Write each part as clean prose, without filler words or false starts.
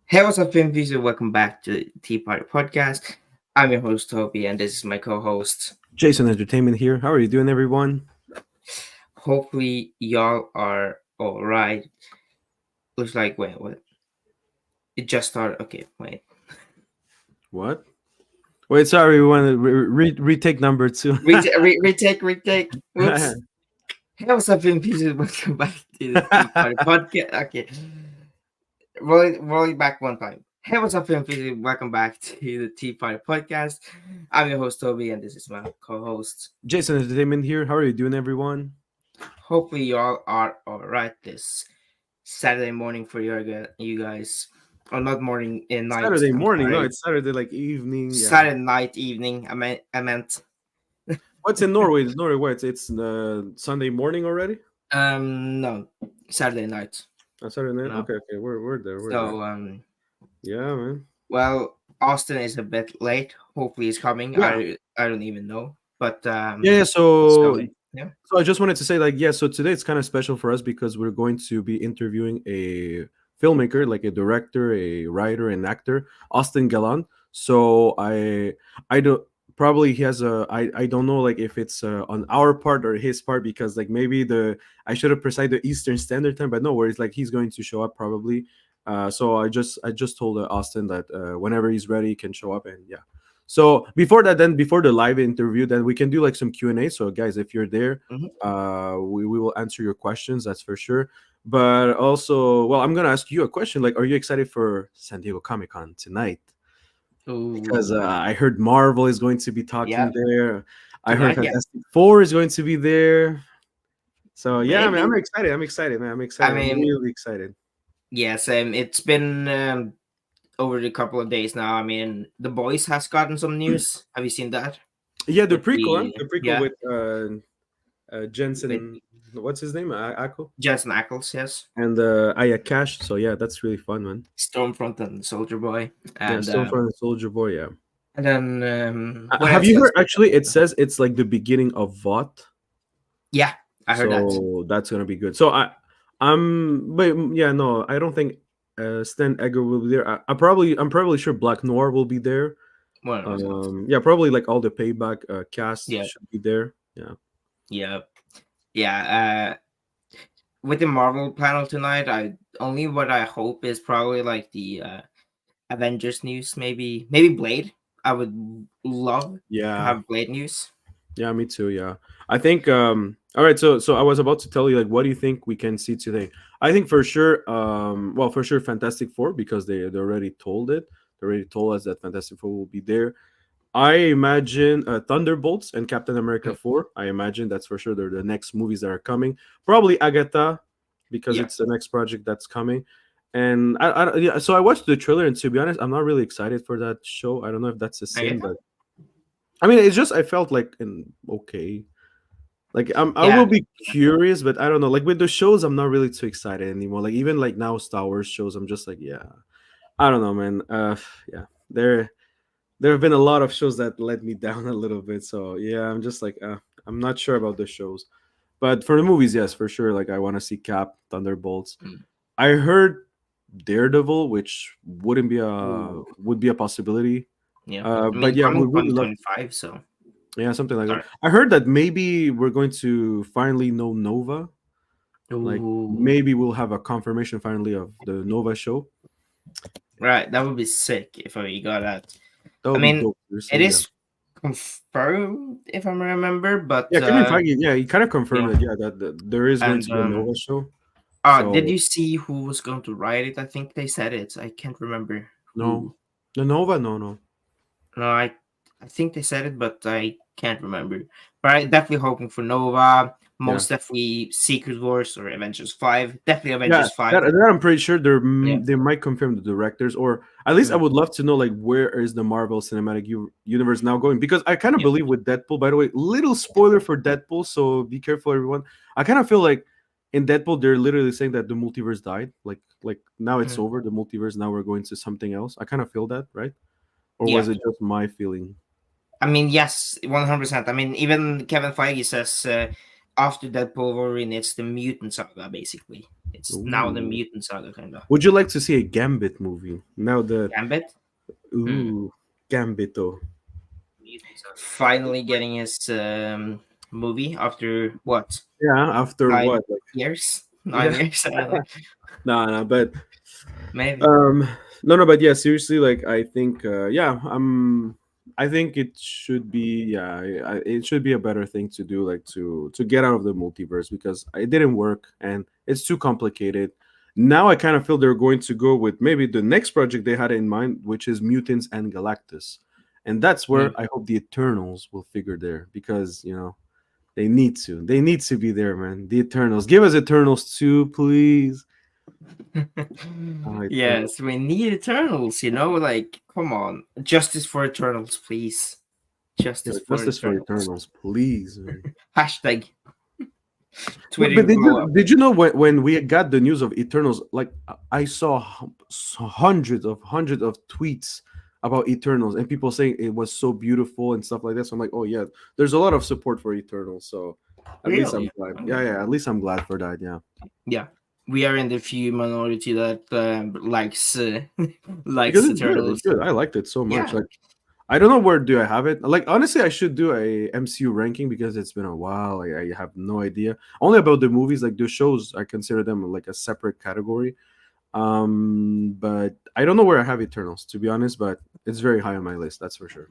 Hey, what's up, film views? Welcome back to the Tea Party Podcast. I'm your host, Toby, and this is my co host. Jason Entertainment here. How are you doing, everyone? Hopefully, y'all are alright. Looks like, wait, what? It just started. Okay, wait. What? Wait, sorry, we want to retake number two. Retake. Whoops. Hey, what's up, film views? Welcome back to the Tea Party Podcast. Okay, rolling back one time. Hey, what's up, film views? Welcome back to the Tea Party Podcast. I'm your host, Toby, and this is my co host. Jason Entertainment here. How are you doing, everyone? Hopefully, y'all are alright this Saturday morning for you guys. Or not morning, night. Saturday I'm morning. No, sorry. it's Saturday like evening. Yeah. Saturday night, evening. I meant. What's in Norway? It's Norway. What? It's Sunday morning already. No, Saturday night. Saturday night. No. Okay. We're there. We're So there. Yeah, man. well, Austin is a bit late. Hopefully, he's coming. Yeah. I don't even know, but Yeah. it's So coming. Yeah. So I just wanted to say, like, yeah, so today it's kind of special for us because we're going to be interviewing a filmmaker, like a director, a writer, an actor, Austin Galante. So I don't probably he has I don't know like if it's on our part or his part because like maybe I should have precised the Eastern Standard Time, but no worries, like he's going to show up probably. So I just told Austin that whenever he's ready, he can show up and yeah. So before that, then before the live interview, then we can do like some Q&A. So guys, if you're there, Mhm. we will answer your questions. That's for sure. But also, well, I'm gonna ask you a question. Like, are you excited for San Diego Comic Con tonight? Because Ooh. I heard Marvel is going to be talking Yeah. there. I heard Tonight. Yeah. Fantastic Four is going to be there. So yeah, man, Maybe. I'm excited. I'm excited, man. I'm I excited. I'm mean, really excited. yes. It's been over the couple of days now. I mean, The Boys has gotten some news. Have you seen that? Yeah, the With prequel, huh? the The prequel yeah, with with Jensen. What's his name? Ako. Jensen Ackles, yes, And Aya Cash. So yeah, that's really fun, man. Stormfront and Soldier Boy, Yeah, Stormfront and Soldier Boy. Yeah. and then what Have else you has heard? Actually, it says it's like the beginning of VOT, yeah, I heard that. so that's gonna be good. So but yeah, no, I don't think Stan Egger will be there. I'm probably sure Black Noir will be there. 100%. Yeah, probably like all the payback cast Yeah, should be there. Yeah. yeah, yeah. With the Marvel panel tonight, I only what I hope is probably like the Avengers news, maybe Blade. I would love to Yeah. have Blade news. Yeah, me too. Yeah. I think all right, so I was about to tell you like what do you think we can see today? I think for sure well, for sure Fantastic Four because they already told it. They already told us that Fantastic Four will be there. I imagine Thunderbolts and Captain America Mm, 4. I imagine that's for sure they're the next movies that are coming. Probably Agatha because yeah. it's the next project that's coming. And yeah, so I watched the trailer and to be honest, I'm not really excited for that show. I don't know if that's a Okay. sin, but I mean, it's just I felt like okay. Like I will Yeah. be curious, but I don't know. Like with the shows, I'm not really too excited anymore. Like even like now Star Wars shows, I'm just like, yeah, I don't know, man. Yeah, there have been a lot of shows that let me down a little bit. So yeah, I'm just like, I'm not sure about the shows. But for the movies, yes, for sure. Like I want to see Cap, Thunderbolts. Mm. I heard Daredevil, which wouldn't be a Ooh, would be a possibility. yeah. I But mean, yeah, coming we would love 2025, so yeah, something like that. sorry. I heard that maybe we're going to finally know Nova. Like Ooh, maybe we'll have a confirmation finally of the Nova show. right. That would be sick if we got that. That I would be mean, dope. it Seriously, yeah. is confirmed if I remember, but Yeah, Kevin Feige, yeah, he kind of confirmed yeah. it. Yeah, that there is going And to be a Nova show. did So you see who was going to write it? I think they said it. I can't remember no, who. the Nova, no. No, I think they said it, but I can't remember. But I definitely hoping for Nova. Yeah, Most definitely Secret Wars or Avengers 5. Definitely yeah. Avengers 5. That I'm pretty sure Yeah. they might confirm the directors, or at least I Mm, would love to know like where is the Marvel Cinematic Universe now going? Because I kind of yeah. believe with Deadpool. By the way, little spoiler for Deadpool, so be careful, everyone. I kind of feel like in Deadpool they're literally saying that the multiverse died. Like now it's Mm, over, the multiverse. Now we're going to something else. I kind of feel that, right? Or yeah. was it just my feeling? I mean, yes, 100%. I mean, even Kevin Feige says after Deadpool Wolverine, it's the mutant saga, basically. It's now the Ooh. mutant saga kind of. Would you like to see a Gambit movie? Now the Gambit. Hmm. ooh Gambito. Finally getting his movie after what, Yeah, after nine what? Like, years? Nine yeah. years? I don't know. Nah, but Maybe. um, no, but yeah, seriously, like I think, yeah, I think it should be, yeah, it should be a better thing to do, like to get out of the multiverse because it didn't work and it's too complicated. Now I kind of feel they're going to go with maybe the next project they had in mind, which is Mutants and Galactus, and that's Mm. where I hope the Eternals will figure there because they need to be there, man. The Eternals, give us Eternals too, please. Eternals. Yes, we need Eternals, like, come on. Justice for Eternals, please. Yeah, Justice for justice for Eternals. Eternals, please, man. Hashtag Twitter But did blow you up. did you know when we got the news of Eternals? Like I saw hundreds of tweets about Eternals and people saying it was so beautiful and stuff like that. So I'm like, oh yeah, there's a lot of support for Eternals. So at least I'm Really? glad. Oh, Yeah, yeah. At least I'm glad for that. Yeah, yeah. We are in the few minority that likes because likes it's good. It's Eternals. good. I liked it so much. Yeah. Like I don't know where do I have it. Like honestly, I should do a MCU ranking because it's been a while. I have no idea. Only about the movies, like the shows, I consider them like a separate category. But I don't know where I have Eternals to be honest. But it's very high on my list. That's for sure.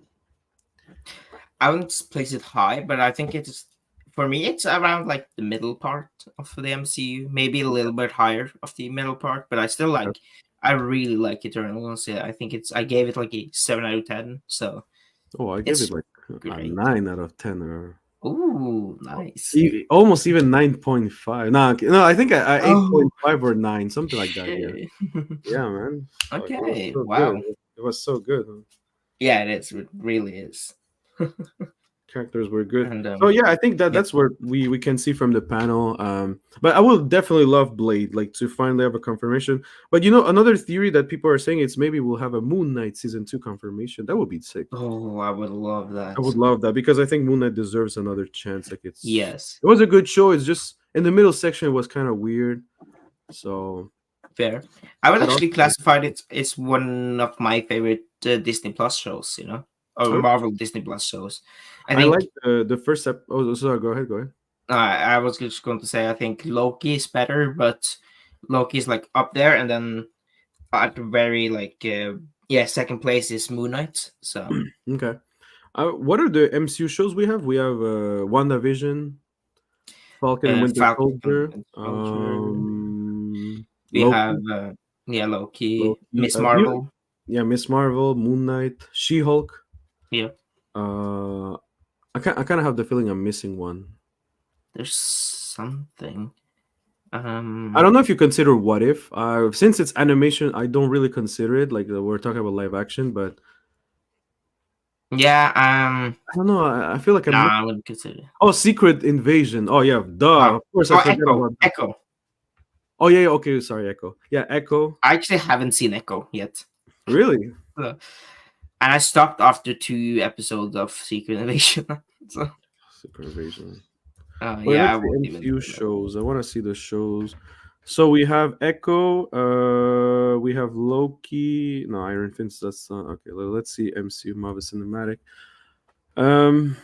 I wouldn't place it high, but I think it's, for me, it's around like the middle part of the MCU, maybe a little bit higher of the middle part, but I still like. I really like Eternals. Yeah, I think I gave it like a 7 out of 10. So Oh, I give it it's like a great. 9 out of 10 or Ooh, nice. almost even 9.5. No, no, I think I Oh, 8.5 or 9, something like that. Yeah, shit. yeah, man. Fuck, it was Okay, so good. wow. It was so good. Yeah, it is. It really is. Characters were good. And So yeah, I think that yeah. that's where we can see from the panel. But I will definitely love Blade, like to finally have a confirmation. But another theory that people are saying it's maybe we'll have a Moon Knight season 2 confirmation. That would be sick. Oh, I would love I would that. love that because I think Moon Knight deserves another chance. Like Yes, it was a good show. It's just in the middle section it was kind of weird. So fair. I would but actually also, classify it. It's one of my favorite Disney Plus shows. Or Marvel Disney Plus shows. I I like think. the first oh, sorry, go ahead. I was just going to say I think Loki is better, but Loki is like up there, and then at the very second place is Moon Knight. So Okay. What are the MCU shows we have? We have WandaVision, Falcon and Winter Falcon Soldier, and Soldier. We have Loki, Loki, Loki, Miss Marvel. yeah, Miss Marvel, Moon Knight, She-Hulk. Yeah, Uh, I kind of have the feeling I'm missing one. there's something. I don't know if you consider What If. Since it's animation, I don't really consider it. Like we're talking about live action, but Yeah. I don't know. I feel like I'm Nah, missing. I wouldn't consider. Oh, Secret Invasion. Oh yeah, Oh, duh. Of course, I forgot Echo. about that. Echo. Oh yeah, yeah, okay. Sorry, Echo. Yeah, Echo. I actually haven't seen Echo yet. Really? So, and I stopped after 2 episodes of Secret Invasion. So, Secret Invasion. Well, yeah, I let's see won't even. MCU shows. I want to see the shows. So we have Echo. We have Loki. No, Iron Fist. That's not okay. Let's see MCU Marvel Cinematic. Um.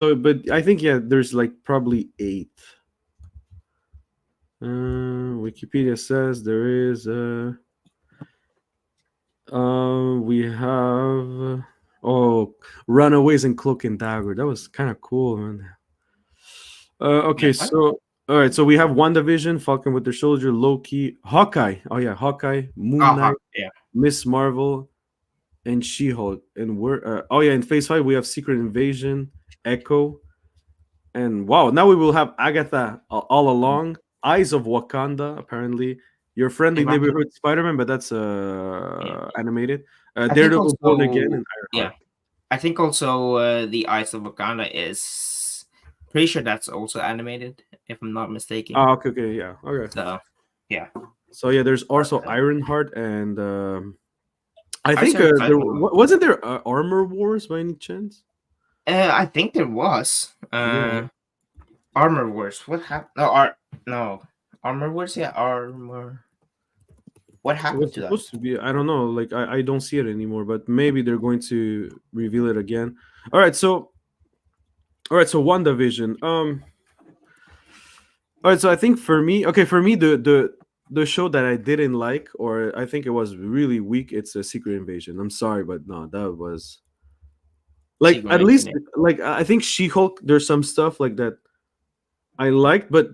So, but I think yeah, there's like probably 8. Wikipedia says there is. We have. Oh, Runaways and Cloak and Dagger. That was kind of cool, man. Yeah, Okay, so all right, so we have WandaVision, Falcon Winter Soldier, Loki, Hawkeye. Oh yeah, Hawkeye, Moon Knight, yeah. Miss Marvel, and She-Hulk. And we're oh yeah, in Phase 5 we have Secret Invasion, Echo, and wow, now we will have Agatha all along. Eyes of Wakanda, apparently. Your friendly Exactly. neighborhood Spider-Man, but that's Yeah. animated. I think Daredevil, Born Again, also. and Yeah, Ironheart. I think also the Eyes of Wakanda is pretty sure that's also animated, if I'm not mistaken. Oh, okay, yeah, okay. So, yeah. So yeah, there's also Ironheart and I I think said wasn't there Armor Wars by any chance? I think there was Yeah, Armor Wars. What happened? No, Armor, where's the armor? What It happened was to that? supposed to be. I don't know. Like I don't see it anymore. But maybe they're going to reveal it again. All right. So all right. So WandaVision. All right. So I think for me, okay, for me the show that I didn't like, or I think it was really weak. It's a Secret Invasion. I'm sorry, but no, that was like Secret at Invasion, least yeah. like I think She Hulk. There's some stuff like that I liked, but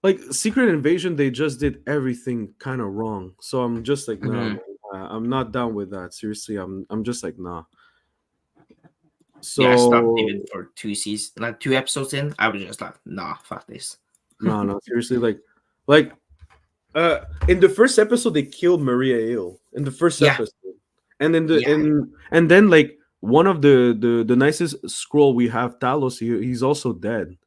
like Secret Invasion, they just did everything kind of wrong. So I'm just like, nah, man, Mhm. I'm not down with that. Seriously, I'm just like, nah. Yeah, I stopped even So for 2 seasons, like 2 episodes in. I was just like, nah, fuck this. no, no, seriously, like in the first episode they killed Maria Hill in the first Yeah, episode, and then yeah. and then like one of the nicest scroll we have, Talos, he's also dead.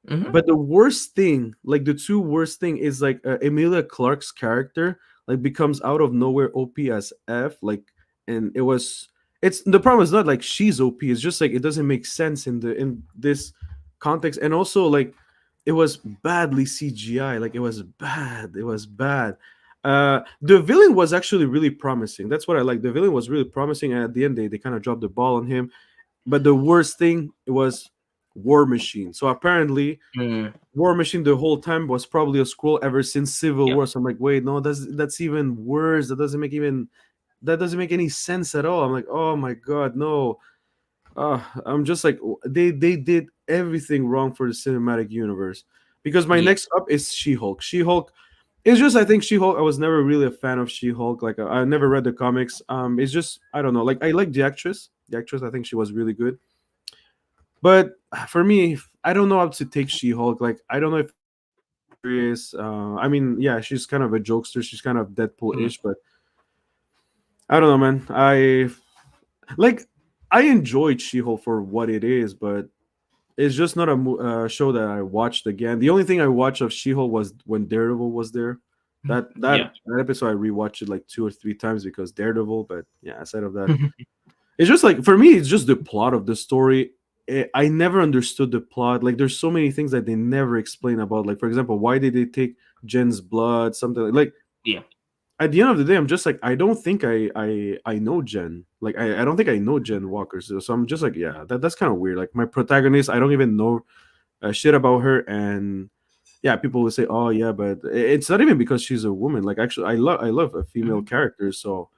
Hmm. But the worst thing, like the two worst thing, is like Emilia Clarke's character like becomes out of nowhere OP as F. Like, and it's the problem is not like she's OP. It's just like it doesn't make sense in this context, and also like it was badly CGI. Like it was bad. It was bad. The villain was actually really promising. That's what I like. The villain was really promising, and at the end they kind of dropped the ball on him. But the worst thing it was War Machine. So apparently Mm, War Machine the whole time was probably a scroll ever since Civil yep. War. So I'm like, wait, no, that's even worse. That doesn't make any sense at all. I'm like, oh my god, no. I'm just like they did everything wrong for the cinematic universe. Because my Yeah. next up is She-Hulk. She-Hulk is just I think She-Hulk. I was never really a fan of She-Hulk. Like I never read the comics. It's just I don't know. Like I like the actress. The actress I think she was really good. But for me, I don't know how to take She-Hulk. Like I don't know if it's really serious. I mean, yeah, she's kind of a jokester. She's kind of Mm, Deadpool-ish, but I don't know, man. Like I enjoyed She-Hulk for what it is, but it's just not a show that I watched again. The only thing I watched of She-Hulk was when Daredevil was there. yeah. That episode I rewatched it like 2 or 3 times because Daredevil. But yeah, aside of that, it's just like for me, it's just the plot of the story. I never understood the plot. Like, there's so many things that they never explain about. Like, for example, why did they take Jen's blood? Something like Yeah. at the end of the day, I'm just like, I don't think I know Jen. Like, I don't think I know Jen Walker. So I'm just like, yeah, that's kind of weird. Like, my protagonist, I don't even know shit about her, and yeah, people will say, oh yeah, but it's not even because she's a woman. Like, actually, I love a female Mhm. character. So,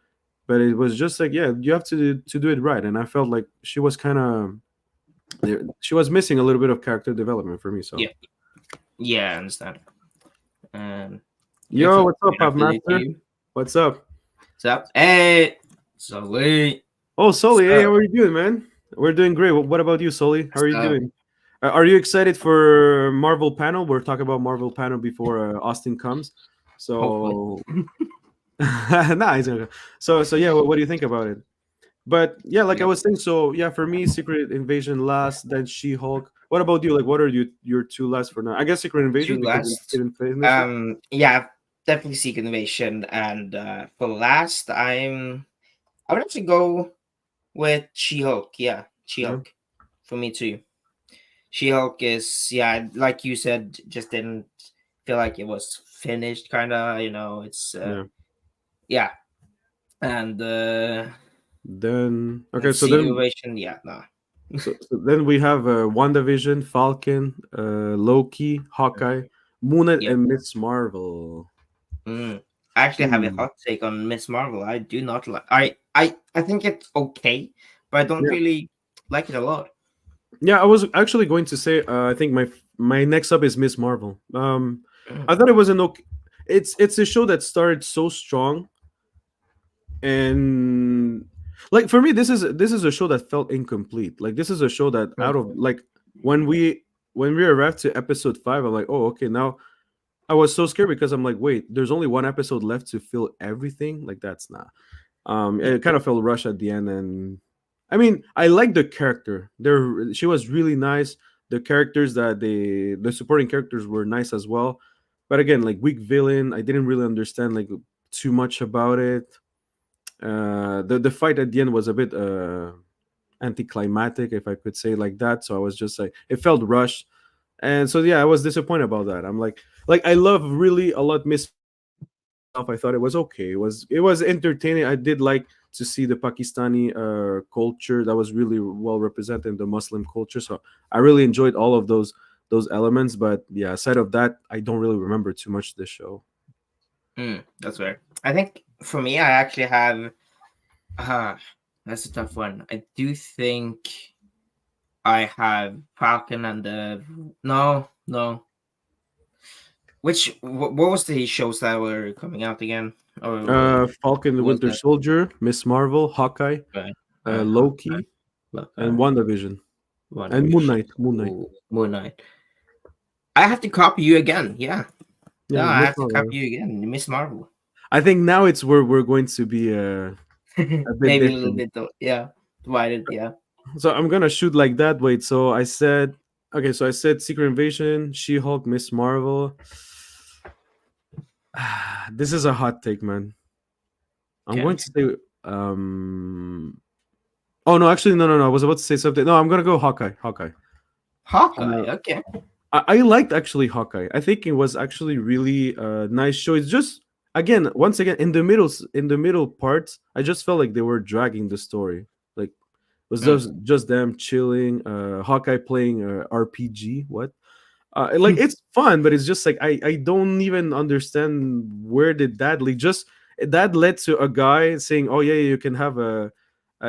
but it was just like, yeah, you have to do it right, and I felt like she was kind of she was missing a little bit of character development for me. So, Yeah. Yeah, I understand. Um, yo, okay. what's up, I Pop believe Master? you. What's up? So, hey, Sully. Oh, Sully, hey, So, how are you doing, man? We're doing great. What about you, Sully? How are you so doing? Are you excited for Marvel panel? We're talking about Marvel panel before Austin comes. hopefully. So, nice. So yeah, what do you think about it? But yeah, like I Yep. was saying, so yeah, for me, Secret Invasion last, then She Hulk. What about you? Like, what are your two last for now? I guess Secret Invasion Two because you last. didn't finish it. Yeah, definitely Secret Invasion. And for last, I would actually go with She-Hulk. Yeah, Yeah, She-Hulk. For me too. She-Hulk is, yeah, like you said, just didn't feel like it was finished. Kind of, it's yeah. yeah. And Then okay, let's so see, then Invasion. Yeah, no. so then we have WandaVision, Falcon, Loki, Hawkeye, Moon Knight, Yep. and Miss Marvel. Mm. I actually have a Hmm. hot take on Miss Marvel. I do not like. I think it's okay, but I don't Yeah, really like it a lot. yeah. I was actually going to say, I think my next up is Miss Marvel. Mm. I thought it was an okay. It's a show that started so strong, and like for me, this is a show that felt incomplete. Like this is a show that Mm. out of like when we when we arrived to episode 5, I'm like, oh, okay, now I was so scared because I'm like, wait, there's only one episode left to fill everything. Like that's not. Yeah. It kind of felt rushed at the end, and I mean, I like the character. There, she was really nice. The characters that the supporting characters were nice as well. But again, like weak villain, I didn't really understand like too much about it. The fight at the end was a bit anticlimactic, if I could say like that. So I was just like, it felt rushed. And so yeah, I was disappointed about that. I'm like I love really a lot Miss Marvel itself. I thought it was okay. It was entertaining. I did like to see the Pakistani culture that was really well represented in the Muslim culture. So I really enjoyed all of those elements. But yeah, aside of that, I don't really remember too much this show. That's fair. I think for me, I actually have. Uh, that's a tough one. I do think I have Falcon and the. No, no. What was the shows that were coming out again? Or Falcon the was Winter that Soldier, Miss Marvel, Hawkeye, right? Hawkeye, Loki, and Buckeye, WandaVision, and Moon WandaVision, Knight. Moon Knight. Moon Knight. I have to copy you again. Yeah, no, Yeah, I Miss have to Marvel. copy you again. Miss Marvel. I think now it's where we're going to be a bit Maybe a little different. bit though. Yeah, divided. Yeah. So I'm gonna shoot like that. Wait, so I said okay. So I said Secret Invasion, She Hulk, Miss Marvel. This is a hot take, man. I'm Okay. going to say um. Oh no, actually no. I was about to say something. No, I'm gonna go Hawkeye. Hawkeye. Hawkeye. Uh, Okay. I liked actually Hawkeye. I think it was actually really nice show. It's just again, once again, in the middle parts, I just felt like they were dragging the story. Like it was Mm. just them chilling. Hawkeye playing RPG. What? Like it's fun, but it's just like I don't even understand where did that lead. Just that led to a guy saying, "Oh yeah, you can have a,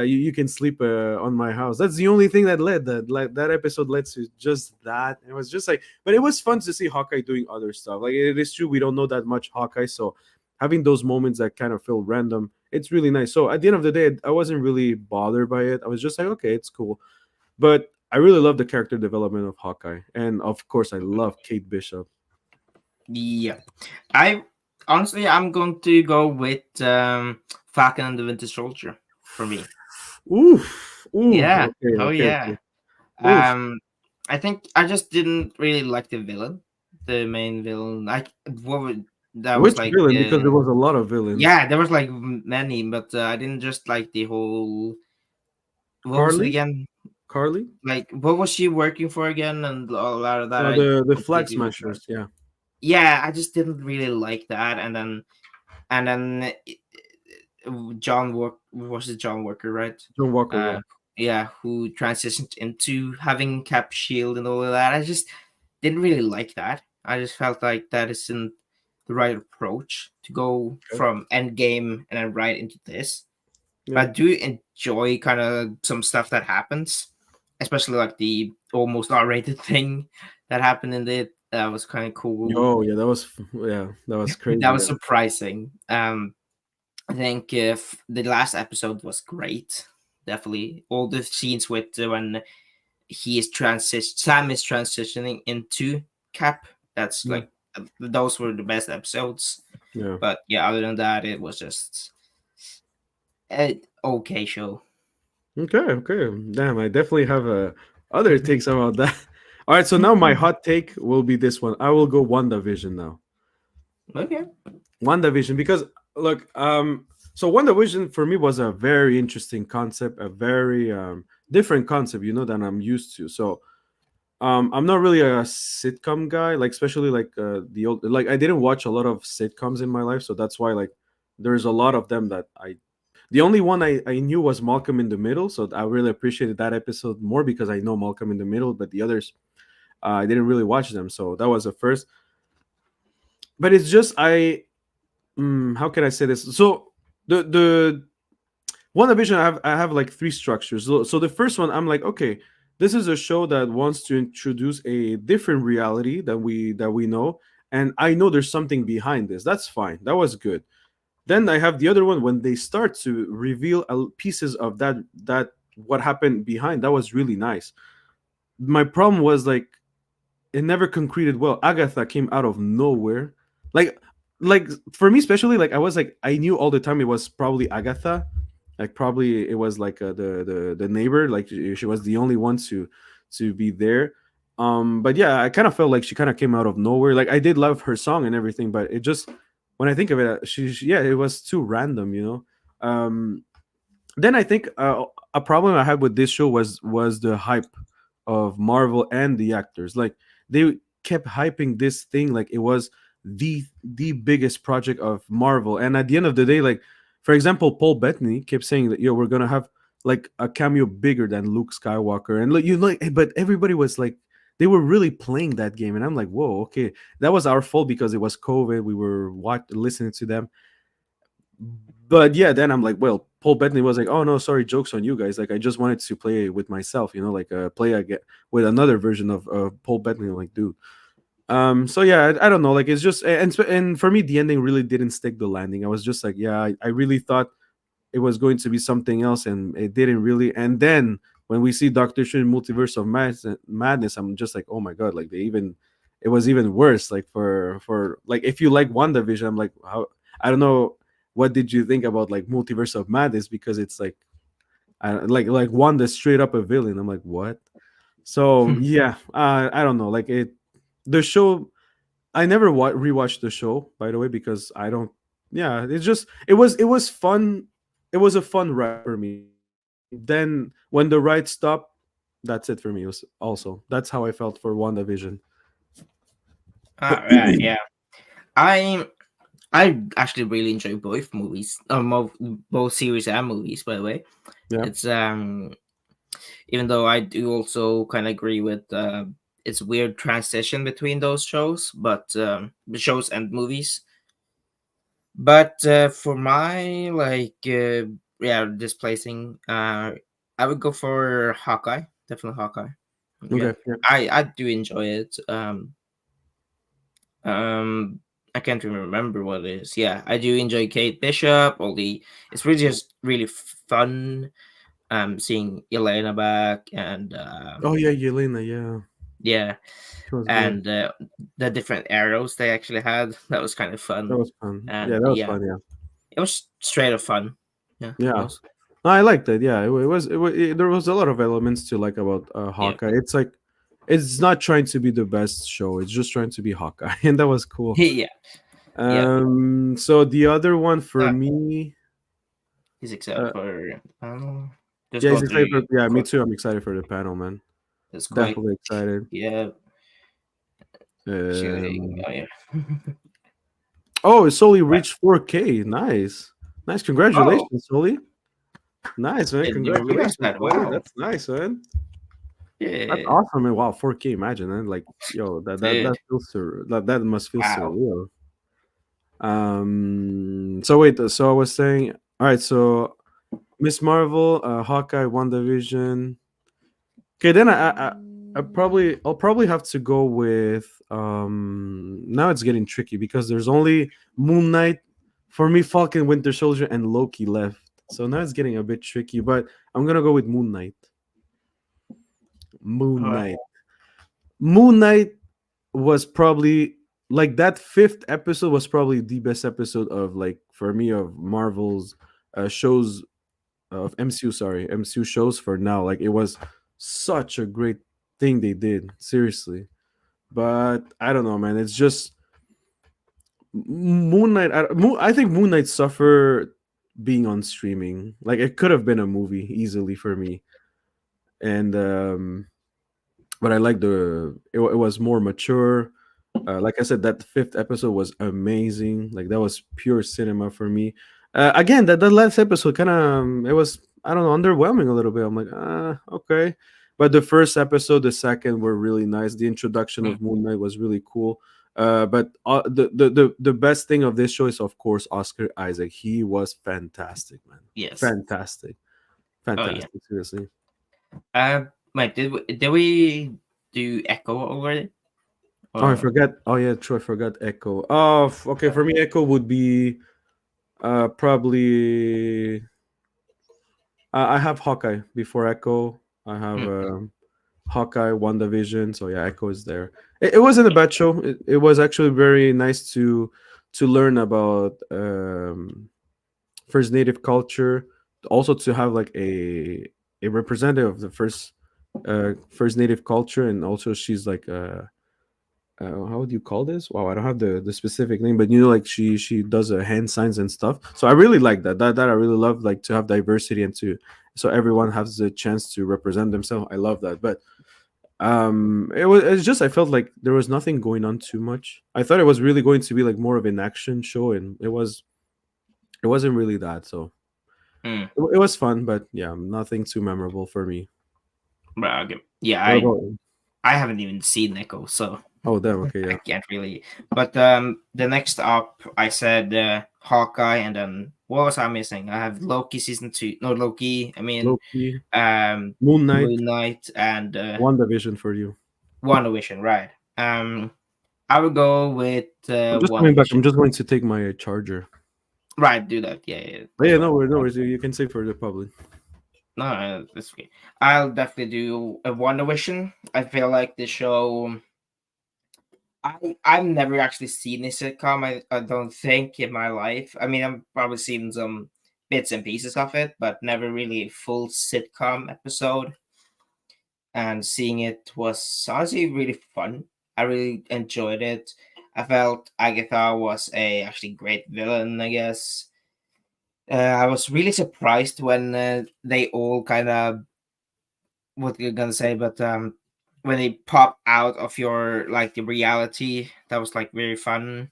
you can sleep on my house." That's the only thing that led that like that episode led to just that. It was just like, but it was fun to see Hawkeye doing other stuff. Like it is true we don't know that much Hawkeye, so having those moments that kind of feel random, it's really nice. So at the end of the day, I wasn't really bothered by it. I was just like, okay, it's cool. But I really love the character development of Hawkeye, and of course, I love Kate Bishop. Yeah. I honestly, I'm going to go with Falcon and the Winter Soldier for me. Oof, oof. Yeah. Okay, Oh okay, yeah. okay. Oof. Um, I think I just didn't really like the villain, the main villain. Like what would, that was Which like villain? Because there was a lot of villains. yeah, there was like many, but I didn't just like the whole. What was it Carly, again? Carly, Like what was she working for again? And a lot of that I the Flag completely forgot. Smashers. Yeah, Yeah, I just didn't really like that. And then John Work was it John Walker, right? John Walker. Uh, Yeah, yeah, who transitioned into having Cap Shield and all of that. I just didn't really like that. I just felt like that isn't the right approach to go okay. from Endgame and then right into this. Yeah. But I do enjoy kind of some stuff that happens, especially like the almost R-rated thing that happened in it. That was kind of cool. Oh yeah, that was That crazy. was Yeah. surprising. I think if the last episode was great. Definitely, all the scenes with when Sam is transitioning into Cap. That's Yeah. like those were the best episodes. Yeah. But yeah, other than that, it was just a okay show. Okay. Okay. Damn, I definitely have other takes about that. All right, so now my hot take will be this one. I will go WandaVision now. Okay. WandaVision because look, so WandaVision for me was a very interesting concept, a very different concept, than I'm used to. So I'm not really a sitcom guy, like especially like the old, like I didn't watch a lot of sitcoms in my life, so that's why like there's a lot of them that the only one I knew was Malcolm in the Middle, so I really appreciated that episode more because I know Malcolm in the Middle, but the others I didn't really watch them, so that was the first. But it's just how can I say this? So the WandaVision, I have like three structures. So the first one, I'm like, okay, this is a show that wants to introduce a different reality that we know, and I know there's something behind this. That's fine. That was good. Then I have the other one when they start to reveal pieces of that what happened behind. That was really nice. My problem was like it never concreted well. Agatha came out of nowhere. Like like for me especially, like I was like I knew all the time it was probably Agatha. Like probably it was like the neighbor, like she was the only one to be there. But yeah, I kind of felt like she kind of came out of nowhere. Like I did love her song and everything, but it just when I think of it, yeah, it was too random. Then I think a problem I had with this show was the hype of Marvel and the actors. Like they kept hyping this thing like it was the biggest project of Marvel. And at the end of the day, like for example, Paul Bettany kept saying that, yo, we're gonna have like a cameo bigger than Luke Skywalker, and look, you like, but everybody was like, they were really playing that game, and I'm like, whoa, okay, that was our fault because it was COVID. We were listening to them, but yeah, then I'm like, well, Paul Bettany was like, oh no, sorry, jokes on you guys. Like, I just wanted to play with myself, you know, like play again with another version of Paul Bettany. Like, dude. So yeah, I don't know. Like, it's just and for me, the ending really didn't stick the landing. I was just like, yeah, I really thought it was going to be something else, and it didn't really. And then when we see Doctor Strange Multiverse of Madness, I'm just like, oh my god, like they even, it was even worse. Like for like, if you like WandaVision, I'm like, how, I don't know, what did you think about like Multiverse of Madness, because it's like, like Wanda straight up a villain. I'm like, what? So yeah, I don't know, like it, the show, I never rewatched the show, by the way, because I don't. Yeah, it's just, it was fun. It was a fun ride for me, but then when the ride stopped, that's it for me. It was also, that's how I felt for WandaVision. All right, yeah. I I actually really enjoy both movies, both series and movies. By the way, Yeah. it's even though I do also kind of agree with it's weird transition between those shows, but the shows and movies. But for my yeah, displacing, I would go for Hawkeye. Definitely Hawkeye. Yeah, Okay. Yeah. I do enjoy it. I can't even remember what it is. Yeah, I do enjoy Kate Bishop. All the It's really just really fun. Seeing Elena back and Oh yeah, Yelena. Yeah, yeah, she was good. and the different arrows they actually had. That was kind of That fun, was fun. Yeah, and that was yeah, fun. Yeah. it was straight up fun. Yeah, it Yeah. was. I liked it. Yeah, there was a lot of elements to like about Yeah, Hawkeye. It's like, it's not trying to be the best show. It's just trying to be Hawkeye, and that was cool. yeah, yeah. So the other one for Uh, me, he's excited uh, for. Just yeah, go he's excited through. for. Yeah, me too. I'm excited for the panel, man. This quick. Definitely excited. Yeah, actually. Um, Oh yeah. oh, Sully Right. reached 4K. Nice, nice. Oh, Congratulations, Sully. Nice, man. didn't even realize Congratulations, that. Sully. Wow. That's nice, man. That's Yeah. awesome, man. Wow, 4K. Imagine, man. Like, yo, that Dude. feels that must feel Wow. surreal. So wait, so I was saying, all right, so Miss Marvel, Hawkeye, WandaVision. Okay, then I'll probably have to go with now it's getting tricky because there's only Moon Knight for me, Falcon, Winter Soldier, and Loki left. So now it's getting a bit tricky, but I'm gonna go with Moon Knight. Moon Uh, Knight. Moon Knight was probably like that fifth episode was probably the best episode of, like, for me, of Marvel's shows, of MCU, sorry, MCU shows for now. Like, it was such a great thing they did, seriously. But I don't know, man. It's just Moon Knight. I think Moon Knight suffered being on streaming. Like, it could have been a movie easily for me, and but I like it was more mature. Like I said, that fifth episode was amazing. Like, that was pure cinema for me. Again, that last episode kind of, it was, I don't know, underwhelming a little bit. I'm like, okay. But the first episode, the second were really nice. The introduction hmm, of Moon Knight was really cool. But the best thing of this show is, of course, Oscar Isaac. He was fantastic, man. yes. Fantastic, Oh yeah. fantastic. Seriously. Uh, Wait, did we do Echo already? Oh, I Or forgot. Oh yeah, true. I forgot Echo. Oh, okay. For me, Echo would be probably. I have Hawkeye before Echo. I have hmm, Hawkeye, WandaVision. So yeah, Echo is there. It wasn't a bad show. It was actually very nice to learn about First Native culture. Also to have like a representative of the First Native culture, and also she's like how do you call this? Wow, I don't have the specific name, but you know, like she does hand signs and stuff. So I really like that I really love, like, to have diversity and to, so everyone has the chance to represent themselves. I love that. But It's just I felt like there was nothing going on too much. I thought it was really going to be like more of an action show, and it wasn't really that. So Mm, it was fun, but yeah, nothing too memorable for me. but okay. Yeah, What about you? I haven't even seen Nico, so Oh, damn. Okay, I yeah. can't really. But the next up, I said Hawkeye, and then what was I missing? I have Loki season 2. No, Loki. I mean, Loki, um, Moon Knight, Moon Knight and WandaVision for you. WandaVision. Right. I would go with I'm just coming back. WandaVision. I'm just going to take my charger. Right, do that. Yeah, yeah, Oh, that's yeah, fine. no worries. You can say for the public. No, no, that's okay. I'll definitely do a WandaVision. I feel like the show. I've never actually seen a sitcom. I don't think in my life. I mean, I've probably seen some bits and pieces of it, but never really a full sitcom episode. And seeing it was honestly really fun. I really enjoyed it. I felt Agatha was a actually great villain. I guess I was really surprised when they all kind of what you're gonna say, but when they pop out of your like the reality, that was like very fun.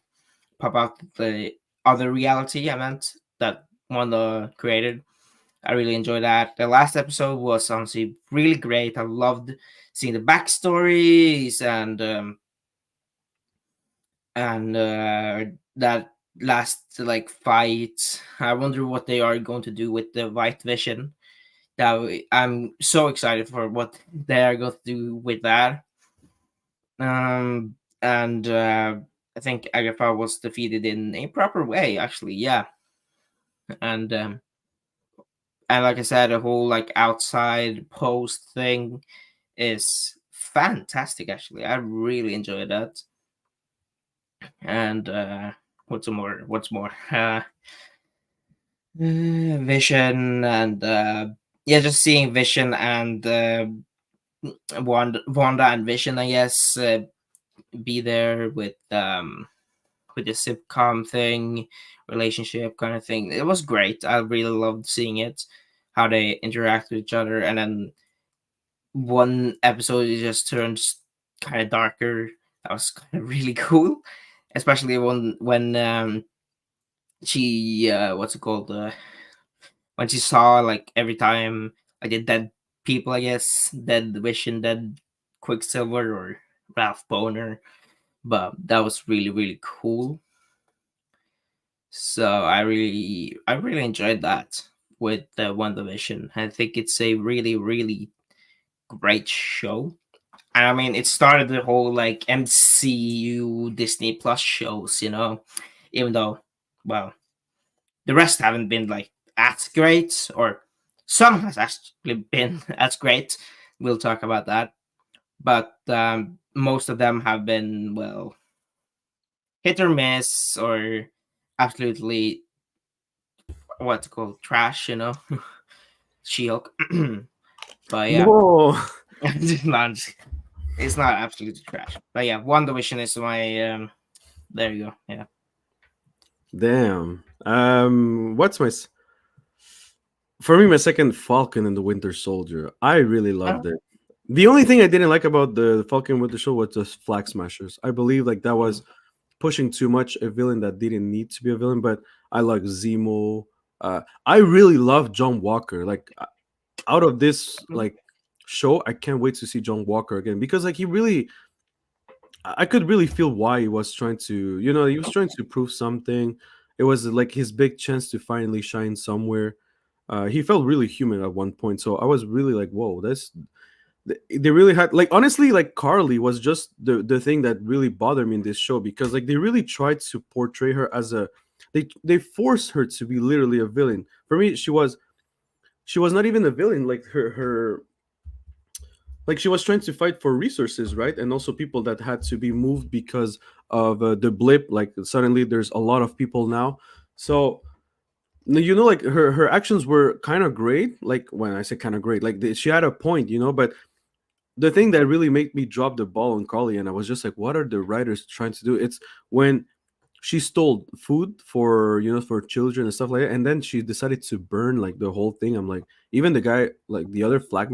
Pop out the other reality. I meant that Wanda created. I really enjoyed that. The last episode was honestly really great. I loved seeing the backstories and that last like fight. I wonder what they are going to do with the White Vision. I'm so excited for what they are going to do with that. And I think Agatha was defeated in a proper way, actually. Yeah, and like I said, the whole like outside post thing is fantastic. Actually, I really enjoyed that. And what's more? What's more? Vision and yeah, just seeing Vision and Wanda and Vision, I guess, be there with the sitcom thing, relationship kind of thing. It was great. I really loved seeing it, how they interact with each other, and then one episode it just turns kind of darker. That was kind of really cool, especially when she what's it called when she saw like every time like the dead people, I guess, dead Vision, dead Quicksilver or Ralph Boner. But that was really really cool. So I really enjoyed that with the One Division. I think it's a really really great show. And I mean, it started the whole like MCU Disney Plus shows, even though, well, the rest haven't been like as great, or some has actually been as great. We'll talk about that, but most of them have been well hit or miss or absolutely what's it called trash, She-Hulk. But yeah, No, it's not absolutely trash. But yeah, One Division is my there you go. Yeah. damn. What's for me, my second Falcon and the Winter Soldier. I really Oh, loved it. The only thing I didn't like about the Falcon Winter Soldier was the Flag Smashers. I believe like that was pushing too much a villain that didn't need to be a villain. But I like Zemo. I really love John Walker. Like out of this mm, like show, I can't wait to see John Walker again because like he really, I could really feel why he was trying to, he was trying to prove something. It was like his big chance to finally shine somewhere. He felt really human at one point, so I was really like, "Whoa, they really had like honestly like Carly was just the thing that really bothered me in this show because like they really tried to portray her as they forced her to be literally a villain. For me, she was not even a villain. Like her like she was trying to fight for resources, right? And also people that had to be moved because of the blip. Like suddenly there's a lot of people now, so like her actions were kind of great. Like when I say kind of great, like she had a point, but the thing that really made me drop the ball on Carly, and I was just like, what are the writers trying to do? It's when she stole food for children and stuff like that, and then she decided to burn like the whole thing. I'm like, even the guy, like the other flag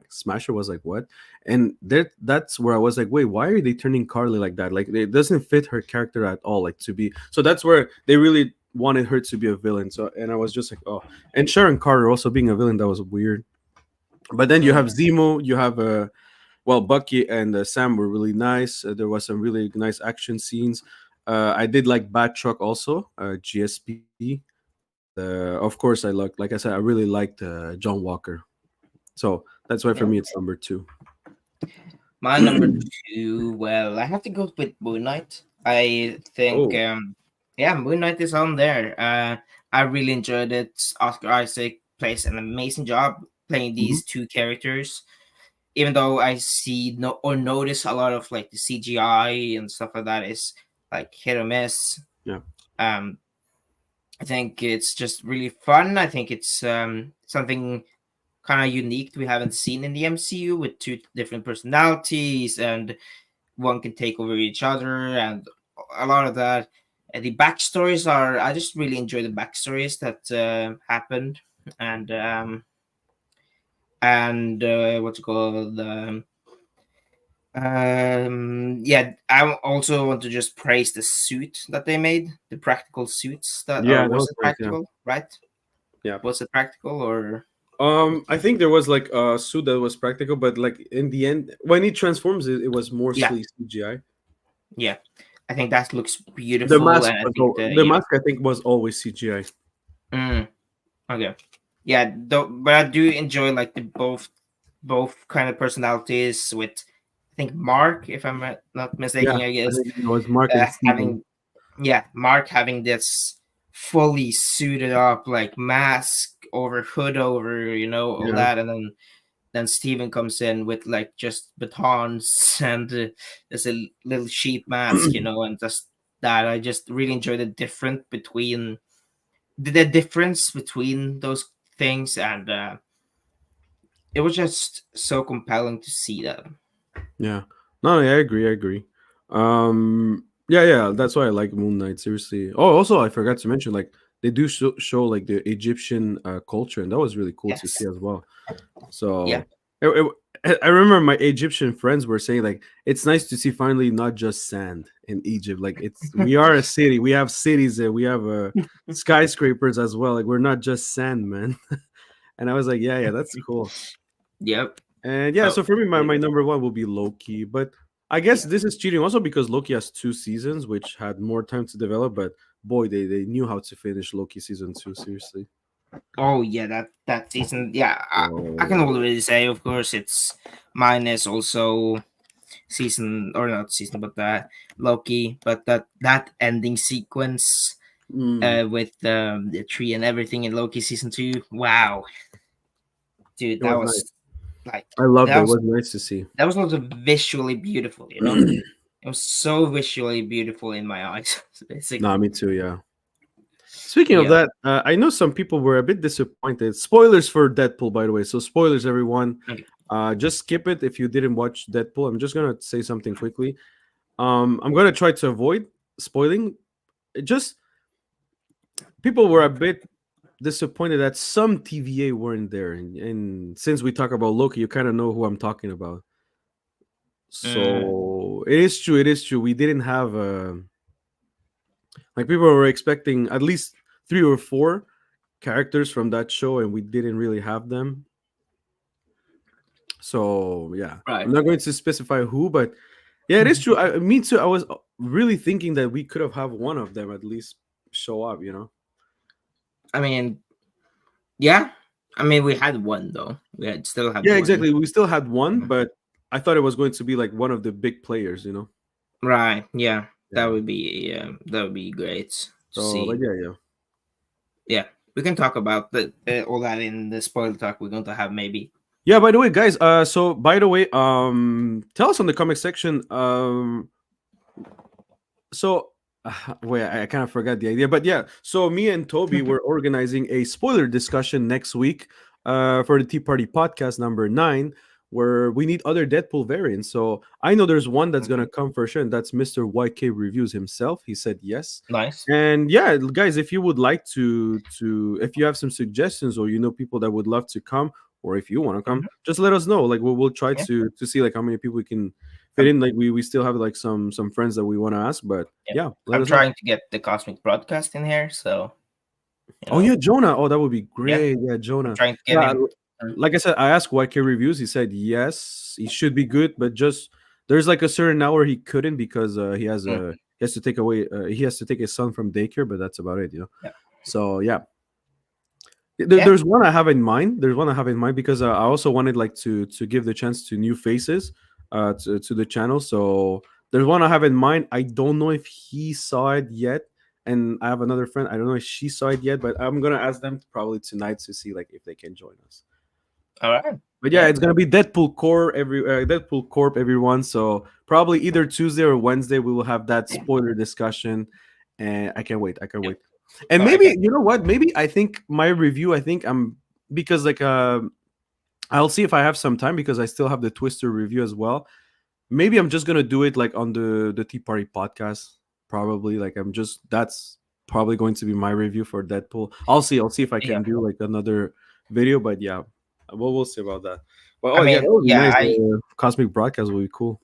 smasher was like, what? And that's where I was like, wait, why are they turning Carly like that? Like it doesn't fit her character at all. Like to be so that's where they really wanted her to be a villain. So and I was just like, oh, and Sharon Carter also being a villain, that was weird. But then you have Mm. Zemo, you have well, Bucky and Sam were really nice. There was some really nice action scenes. I did like Bad Truck also, GSP, and of course like I said, I really liked John Walker. So that's why for me it's Okay. number two. My number two, well, I have to go with Moon Knight. I think, Oh, yeah, Moon Knight is on there. I really enjoyed it. Oscar Isaac plays an amazing job playing hmm, these two characters. Even though I see no or notice a lot of like the CGI and stuff like that is like hit or miss. yeah, Um, I think it's just really fun. I think it's something kind of unique we haven't seen in the MCU with two different personalities and one can take over each other and a lot of that. The backstories are I just really enjoy the backstories that happened and what's it called yeah, I also want to just praise the suit that they made, the practical suits that or yeah, that was was it nice. Yeah, practical, right? yeah. Was it practical or I think there was like a suit that was practical, but like in the end, when he transforms, it was yeah, mostly CGI. yeah. I think that looks The beautiful mask and I was think the the mask I think was always CGI. mm, okay. Yeah, though, but I do enjoy like the both kind of personalities with I think Mark, if I'm not Yeah, mistaken, I I guess, think it was Mark and Steven. having yeah, Mark having this fully suited up like mask over hood over, all Yeah. that, and then Steven comes in with like just batons and just a little sheep mask, and just that I just really enjoy the difference between those things, and it was just so compelling to see that. Yeah. No, yeah, I agree. I agree. Yeah, yeah. That's why I like Moon Knight. Seriously. Oh, also, I forgot to mention, like, they do show like the Egyptian culture, and that was really cool to see Yes, as well. yeah, So, I remember my Egyptian friends were saying like, it's nice to see finally not just sand in Egypt. Like, we are a city. We have cities there. We have skyscrapers as well. Like, we're not just sand, man. And I was like, yeah, yeah, that's cool. yep. And yeah, Oh, so for me, my yeah, number one will be Loki. But I guess yeah. this is cheating also because Loki has two seasons, which had more time to develop. But boy, they knew how to finish Loki season two. Seriously. Oh yeah, that season. Yeah, I can So already say, of course, it's mine is also season or not season, but Loki. But that ending sequence mm, with the tree and everything in Loki season two. Wow, dude, it was nice. like I loved that it. It was was nice to see. that was also visually beautiful. It was so visually beautiful in my eyes, Nah, basically. me too. Yeah. Speaking of Yeah. that, I know some people were a bit disappointed. Spoilers for Deadpool, by the way. So spoilers, everyone. Okay. Just skip it if you didn't watch Deadpool. I'm just gonna say something quickly. I'm gonna try to avoid spoiling. Just people were a bit disappointed that some TVA weren't there, and since we talk about Loki, you kind of know who I'm talking about. Mm, So it is true. It is true. We didn't have like people were expecting at least three or four characters from that show, and we didn't really have them. So yeah, I'm right. not going to specify who, but yeah, it is true. Me too. I was really thinking that we could have one of them at least show up. You know. I mean, yeah. I mean, we had one though. We had still have Yeah, one. exactly. We still had one, but I thought it was going to be like one of the big players. You know. Right. Yeah. Yeah. That would be great to So, but see. yeah, yeah. Yeah, we can talk about all that in the spoiler talk we're going to have maybe. Yeah, by the way, guys, so by the way, tell us on the comment section. So wait, I kind of forgot the idea, but yeah, so me and Toby were organizing a spoiler discussion next week, for the Tea Party podcast number 9, where we need other Deadpool variants. So I know there's one that's gonna Okay. come for sure, and that's Mr. YK Reviews himself. He said yes. Nice. And yeah, guys, if you would like to if you have some suggestions or you know people that would love to come, or if you want to come, Mhm. just let us know. Like we'll try Yeah. to see like how many people we can fit in. Like we still have like some friends that we want to ask, but Yeah. yeah, let I'm us know. trying to get the Cosmic Broadcast in here, so you Oh know, yeah, Jonah. Oh, that would be yeah, great. Yeah, I'm Jonah. trying to get Yeah, him. like I said, I asked YK reviews. He said yes, he should be good, but just there's like a certain hour he couldn't because Mhm. he has to take away he has to take his son from daycare, but that's about it. Yeah. So yeah, Yeah. there's one I have in mind. There's one I have in mind because I also wanted like to give the chance to new faces to the channel. So there's one I have in mind. I don't know if he saw it yet, and I have another friend. I don't know if she saw it yet, but I'm gonna ask them probably tonight to see like if they can join us. All right. But yeah, Yeah. it's gonna be Deadpool Corp everyone. So probably either Tuesday or Wednesday we will have that spoiler discussion, and I can't wait. I can't Yep. wait. And Oh, I maybe can. you know what? Maybe I think my review. I think I'm because like I'll see if I have some time because I still have the Twister review as well. Maybe I'm just gonna do it like on the Tea Party podcast. Probably like I'm just that's probably going to be my review for Deadpool. I'll see. I'll see if I Yeah. can do like another video. But yeah, we'll see about that. But I oh yeah, mean, that would be yeah, nice. The cosmic broadcast would be cool.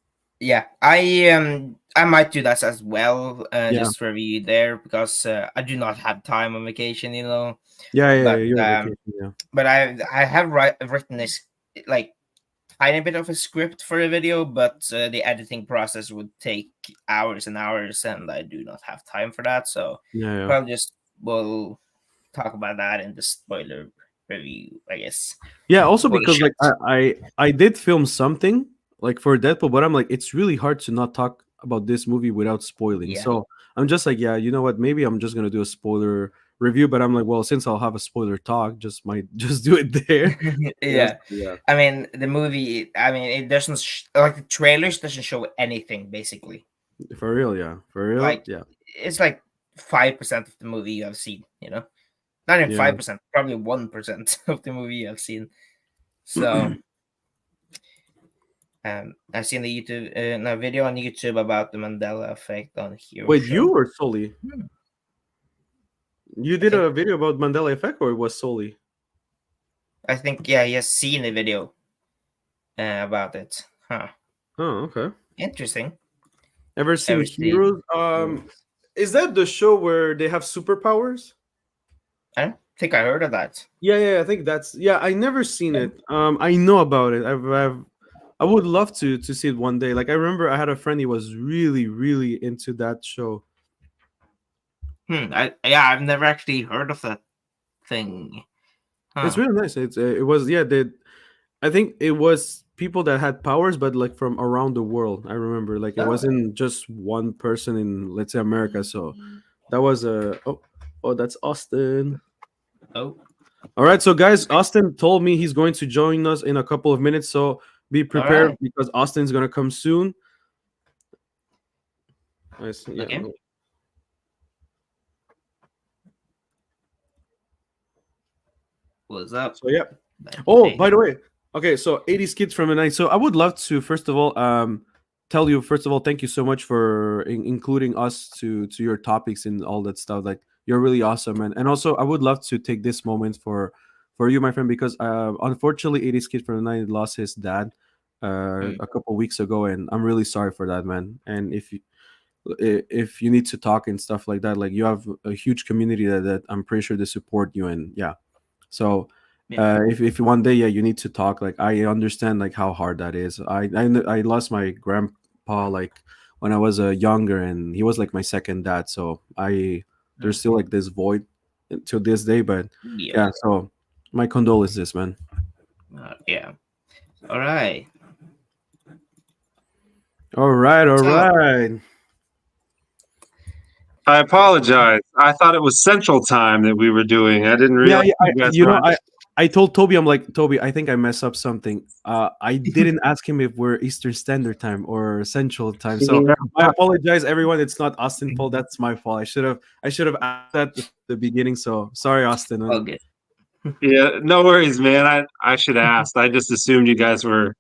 I might do that as well. Yeah, Just review there because I do not have time on vacation, yeah. But You're on vacation. Yeah, I have written this like tiny bit of a script for a video, but the editing process would take hours and hours, and I do not have time for that. So yeah. probably just we'll talk about that in the spoiler review, I guess. Yeah, also Holy because shit! like I did film something like for Deadpool, but I'm like it's really hard to not talk about this movie without spoiling. Yeah, So I'm just like, yeah, you know what? Maybe I'm just gonna do a spoiler review, but I'm like, well, since I'll have a spoiler talk, just might just do it there. Yes, yeah. yeah, I mean, the movie. I mean, it doesn't like the trailers doesn't show anything basically. for real, yeah, for real, Like yeah, it's like 5% of the movie you have seen. Not even yeah. 5%, probably 1% of the movie you have seen. So I've seen the YouTube no, video on YouTube about the Mandela effect on Hero Wait, Show. you or Soli? Hmm, You I did think a video about Mandela Effect, or it was Soli? yeah, he has seen a video about it. Huh. Oh, okay. Interesting. Ever seen Ever seen? Heroes? Is that the show where they have superpowers? I don't think I heard of that. Yeah. I think that's yeah. I never seen it. I know about it. I would love to see it one day. Like I remember, I had a friend. He was really into that show. I've never actually heard of that thing. It's Huh. really nice. It was yeah. I think it was people that had powers, but like from around the world. I remember like it Oh. wasn't just one person in let's say America. So that was a oh that's Austin. Oh. All right, so guys, Austin told me he's going to join us in a couple of minutes, so be All prepared right. because Austin's gonna come soon. I see, yeah. Okay. What's up? So yeah. But, Oh, hey. by the way, okay, so 80s kids from the night. So I would love to first of all tell you first of all thank you so much for including us to your topics and all that stuff. Like you're really awesome, and also I would love to take this moment for you, my friend, because unfortunately 80s kid from the night lost his dad Hmm. a couple weeks ago, and I'm really sorry for that, man. And if you need to talk and stuff like that, like you have a huge community that I'm pretty sure they support you, and yeah. So Yeah. if one day yeah you need to talk, like I understand like how hard that is. I lost my grandpa like when I was younger, and he was like my second dad. So I Hmm. there's still like this void to this day, but Yeah. yeah. So my condolences, man. Yeah. All right. All So, right. I apologize. I thought it was Central Time that we were doing. I didn't Yeah, realize yeah. you guys You were know, on. I told Toby, I'm like, Toby, I think I messed up something. I didn't ask him if we're Eastern Standard Time or Central Time. So Yeah, I apologize, everyone. It's not Austin fault. That's my fault. I should have asked that at the beginning. So sorry, Austin. all good. yeah, no worries, man. I should have asked. I just assumed you guys were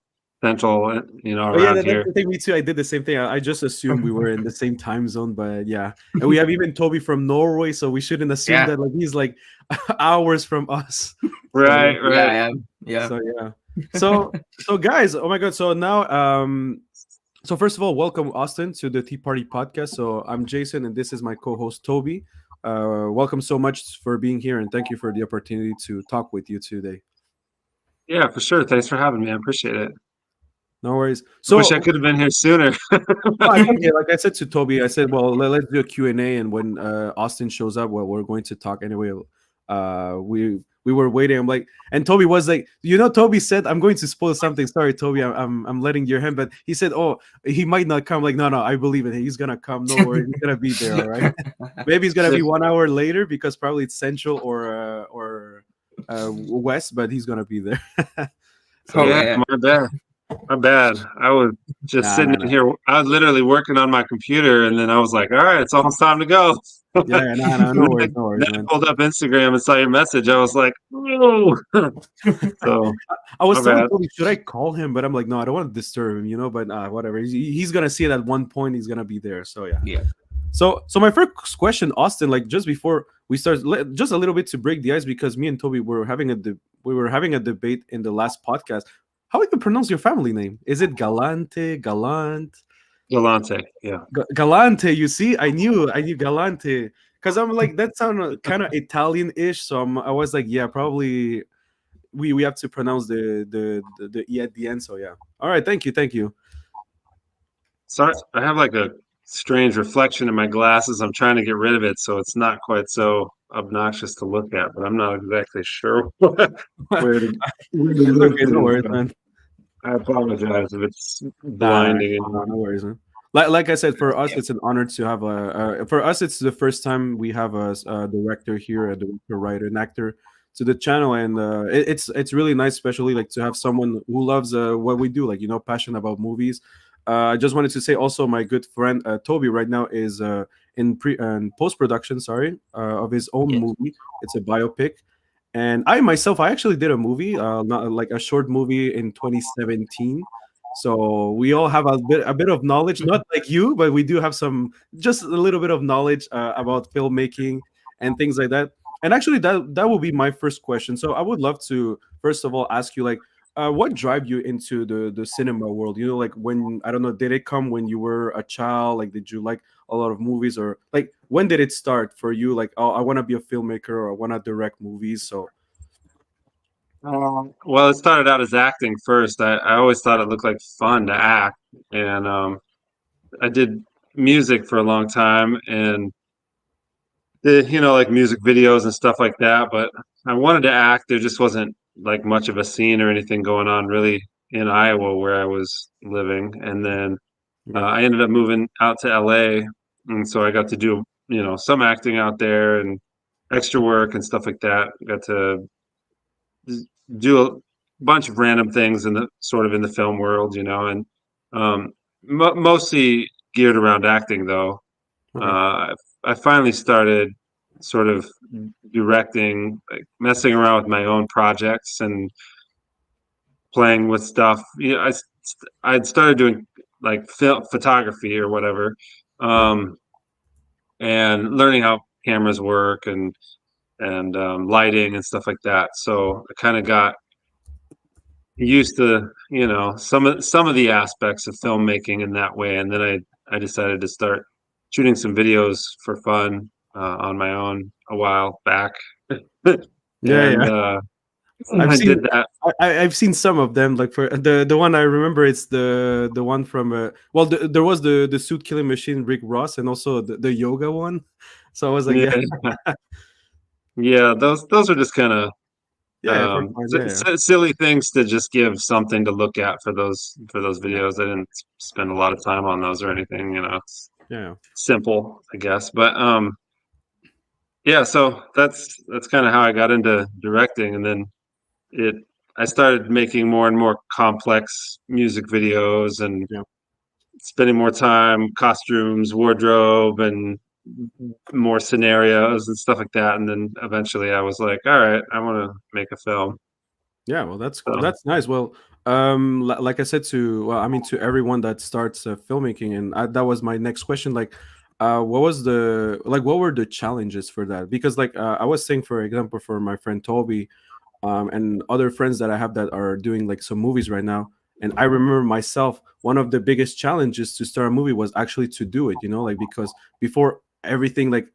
Central, Oh yeah, around that's here. the thing. Me too. I did the same thing. I just assumed we were in the same time zone, but yeah. And we have even Toby from Norway, so we shouldn't assume Yeah. that like he's like hours from us. Right, Yeah, right. I am. Yeah. So yeah. So guys, oh my god. So now so first of all, welcome Austin to the Tea Party podcast. So I'm Jason and this is my co-host Toby. Welcome so much for being here and thank you for the opportunity to talk with you today. Yeah, for sure. Thanks for having me. I appreciate it. No worries. I wish I So could have been here sooner. no, it's okay. Like I said to Toby, I said, well, let's do a Q&A, and when Austin shows up, well, we're going to talk anyway. We were waiting. I'm like, and Toby was like, Toby said, I'm going to spoil something. Sorry, Toby, I'm letting your hand, but he said, oh, he might not come. Like, no, I believe it. He's gonna come. No worries, he's gonna be there. All right. Maybe he's gonna be 1 hour later because probably it's central or west, but he's gonna be there. So Oh Yeah, yeah. my bad. My bad. I was just nah, sitting nah, in nah. here. I was literally working on my computer, and then I was like, "All right, it's almost time to go." Yeah, nah, And no then worries, then I man. pulled up Instagram and saw your message. I was like, "Oh." So I was my telling bad. Toby, should I call him? But I'm like, no, I don't want to disturb him. But whatever. He's gonna see it at one point. He's gonna be there. So yeah. Yeah. So my first question, Austin, like just before we start, just a little bit to break the ice because me and Toby were having we were having a debate in the last podcast. How do you pronounce your family name? Is it Galante, Galant, Galante. Yeah. Galante? You see, I knew Galante because I'm like that sounded kind of Italian-ish. So I was like, yeah, probably we have to pronounce the e at the end. So yeah. All right. Thank you. Sorry, I have like a strange reflection in my glasses. I'm trying to get rid of it so it's not quite so obnoxious to look at, but I'm not exactly sure where to, where to It's move okay. No to. worries, So man. I apologize if it's Nah, blinding no anyone. worries, man. Like I said, for us, Yeah. it's an honor to have for us, it's the first time we have a director here, a director, writer, and actor to the channel, and it's really nice, especially like to have someone who loves what we do, like passionate about movies. I just wanted to say also, my good friend Toby right now is in post production, sorry, of his own Yes. movie. It's a biopic, and I myself, I actually did a movie, not like a short movie in 2017. So we all have a bit of knowledge, not like you, but we do have just a little bit of knowledge about filmmaking and things like that. And actually, that will be my first question. So I would love to first of all ask you, like, what drive you into the cinema world? Like when I don't know, did it come when you were a child? Like, did you like a lot of movies, or like when did it start for you? Like, oh, I want to be a filmmaker, or I want to direct movies. So Well, it started out as acting first. I always thought it looked like fun to act, and I did music for a long time, and did like music videos and stuff like that. But I wanted to act. There just wasn't like much of a scene or anything going on really in Iowa where I was living, and then yeah, I ended up moving out to LA, and so I got to do some acting out there and extra work and stuff like that. Got to do a bunch of random things in the sort of in the film world, and mostly geared around acting though. okay, Uh, I finally started sort of directing, like messing around with my own projects and playing with stuff. I'd started doing like photography or whatever, yeah, um, and learning how cameras work and lighting and stuff like that. So I kind of got used to some of the aspects of filmmaking in that way, and then I decided to start shooting some videos for fun on my own a while back, yeah, and yeah. I've I seen did that. I've seen some of them. Like for the one I remember, it's the one from well, there was the suit killing machine Rick Ross, and also the yoga one. So I was like, Yeah, yeah, yeah. Those are just kind of yeah, for fun, yeah, silly things to just give something to look at for those yeah, videos. I didn't spend a lot of time on those or anything. It's yeah, simple, I guess. But yeah, so that's kind of how I got into directing, and then it I started making more and more complex music videos and yeah. spending more time, costumes, wardrobe, and more scenarios and stuff like that. And then eventually I was like, all right, I want to make a film. Yeah, well, that's So that's nice. Well, like I said I mean, to everyone that starts filmmaking, and that was my next question. Like, what were the challenges for that? Because like I was saying, for example, for my friend Toby, and other friends that I have that are doing like some movies right now. And I remember myself, one of the biggest challenges to start a movie was actually to do it, like because before everything, like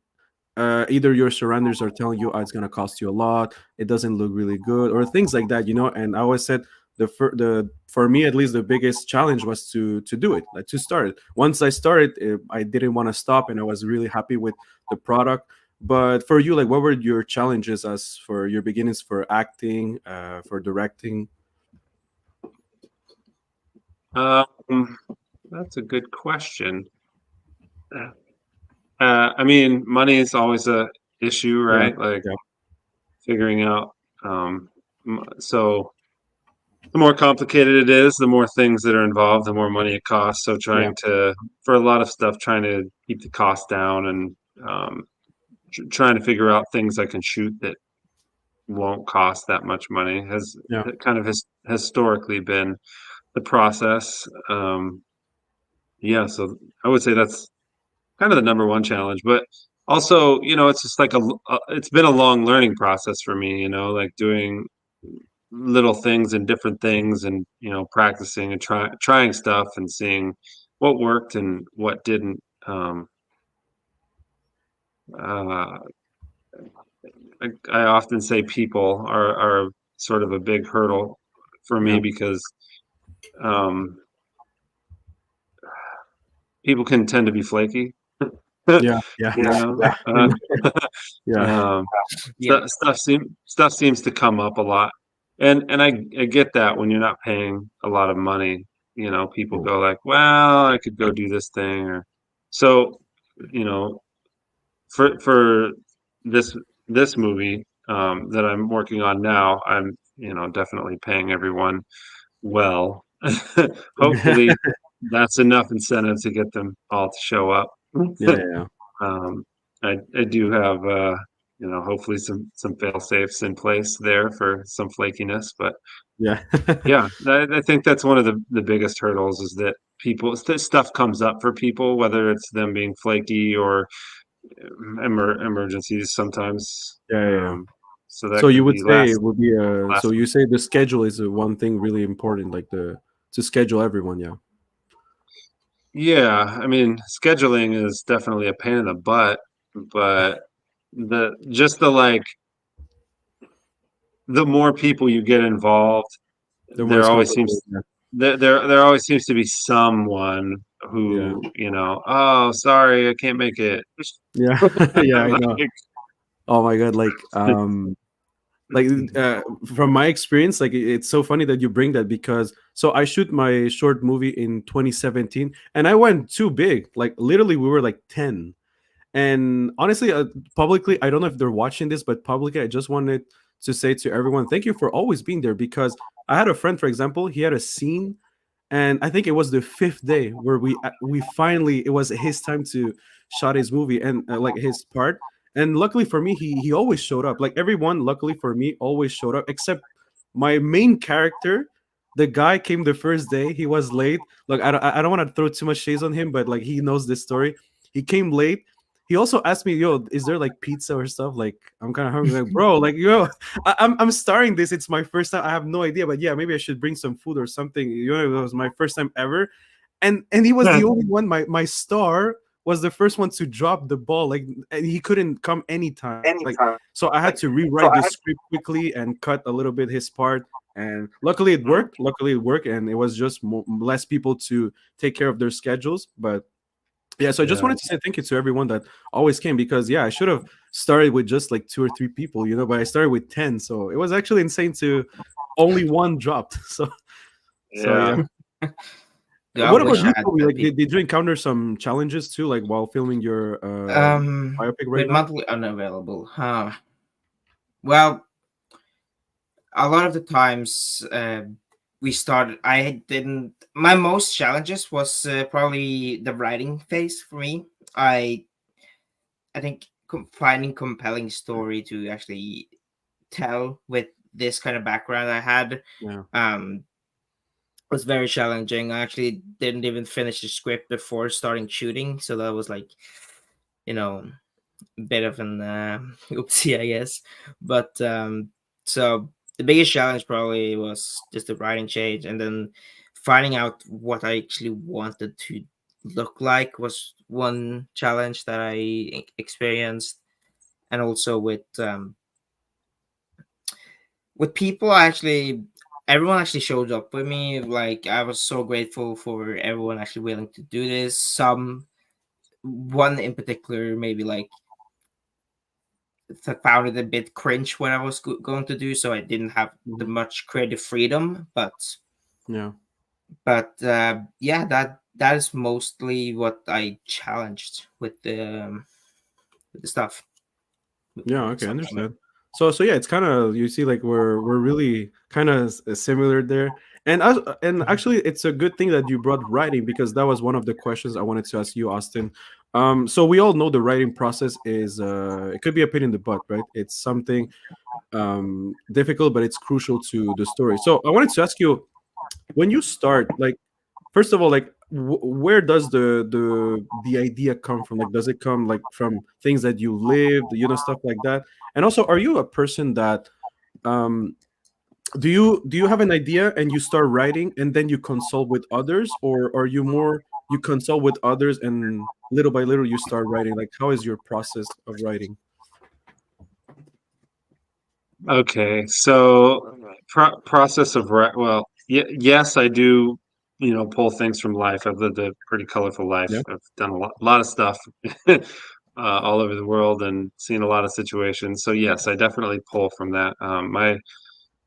either your surroundings are telling you, oh, it's gonna cost you a lot, it doesn't look really good, or things like that. And I always said the for me at least the biggest challenge was to do it, like to start it. Once I started, I didn't want to stop, and I was really happy with the product. But for you, like, what were your challenges as for your beginnings for acting, for directing? Um, that's a good question. I mean, money is always a issue, Yeah, right? Like yeah, figuring out. So the more complicated it is, the more things that are involved, the more money it costs. So yeah, for a lot of stuff, trying to keep the cost down and trying to figure out things I can shoot that won't cost that much money has yeah, kind of historically been the process. Yeah, so I would say that's kind of the number one challenge, but also, it's just like it's been a long learning process for me, like doing little things and different things and, practicing and trying stuff and seeing what worked and what didn't. Uh, I often say people are sort of a big hurdle for me yeah, because um, people can tend to be flaky. yeah, yeah, You know, yeah, yeah, um, Yeah. stuff seems to come up a lot, and I get that when you're not paying a lot of money, people yeah, go like, well, I could go do this thing, or so, you know, for this this movie that I'm working on now, I'm definitely paying everyone well. Hopefully, that's enough incentive to get them all to show up. yeah, yeah, Um, I do have, hopefully some fail safes in place there for some flakiness, but yeah. yeah, I think that's one of the biggest hurdles is that stuff comes up for people, whether it's them being flaky or emergencies sometimes. Yeah, yeah, yeah. So So that you could would be say it would be so last. you say the schedule is the one thing really important, like the to schedule everyone. Yeah, Yeah, I mean, scheduling is definitely a pain in the butt, but like the more people you get involved, the more there it's always seems complicated. Yeah, there always seems to be someone yeah, who, oh, sorry, I can't make it. yeah, yeah. I know. Like, Oh my god, like from my experience, like it's so funny that you bring that because so I shoot my short movie in 2017, and I went too big. Like literally, we were like 10. And honestly, publicly, I don't know if they're watching this, but publicly, I just wanted to say to everyone, thank you for always being there. Because I had a friend, for example, he had a scene, and I think it was the fifth day where we finally, it was his time to shot his movie and like his part. And luckily for me, he always showed up. Like everyone, luckily for me, always showed up except my main character. The guy came the first day. He was late. Look, I don't want to throw too much shades on him, but like he knows this story. He came late. He also asked me, "Yo, is there like pizza or stuff? Like, I'm kind of hungry." Like, bro, like, yo, I'm starring this. It's my first time. I have no idea, but yeah, maybe I should bring some food or something. It was my first time ever, and he was the only one. My star was the first one to drop the ball. Like, and he couldn't come anytime. Like, so I had to rewrite the script quickly and cut a little bit his part. And luckily it worked. Luckily it worked, and it was just less people to take care of their schedules. But yeah, so I just yeah. wanted to say thank you to everyone that always came because yeah, I should have started with just like two or three people, but I started with 10, so it was actually insane to only one dropped. So Yeah. yeah. Yeah, I What about wish I you, had Toby? 10 Like, people. did you encounter some challenges too, like while filming your biopic right With now? monthly unavailable, huh? Well, a lot of the times we started. I didn't. My most challenges was probably the writing phase for me. I think finding compelling story to actually tell with this kind of background I had Yeah, um was very challenging. I actually didn't even finish the script before starting shooting, so that was like, you know, a bit of an oopsie, I guess. But so the biggest challenge probably was just the writing change, and then finding out what I actually wanted to look like was one challenge that I experienced. And also with people, actually everyone actually showed up with me. Like, I was so grateful for everyone actually willing to do this. Some one in particular maybe like found it a bit cringe what I was going to do, so I didn't have the Mhm. much creative freedom. Yeah. Yeah, that is mostly what I challenged with the stuff. Yeah, okay, I Stuff coming. understand. So yeah, it's kind of, you see, like we're really kind of similar there. And Mhm. actually, it's a good thing that you brought writing, because that was one of the questions I wanted to ask you, Austin. So we all know the writing process is it could be a pain in the butt, right? It's something difficult, but it's crucial to the story. So I wanted to ask you, when you start, like, first of all, like, where does the idea come from? Like, does it come like from things that you lived, stuff like that? And also, are you a person that um do you have an idea and you start writing and then you consult with others, or are you more, you consult with others and little by little you start writing? Like, how is your process of writing? Okay, so process of well, yes, I do. Pull things from life. I've lived a pretty colorful life. Yeah. I've done a lot of stuff all over the world and seen a lot of situations. So yes, I definitely pull from that. My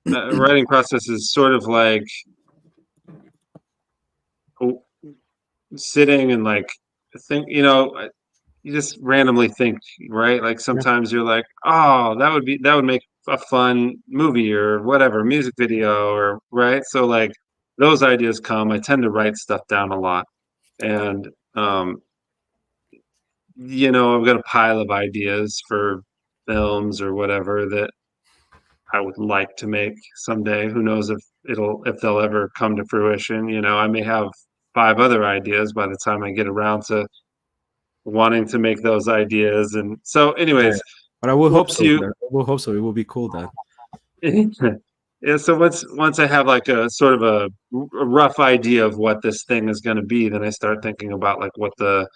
writing process is sort of like oh, sitting and like think. You just randomly think, right? Like Yeah. sometimes you're like, oh, that would make a fun movie or whatever, music video or right. So like those ideas come. I tend to write stuff down a lot, and um, I've got a pile of ideas for films or whatever that I would like to make someday. Who knows if they'll ever come to fruition? I may have five other ideas by the time I get around to wanting to make those ideas. And so, Yeah, yeah. anyways, But I will hope once so. you, That I will hope so. It will be cool, that. yeah, so once I have like a sort of a rough idea of what this thing is going to be, then I start thinking about like what the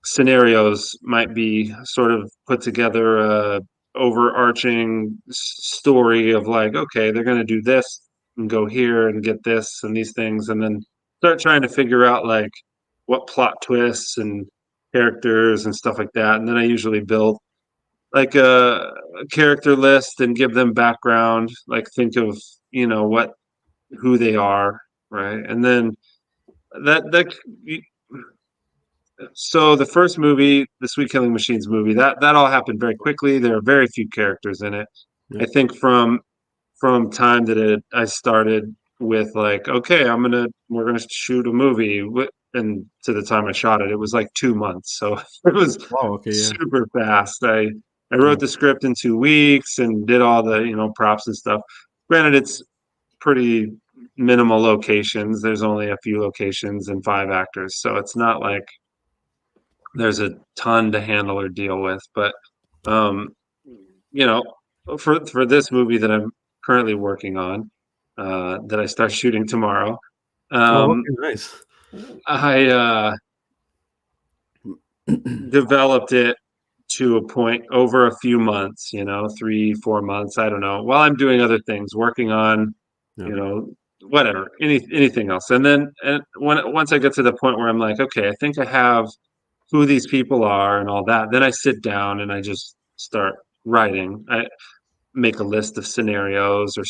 scenarios might be, sort of put together a overarching story of like, okay, they're going to do this and go here and get this and these things, and then start trying to figure out like what plot twists and characters and stuff like that. And then I usually build like a character list and give them background, like think of, what who they are, right? And then that so the first movie, the Sweet Killing Machines movie, that all happened very quickly. There are very few characters in it. Yeah. I think from time that I started with like, okay, we're gonna shoot a movie, and to the time I shot it, it was like 2 months. So it was Wow. Okay. Yeah. super fast. I Yeah. wrote the script in 2 weeks and did all the props and stuff. Granted, it's pretty minimal locations. There's only a few locations and five actors, so it's not like there's a ton to handle or deal with. But um, you know, for this movie that I'm currently working on, that I start shooting tomorrow, Oh, um, okay. Nice. I developed it to a point over a few months, 3, 4 months, I don't know, while I'm doing other things, working on, Yeah. you know, whatever, anything else. And then once I get to the point where I'm like, okay, I think I have who these people are and all that, then I sit down and I just start writing. I make a list of scenarios or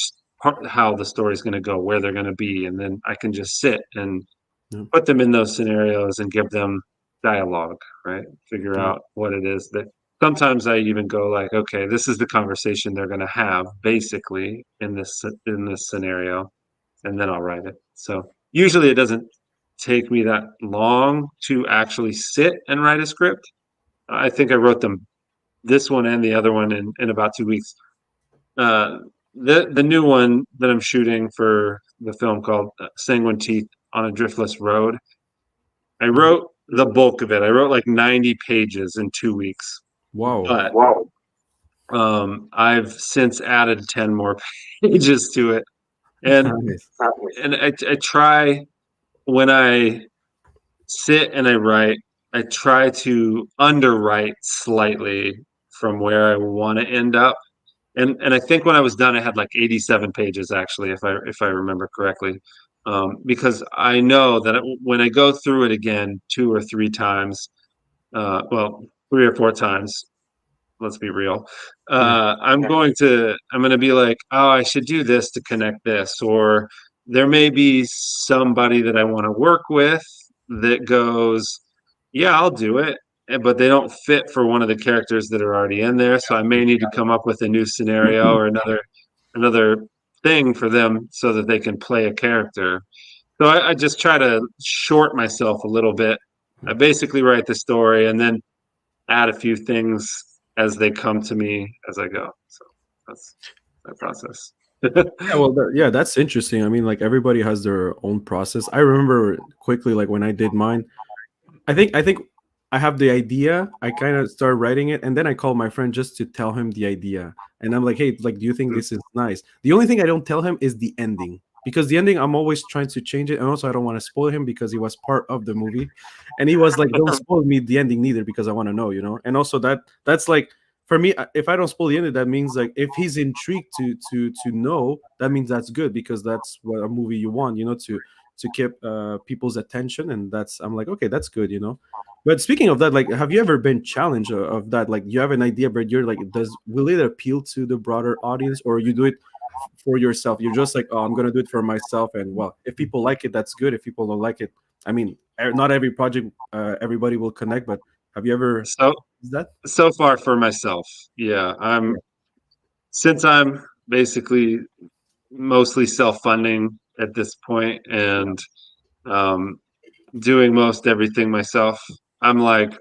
how the story's going to go, where they're going to be, and then I can just sit and Yeah. put them in those scenarios and give them dialogue, right? Figure Yeah. out what it is that sometimes I even go like, okay, this is the conversation they're going to have basically in this scenario, and then I'll write it. So usually it doesn't take me that long to actually sit and write a script. I think I wrote them, this one and the other one, in about 2 weeks. Uh, the new one that I'm shooting for the film called Sanguine Teeth on a Driftless Road, I Mhm. wrote the bulk of it. I wrote like 90 pages in 2 weeks. Wow. But I've since added 10 more pages to it, and Nice. I try when I sit and I write, I try to underwrite slightly from where I want to end up. And I think when I was done, I had like 87 pages actually, if I remember correctly, because I know that when I go through it again 2 or 3 times, well, 3 or 4 times, let's be real. Yeah. I'm going to be like, oh, I should do this to connect this, or there may be somebody that I want to work with that goes, yeah, I'll do it, but they don't fit for one of the characters that are already in there, so I may need to come up with a new scenario or another thing for them so that they can play a character. So I just try to short myself a little bit. I basically write the story and then add a few things as they come to me as I go. So that's that process. Yeah, well, yeah, that's interesting. I mean, like everybody has their own process. I remember quickly, like when I did mine, I think I have the idea. I kind of start writing it, and then I call my friend just to tell him the idea. And I'm like, "Hey, like, do you think this is nice?" The only thing I don't tell him is the ending, because the ending I'm always trying to change it, and also I don't want to spoil him because he was part of the movie, and he was like, "Don't spoil me the ending neither because I want to know," you know. And also that's like for me, if I don't spoil the ending, that means like if he's intrigued to know, that means that's good because that's what a movie you want, you know, to keep people's attention, and that's I'm like, okay, that's good, you know. But speaking of that, like, have you ever been challenged of that? Like, you have an idea, but you're like, does will it appeal to the broader audience, or you do it for yourself? You're just like, oh, I'm gonna do it for myself, and well, if people like it, that's good. If people don't like it, I mean, not every project, everybody will connect. But have you ever so is that? so far for myself, yeah. Since I'm basically mostly self-funding at this point and um, doing most everything myself. I'm like,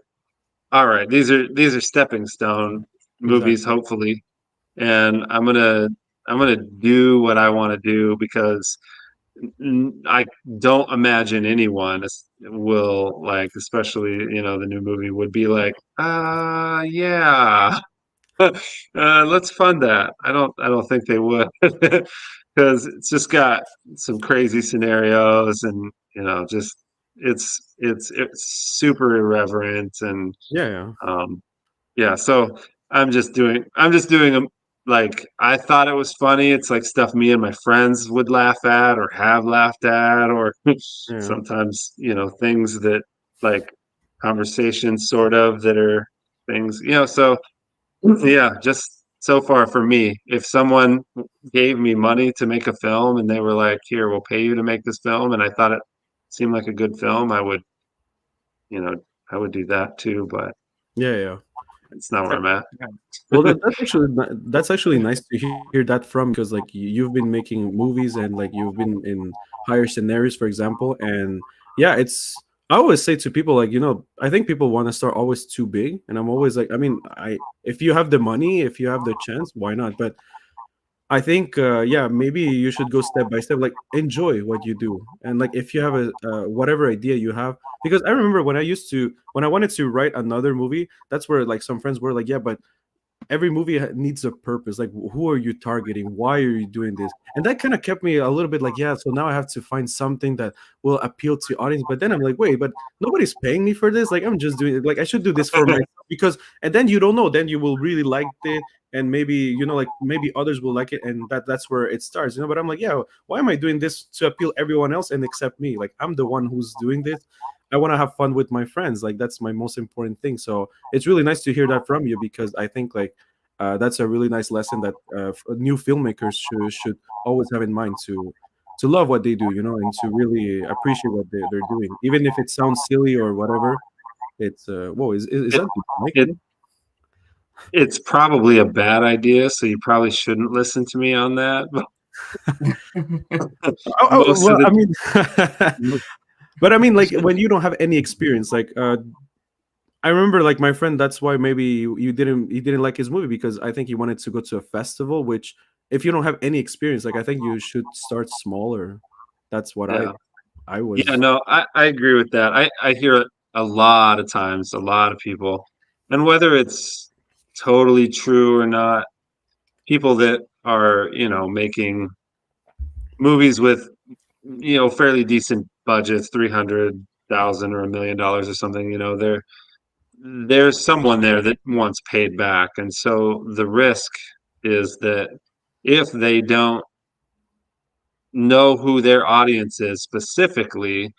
all right, these are stepping stone movies, Exactly. hopefully, and I'm gonna do what I want to do because I don't imagine anyone will like, especially the new movie would be like, yeah, let's fund that. I don't think they would because it's just got some crazy scenarios and just it's super irreverent and Yeah, yeah, um, yeah. So I'm just doing them like I thought it was funny. It's like stuff me and my friends would laugh at or have laughed at, or yeah. sometimes things that like conversations sort of that are things. So yeah, just so far for me, if someone gave me money to make a film and they were like, "Here, we'll pay you to make this film," and I thought it seemed like a good film, you know, I would do that too, but Yeah, yeah. it's not where I'm at. Well, that's actually nice to hear that from, because like you've been making movies and like you've been in higher scenarios, for example, and yeah, it's I always say to people like, you know, I think people want to start always too big, and I'm always like, I mean, I if you have the money, if you have the chance, why not? But I think, yeah, maybe you should go step by step. Like, enjoy what you do, and like if you have a whatever idea you have, because I remember when I wanted to write another movie, that's where like some friends were like, yeah, but every movie needs a purpose. Like, who are you targeting? Why are you doing this? And that kind of kept me a little bit like, yeah, so now I have to find something that will appeal to audience. But then I'm like, wait, but nobody's paying me for this. Like, I'm just doing it. Like, I should do this for myself, because, and then you don't know, then you will really like it. And maybe, you know, like maybe others will like it, and that's where it starts, you know. But I'm like, yeah, why am I doing this to appeal everyone else and accept me? Like, I'm the one who's doing this. I want to have fun with my friends. Like, that's my most important thing. So it's really nice to hear that from you, because I think like that's a really nice lesson that new filmmakers should always have in mind, to love what they do, you know, and to really appreciate what they're doing, even if it sounds silly or whatever. It's whoa, is It that the mic? it it's probably a bad idea, so you probably shouldn't listen to me on that. But most Well, of I the mean, but I mean, like when you don't have any experience, like I remember like my friend, that's why maybe he didn't like his movie, because I think he wanted to go to a festival, which if you don't have any experience, like I think you should start smaller. That's what yeah. I Yeah, was. no, I agree with that. I hear it a lot of times, a lot of people, and whether it's totally true or not. People that are, making movies with, fairly decent budgets, 300,000 or $1 million or something, there's someone there that wants paid back. And so the risk is that if they don't know who their audience is specifically,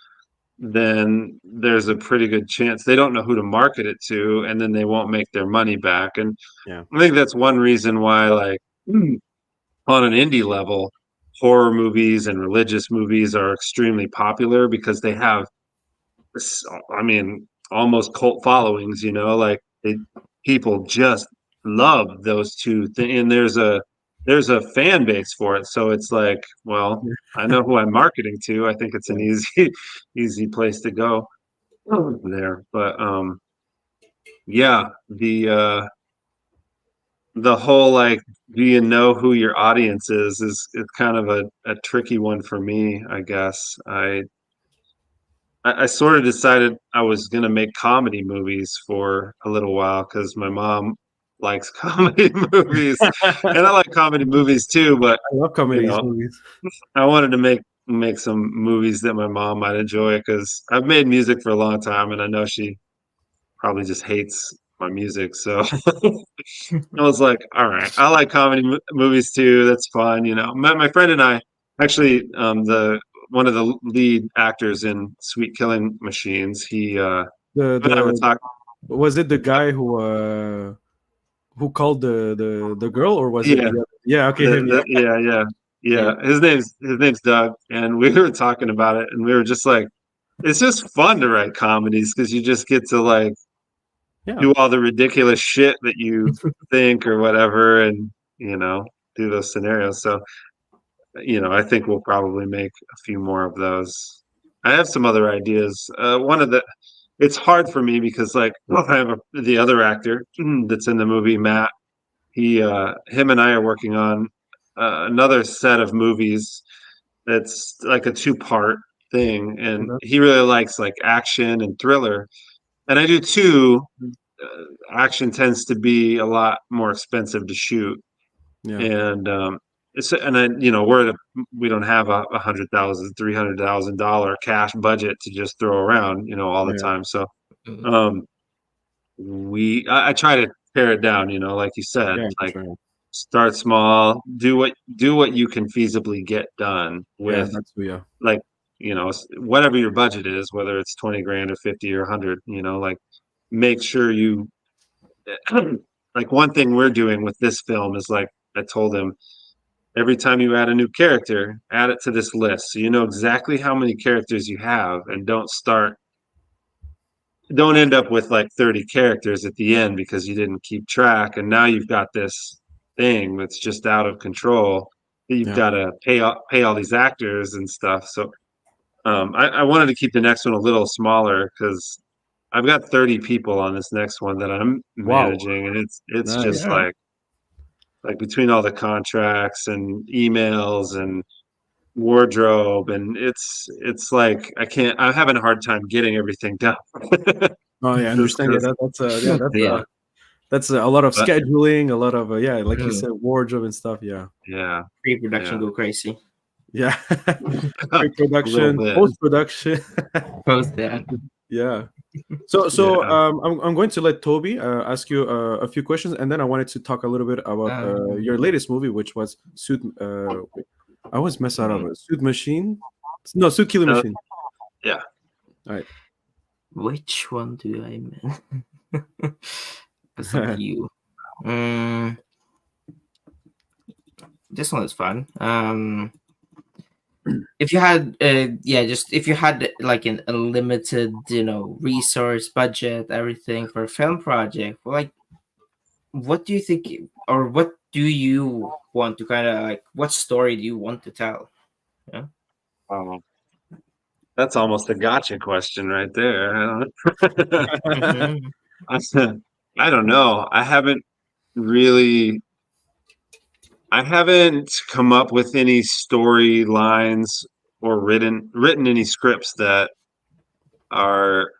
then there's a pretty good chance they don't know who to market it to, and then they won't make their money back. And Yeah. I think that's one reason why, like, on an indie level, horror movies and religious movies are extremely popular because they have, I mean, almost cult followings, like people just love those two things. And there's a fan base for it. So it's like, well, I know who I'm marketing to. I think it's an easy place to go there. But yeah, the whole, like, do you know who your audience is kind of a tricky one for me, I guess. I sort of decided I was going to make comedy movies for a little while because my mom likes comedy movies, and I like comedy movies too. But I love you comedies know, movies. I wanted to make some movies that my mom might enjoy because I've made music for a long time, and I know she probably just hates my music. So I was like, all right, I like comedy movies too. That's fun. My friend and I actually, the one of the lead actors in Sweet Killing Machines. He The him and I were the talking. was it the guy who called the girl, or was it Yeah, the other? Yeah, okay, him. Yeah, yeah. Yeah. His name's Doug, and we were talking about it, and we were just like, it's just fun to write comedies because you just get to, like, yeah, do all the ridiculous shit that you think or whatever, and do those scenarios. So I think we'll probably make a few more of those. I have some other ideas. It's hard for me because, like, I have the other actor that's in the movie, Matt. Him and I are working on another set of movies that's like a two-part thing, and okay. he really likes, like, action and thriller, and I do too. Action tends to be a lot more expensive to shoot, Yeah, and and then we don't have a $100,000, $300,000 cash budget to just throw around all the yeah, time. So Mhm. um I try to tear it down, like you said, yeah, for like, sure. start small, do what you can feasibly get done Yeah, with, that's yeah, like, whatever your budget is, whether it's 20 grand or 50 or 100, like, make sure you like, one thing we're doing with this film is, like, I told him, every time you add a new character, add it to this list so you know exactly how many characters you have, and don't end up with like 30 characters at the end because you didn't keep track, and now you've got this thing that's just out of control that you've yeah. got to pay all these actors and stuff. So I wanted to keep the next one a little smaller because I've got 30 people on this next one that I'm Wow, managing, and it's just nice. Yeah. like between all the contracts and emails and wardrobe, and it's like I'm having a hard time getting everything done. Oh yeah, I Just understand. Yeah, because, Yeah. that's a lot of but scheduling, a lot of yeah, like you Mhm. said, wardrobe and stuff. Yeah, yeah, Pre-production yeah, go crazy. yeah. a little Pre-production, bit, post-production. Post that. Yeah. So yeah. I'm going to let Toby ask you a few questions, and then I wanted to talk a little bit about your Um, latest movie, which was Suit. Wait, I always mess that up. Suit Machine. No, Suit Killing uh, Machine. yeah. All right. which one do I mean? Because of you. Mm, this one is fun. If you had, just if you had like an unlimited, resource budget, everything for a film project, like, what do you think, or what do you want to kind of like, what story do you want to tell? Yeah. um, that's almost a gotcha question right there. Mm-hmm. I don't know. Really I haven't come up with any storylines or written any scripts that are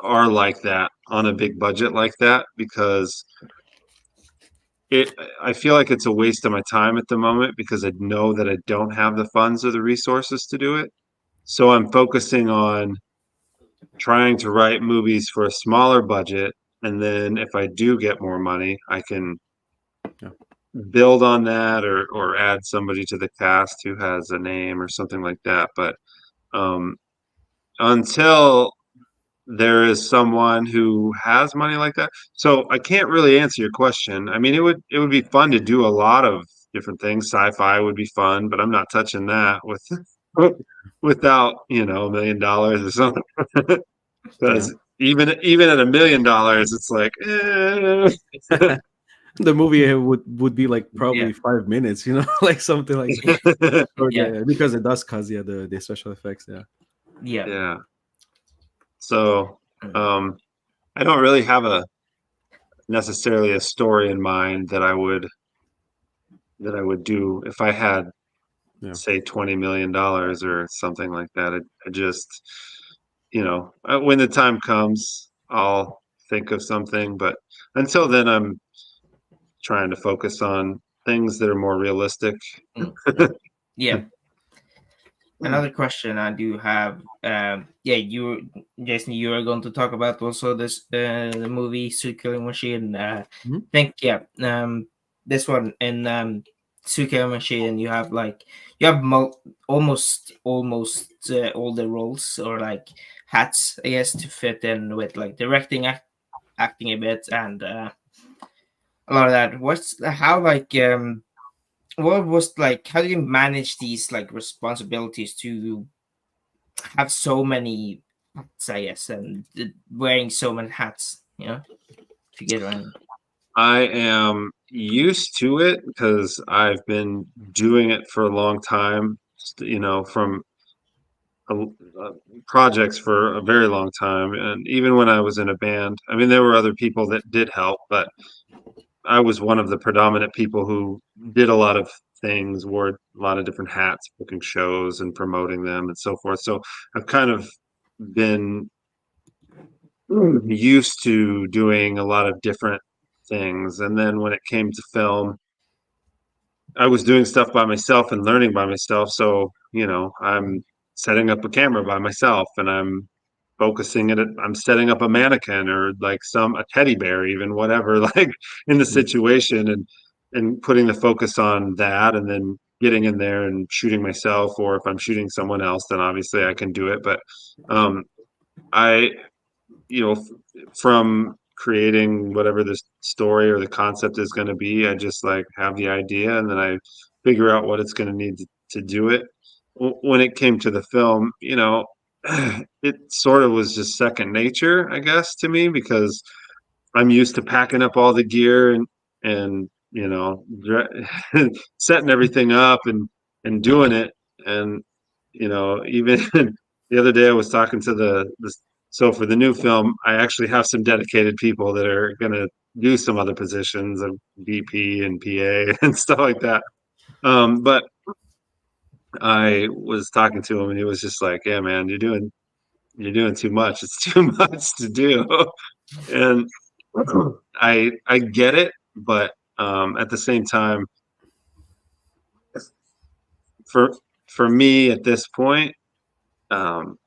like that on a big budget like that, because I feel like it's a waste of my time at the moment because I know that I don't have the funds or the resources to do it. So I'm focusing on trying to write movies for a smaller budget, and then if I do get more money, I can Yeah. build on that or add somebody to the cast who has a name or something like that. But um, until there is someone who has money like that, so I can't really answer your question. I mean, it would be fun to do a lot of different things. Sci-fi would be fun, but I'm not touching that with without $1 million or something. Yeah. Because even at $1 million, it's like, The movie would be like Yeah. probably 5 minutes, like something like that. Or Yeah. because it does cause the special effects. Yeah. Yeah. yeah. So I don't really have a necessarily a story in mind that I would do if I had, Yeah. say, $20 million or something like that. I just, when the time comes, I'll think of something. But until then, I'm trying to focus on things that are more realistic. Yeah. Another question I do have, yeah, Jason, you are going to talk about also this the movie Suit Killing Machine. Mhm. Think yeah, this one in Suit Killing Machine, you have almost all the roles or like hats, I guess, to fit in with like directing, acting a bit, and a lot of that. What's how like what was like how do you manage these like responsibilities to have so many hats, I guess, and wearing so many hats, to get around. I am used to it because I've been doing it for a long time, from uh, projects for a very long time. And even when I was in a band, I mean, there were other people that did help, but I was one of the predominant people who did a lot of things, wore a lot of different hats, booking shows and promoting them and so forth. So I've kind of been used to doing a lot of different things. And then when it came to film, I was doing stuff by myself and learning by myself. So, I'm setting up a camera by myself and I'm focusing it. I'm setting up a mannequin or like a teddy bear, even whatever, like in the Mhm. situation and putting the focus on that and then getting in there and shooting myself. Or if I'm shooting someone else, then obviously I can do it. But, I from creating whatever the story or the concept is going to be, I just like have the idea and then I figure out what it's going to need to do it. When it came to the film, it sort of was just second nature, I guess, to me because I'm used to packing up all the gear and setting everything up and doing it. And even the other day I was talking to the so for the new film, I actually have some dedicated people that are going to do some other positions of VP and PA and stuff like that. But I was talking to him and he was just like, "Yeah, man, you're doing too much. It's too much to do." And I get it, but at the same time, for for me at this point,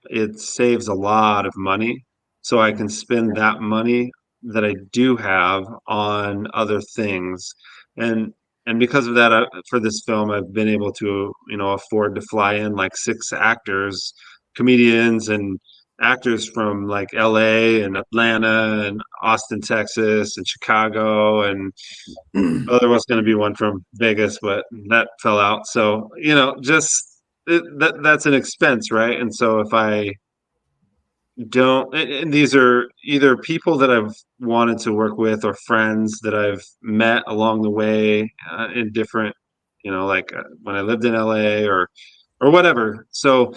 it saves a lot of money, so I can spend that money that I do have on other things, and because of that, for this film, I've been able to afford to fly in like 6 actors, comedians, and actors from like L.A. and Atlanta and Austin, Texas, and Chicago, and there was going to be one from Vegas, but that fell out. So just that's an expense, right? And so if I don't, and these are either people that I've wanted to work with or friends that I've met along the way in different, like when I lived in LA or whatever. So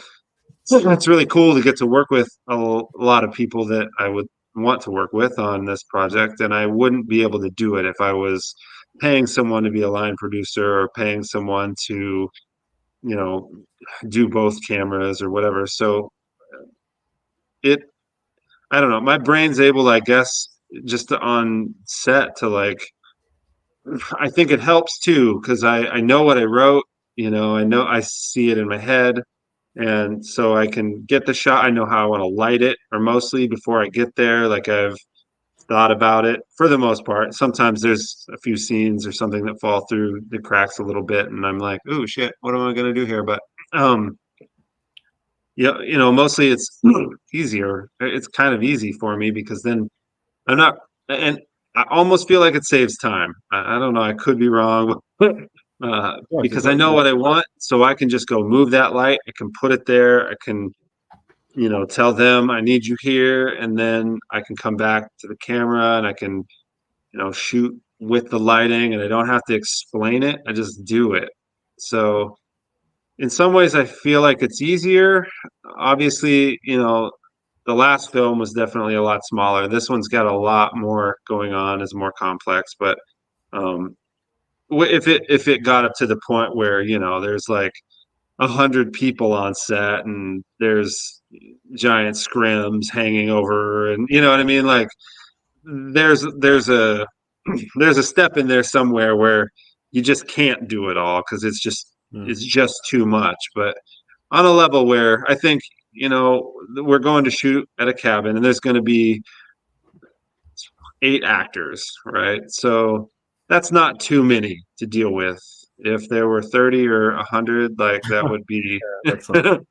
it's really cool to get to work with a lot of people that I would want to work with on this project, and I wouldn't be able to do it if I was paying someone to be a line producer or paying someone to, you know, do both cameras or whatever. So it, I don't know, my brain's able, I guess, just on set to like I think it helps too because I know what I wrote. I know I see it in my head, and so I can get the shot. I know how I want to light it, or mostly before I get there. Like I've thought about it for the most part. Sometimes there's a few scenes or something that fall through the cracks a little bit, and I'm like, "Oh shit, what am I gonna do here?" But um, yeah, mostly it's easier. It's kind of easy for me because then I'm not, and I almost feel like it saves time. I don't know. I could be wrong, Of because I course, know yeah. what I want, so I can just go move that light. I can put it there. I can, tell them I need you here, and then I can come back to the camera and I can, shoot with the lighting, and I don't have to explain it. I just do it. So in some ways, I feel like it's easier. Obviously, the last film was definitely a lot smaller. This one's got a lot more going on, is more complex. But um, if it got up to the point where there's like 100 people on set and there's giant scrims hanging over, and you know what I mean, like there's a there's a step in there somewhere where you just can't do it all because Yeah. it's just too much. But on a level where I think we're going to shoot at a cabin and there's going to be 8 actors, right? So that's not too many to deal with. If there were 30 or 100, like that would be That's that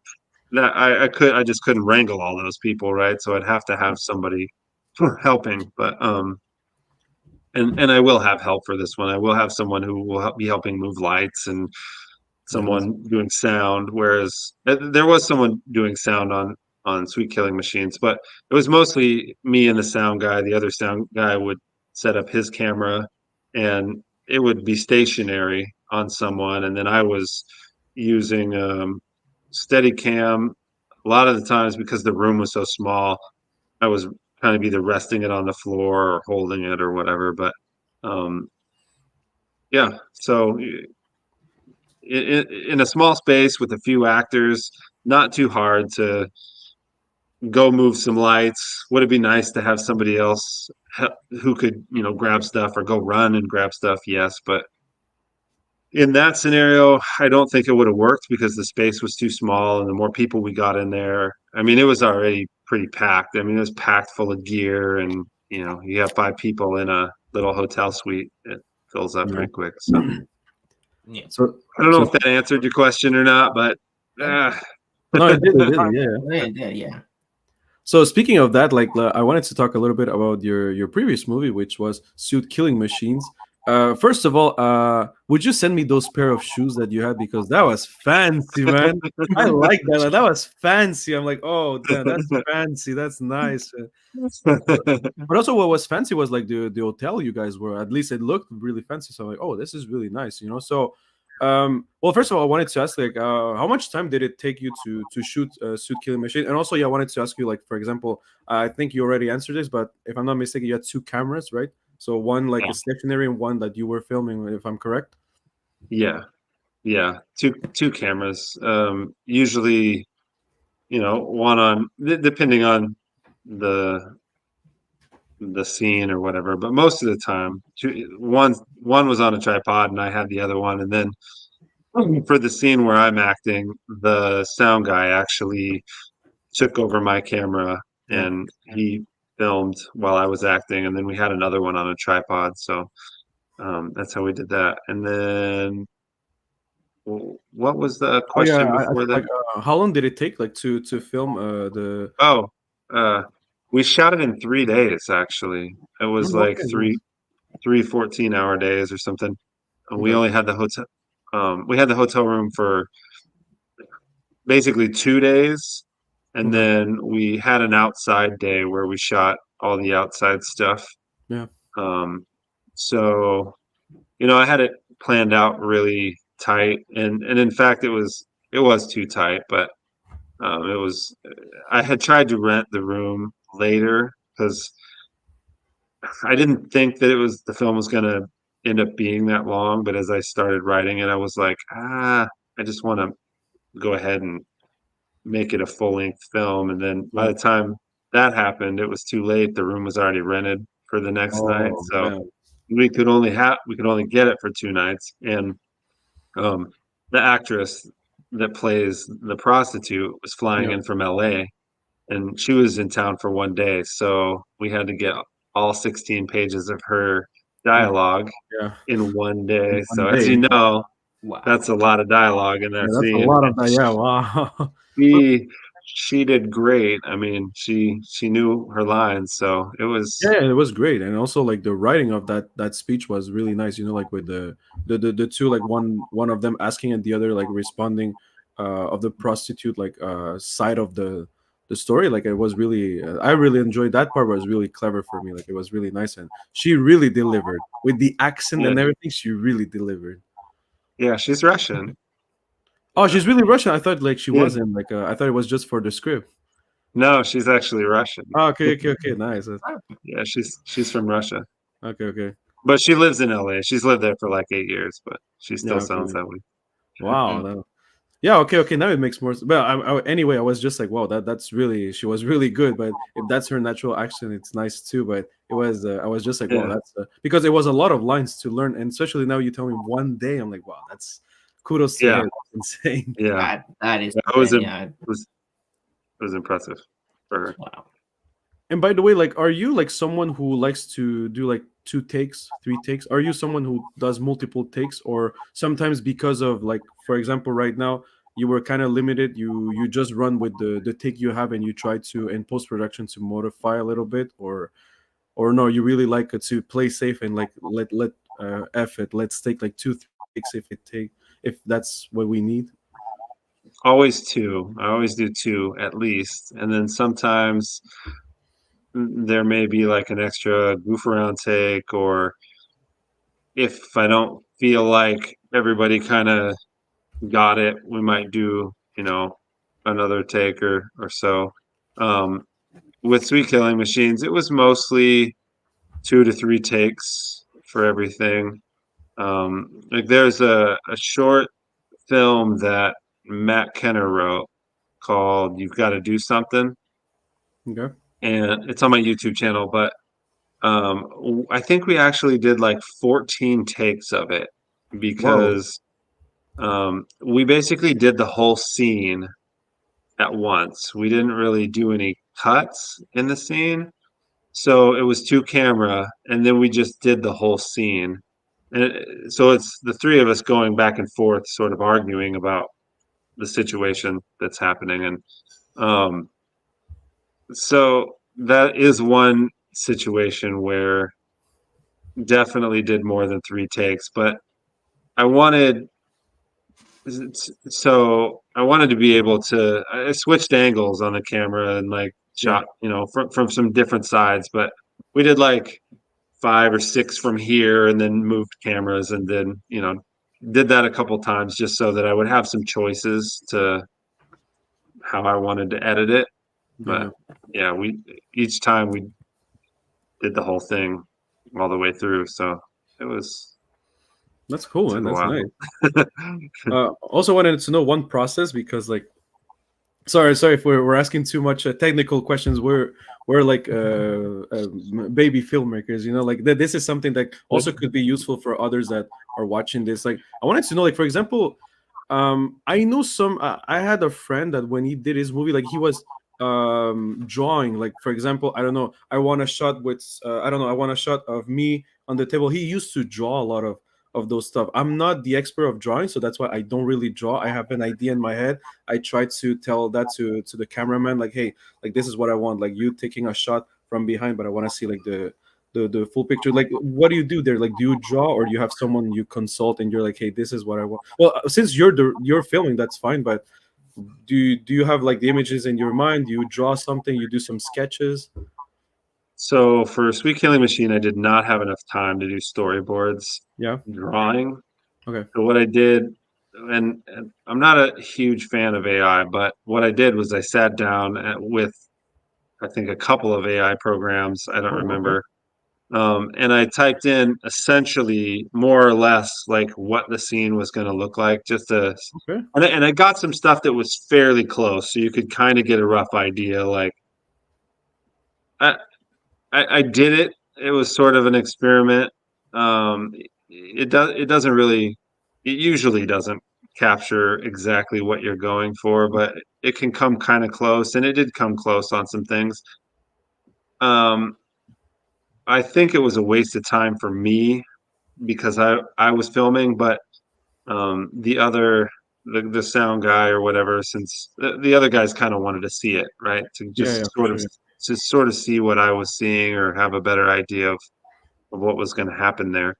I just couldn't wrangle all those people, right? So I'd have to have somebody helping. But and I will have help for this one. I will have someone who will be helping move lights and yeah, that's someone doing sound. Whereas there was someone doing sound on Sweet Killing Machines, but it was mostly me and the sound guy. The other sound guy would set up his camera, and it would be stationary on someone, and then I was using Steadicam. A lot of the times, because the room was so small, I was kind of either resting it on the floor or holding it or whatever. But um, yeah, so in a small space with a few actors, not too hard to go move some lights. Would it be nice to have somebody else who could, grab stuff or go run and grab stuff? Yes, but in that scenario, I don't think it would have worked because the space was too small, and the more people we got in there, I mean, it was already pretty packed. I mean, it was packed full of gear, and you have 5 people in a little hotel suite. It fills up yeah. pretty quick. So Yeah. So I don't know so if that answered your question or not, but Yeah. uh, no, it did, yeah. Yeah. Yeah. Yeah. So speaking of that, like I wanted to talk a little bit about your previous movie, which was Suit Killing Machines. First of all, would you send me those pair of shoes that you had because that was fancy, man. I like that. That was fancy. I'm like, oh, damn, that's fancy. That's nice. But also, what was fancy was like the hotel you guys were. At least it looked really fancy. So I'm like, oh, this is really nice, you know. So, well, first of all, I wanted to ask like, how much time did it take you to shoot Suit Killing Machine? And also, yeah, I wanted to ask you like, for example, I think you already answered this, but if I'm not mistaken, you had 2 cameras, right? So one like Yeah. a stationary and one that you were filming, if I'm correct. Yeah, yeah, two cameras. Usually, one on depending on the the scene or whatever, but most of the time, one was on a tripod and I had the other one, and then for the scene where I'm acting, the sound guy actually took over my camera Yeah. and he filmed while I was acting, and then we had another one on a tripod. So that's how we did that. And then what was the Oh yeah, question I before think that? like how long did it take like to film the? Oh, uh, we shot it in 3 days, actually. It was Oh, like okay, nice. three 14-hour days or something. And we Okay. only had the hotel room for basically 2 days. And Okay. then we had an outside day where we shot all the outside stuff. Yeah. Um, so, I had it planned out really tight. And in fact, it was too tight, but it was, I had tried to rent the room later because I didn't think that the film was going to end up being that long. But as I started writing it, I was like, I just want to go ahead and make it a full length film. And then by Yeah. the time that happened, it was too late. The room was already rented for the next night. Oh So man. we could only get it for 2 nights, and um, the actress that plays the prostitute was flying Yeah. in from LA, and she was in town for 1 day, so we had to get all 16 pages of her Oh, dialogue yeah. in 1 day. One So as day. you know, Wow. that's a lot of dialogue in Yeah, that that's a scene. lot of And that. Yeah. Wow. But she she did great. I mean, she knew her lines, so it was yeah, it was great, and also like the writing of that speech was really nice. You know, like with the two, like one of them asking and the other like responding, of the prostitute like side of the story. Like it was really, I really enjoyed that part. Was really clever for me. Like it was really nice, and she really delivered with the accent yeah, and everything. She really delivered. yeah, she's Russian. Oh, Yeah. she's really Russian. I thought like she Yeah. wasn't. Like I thought it was just for the script. No, she's actually Russian. Oh, okay, okay, okay, nice. Yeah, she's from Russia. Okay, okay. But she lives in LA. She's lived there for like 8 years, but she Yeah, still sounds okay. that way. Wow. Mhm. Yeah, okay, okay. Now it makes more. Well, anyway, I was just like, wow, that's really, she was really good. But if that's her natural accent, it's nice too. But it was, I was just like, wow, Yeah, that's because it was a lot of lines to learn, and especially now you tell me 1 day, I'm like, wow, that's kudos to yeah, her. That's insane. yeah. That is That something, yeah. was it was impressive for her. Wow. And by the way, like, are you like someone who likes to do like 2 takes, 3 takes? Are you someone who does multiple takes, or sometimes because of like, for example, right now you were kind of limited, you just run with the take you have and you try to in post production to modify a little bit, or no, you really like it to play safe and like let F it, let's take like 2 3 takes if that's what we need. Always two. I always do two at least, and then sometimes there may be like an extra goof around take, or if I don't feel like everybody kind of got it, we might do, another take or so. Um, with Sweet Killing Machines, it was mostly 2 to 3 takes for everything. Like there's a short film that Matt Kenner wrote called "You've Got to Do Something," Okay. and it's on my YouTube channel. But I think we actually did like 14 takes of it Whoa. because we basically did the whole scene at once. We didn't really do any cuts in the scene. So it was two camera, and then we just did the whole scene. And so it's the three of us going back and forth, sort of arguing about the situation that's happening. And um, so that is one situation where definitely did more than 3 takes. But I wanted I wanted to be able to. I switched angles on the camera and like Yeah. shot, from some different sides. But we did like 5 or 6 from here, and then moved cameras, and then did that a couple times just so that I would have some choices to how I wanted to edit it. But Yeah. yeah, we each time we did the whole thing all the way through, so it was That's cool, man. took a That's while. nice. Also wanted to know one process because like, sorry if we're asking too much technical questions. We're like baby filmmakers, you know, like this is something that also could be useful for others that are watching this. Like I wanted to know, like, for example, I know some I had a friend that when he did his movie, like he was drawing, like for example, I don't know, I want a shot with I don't know, I want a shot of me on the table. He used to draw a lot of those stuff. I'm not the expert of drawing, so that's why I don't really draw. I have an idea in my head. I try to tell that to the cameraman, like, hey, like this is what I want, like you taking a shot from behind, but I want to see like the full picture. Like what do you do there? Like do you draw, or do you have someone you consult and you're like, hey, this is what I want? Well, since you're filming, that's fine, but do you have like the images in your mind? Do you draw something? You do some sketches? So for Sweet Killing Machine, I did not have enough time to do storyboards Yeah. drawing. Okay. So what I did, and I'm not a huge fan of AI, but what I did was I sat down with I think a couple of AI programs. I don't Oh, okay. remember. And I typed in essentially more or less like what the scene was going to look like, just to, Okay. and I got some stuff that was fairly close, so you could kind of get a rough idea. Like I, I did it. It was sort of an experiment. it doesn't really, it usually doesn't capture exactly what you're going for, but it can come kind of close, and it did come close on some things. Um, I think it was a waste of time for me because I was filming, but the other the sound guy or whatever, since the other guys kind of wanted to see it, right? To Yeah, just yeah, for sure. sort of see what I was seeing or have a better idea of what was going to happen there.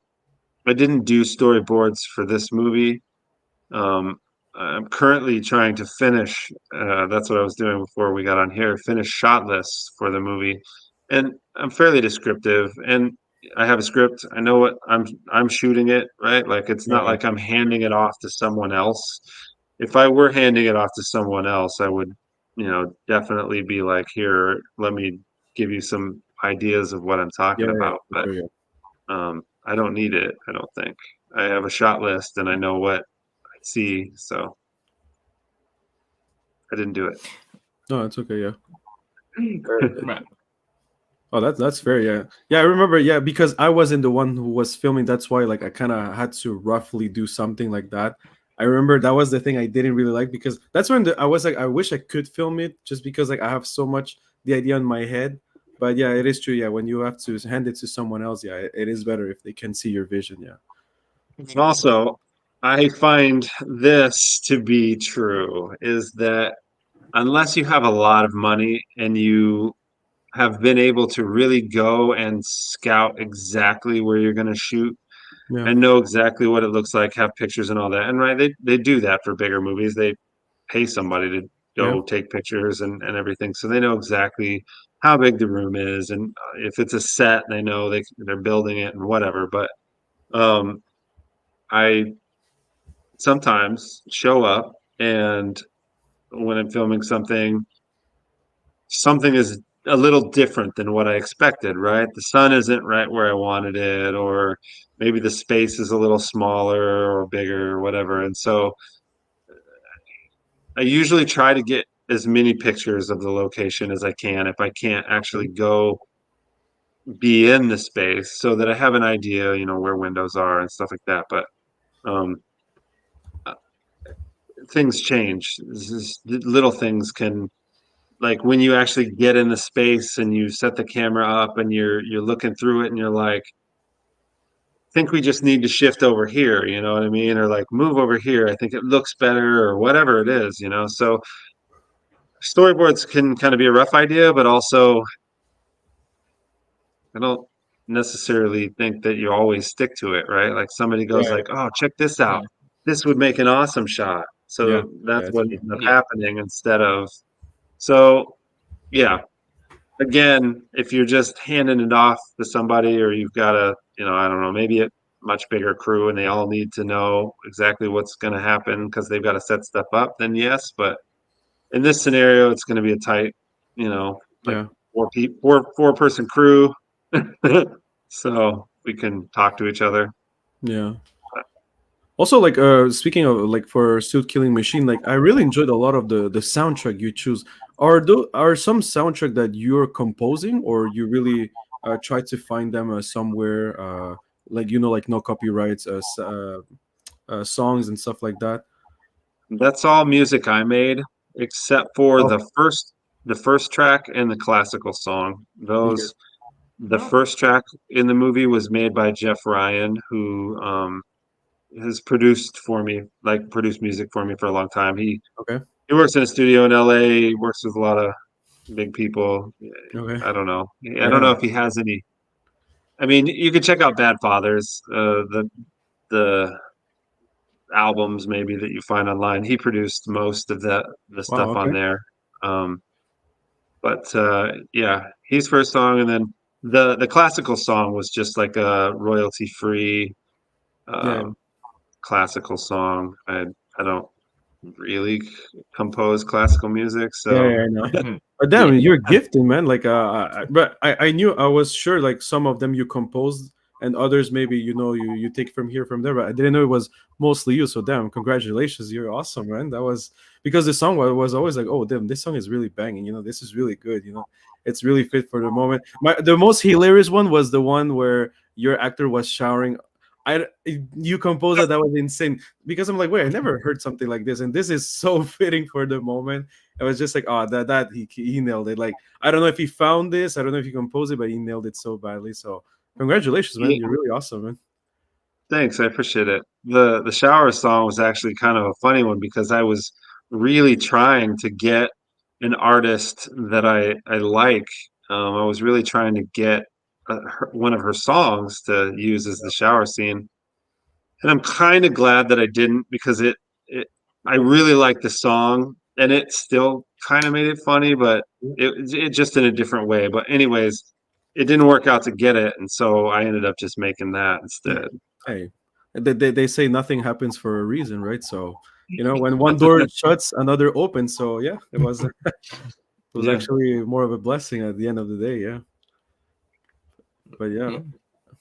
I didn't do storyboards for this movie. Um, I'm currently trying to finish. That's what I was doing before we got on here. Finish shot lists for the movie, and I'm fairly descriptive. And I have a script. I know what I'm shooting it, right? Like it's Yeah, not yeah, like I'm handing it off to someone else. If I were handing it off to someone else, I would, definitely be like, here, let me give you some ideas of what I'm yeah, talking yeah, about. for But sure, yeah. I don't need it. I don't think I have a shot list and I know what I see, so I didn't do No, it's okay. Yeah. it. Right. Oh, that's fair. Yeah, yeah. I remember. Yeah, because I wasn't the one who was filming. That's why, like, I kind of had to roughly do something like that. I remember that was the thing I didn't really like because that's when I was like, I wish I could film it just because like I have so much the idea in my head. But yeah, it is true. Yeah, when you have to hand it to someone else, yeah, it is better if they can see your vision. Yeah. And also, I find this to be true is that unless you have a lot of money and you have been able to really go and scout exactly where you're going to shoot Yeah. and know exactly what it looks like, have pictures and all that. And right, they do that for bigger movies. They pay somebody to Yeah. go take pictures and everything. So they know exactly how big the room is. And if it's a set, they know they're building it and whatever. But um, I sometimes show up and when I'm filming something, something is a little different than what I expected, right? The sun isn't right where I wanted it, or maybe the space is a little smaller or bigger or whatever. And so I usually try to get as many pictures of the location as I can if I can't actually go be in the space so that I have an idea, where windows are and stuff like that. But um, uh, things change. Little things can, like when you actually get in the space and you set the camera up and you're looking through it and you're like, think we just need to shift over here, you know what I mean? Or like move over here. I think it looks better or whatever it is. So storyboards can kind of be a rough idea, but also I don't necessarily think that you always stick to it, right? Like somebody goes Yeah. like, "Oh, check this out. Yeah. This would make an awesome shot." Yeah. So Yeah. that's It's what true. ended up Yeah. happening instead of so yeah. Again, if you're just handing it off to somebody or you've got I don't know, maybe a much bigger crew and they all need to know exactly what's going to happen because they've got to set stuff up, then yes. But in this scenario, it's going to be a tight, like Yeah. four-person crew. So we can talk to each other. Yeah. Also, like speaking of like for Suit Killing Machine, like I really enjoyed a lot of the soundtrack you choose. Are some soundtrack that you're composing, or you really try to find them somewhere, like like no copyrights, songs and stuff like that? That's all music I made, except for Oh, the first track and the classical song. okay, The first track in the movie was made by Jeff Ryan, who has produced music for me for a long time. okay, He works in a studio in LA. He works with a lot of big people. okay. I don't know. I don't know Yeah. if he has any. I mean, you could check out Bad Fathers, the albums maybe that you find online. He produced most of the Wow. stuff on Okay. there. Um, but yeah, his first song, and then the classical song was just like a royalty free Yeah. um, classical song. I don't really compose classical music, Yeah. so Yeah. I know. Mhm. But Yeah. damn, you're gifted, man. Like, but I knew I was sure like some of them you composed, and others maybe you take from here from there. But I didn't know it was mostly you. So damn, congratulations, you're awesome, man. That was because the song was always like, oh damn, this song is really banging. This is really good. It's really fit for the moment. The most hilarious one was the one where your actor was showering. You composed that was insane because I'm like, wait, I never heard something like this, and this is so fitting for the moment. I was just like, oh, that he nailed it. Like, I don't know if he found this, I don't know if he composed it, but he nailed it so badly. So congratulations, man, Yeah, you're really awesome, man. thanks, I appreciate it. The shower song was actually kind of a funny one because I was really trying to get an artist that I like. I was really trying to get one of her songs to use as the shower scene, and I'm kind of glad that I didn't because it I really like the song and it still kind of made it funny, but it just in a different way. But anyways, it didn't work out to get it, and so I ended up just making that instead. Hey, they say nothing happens for a reason, right? So when one door shuts, another opens. So yeah, it was Yeah. actually more of a blessing at the end of the day. Yeah, but yeah. Yeah.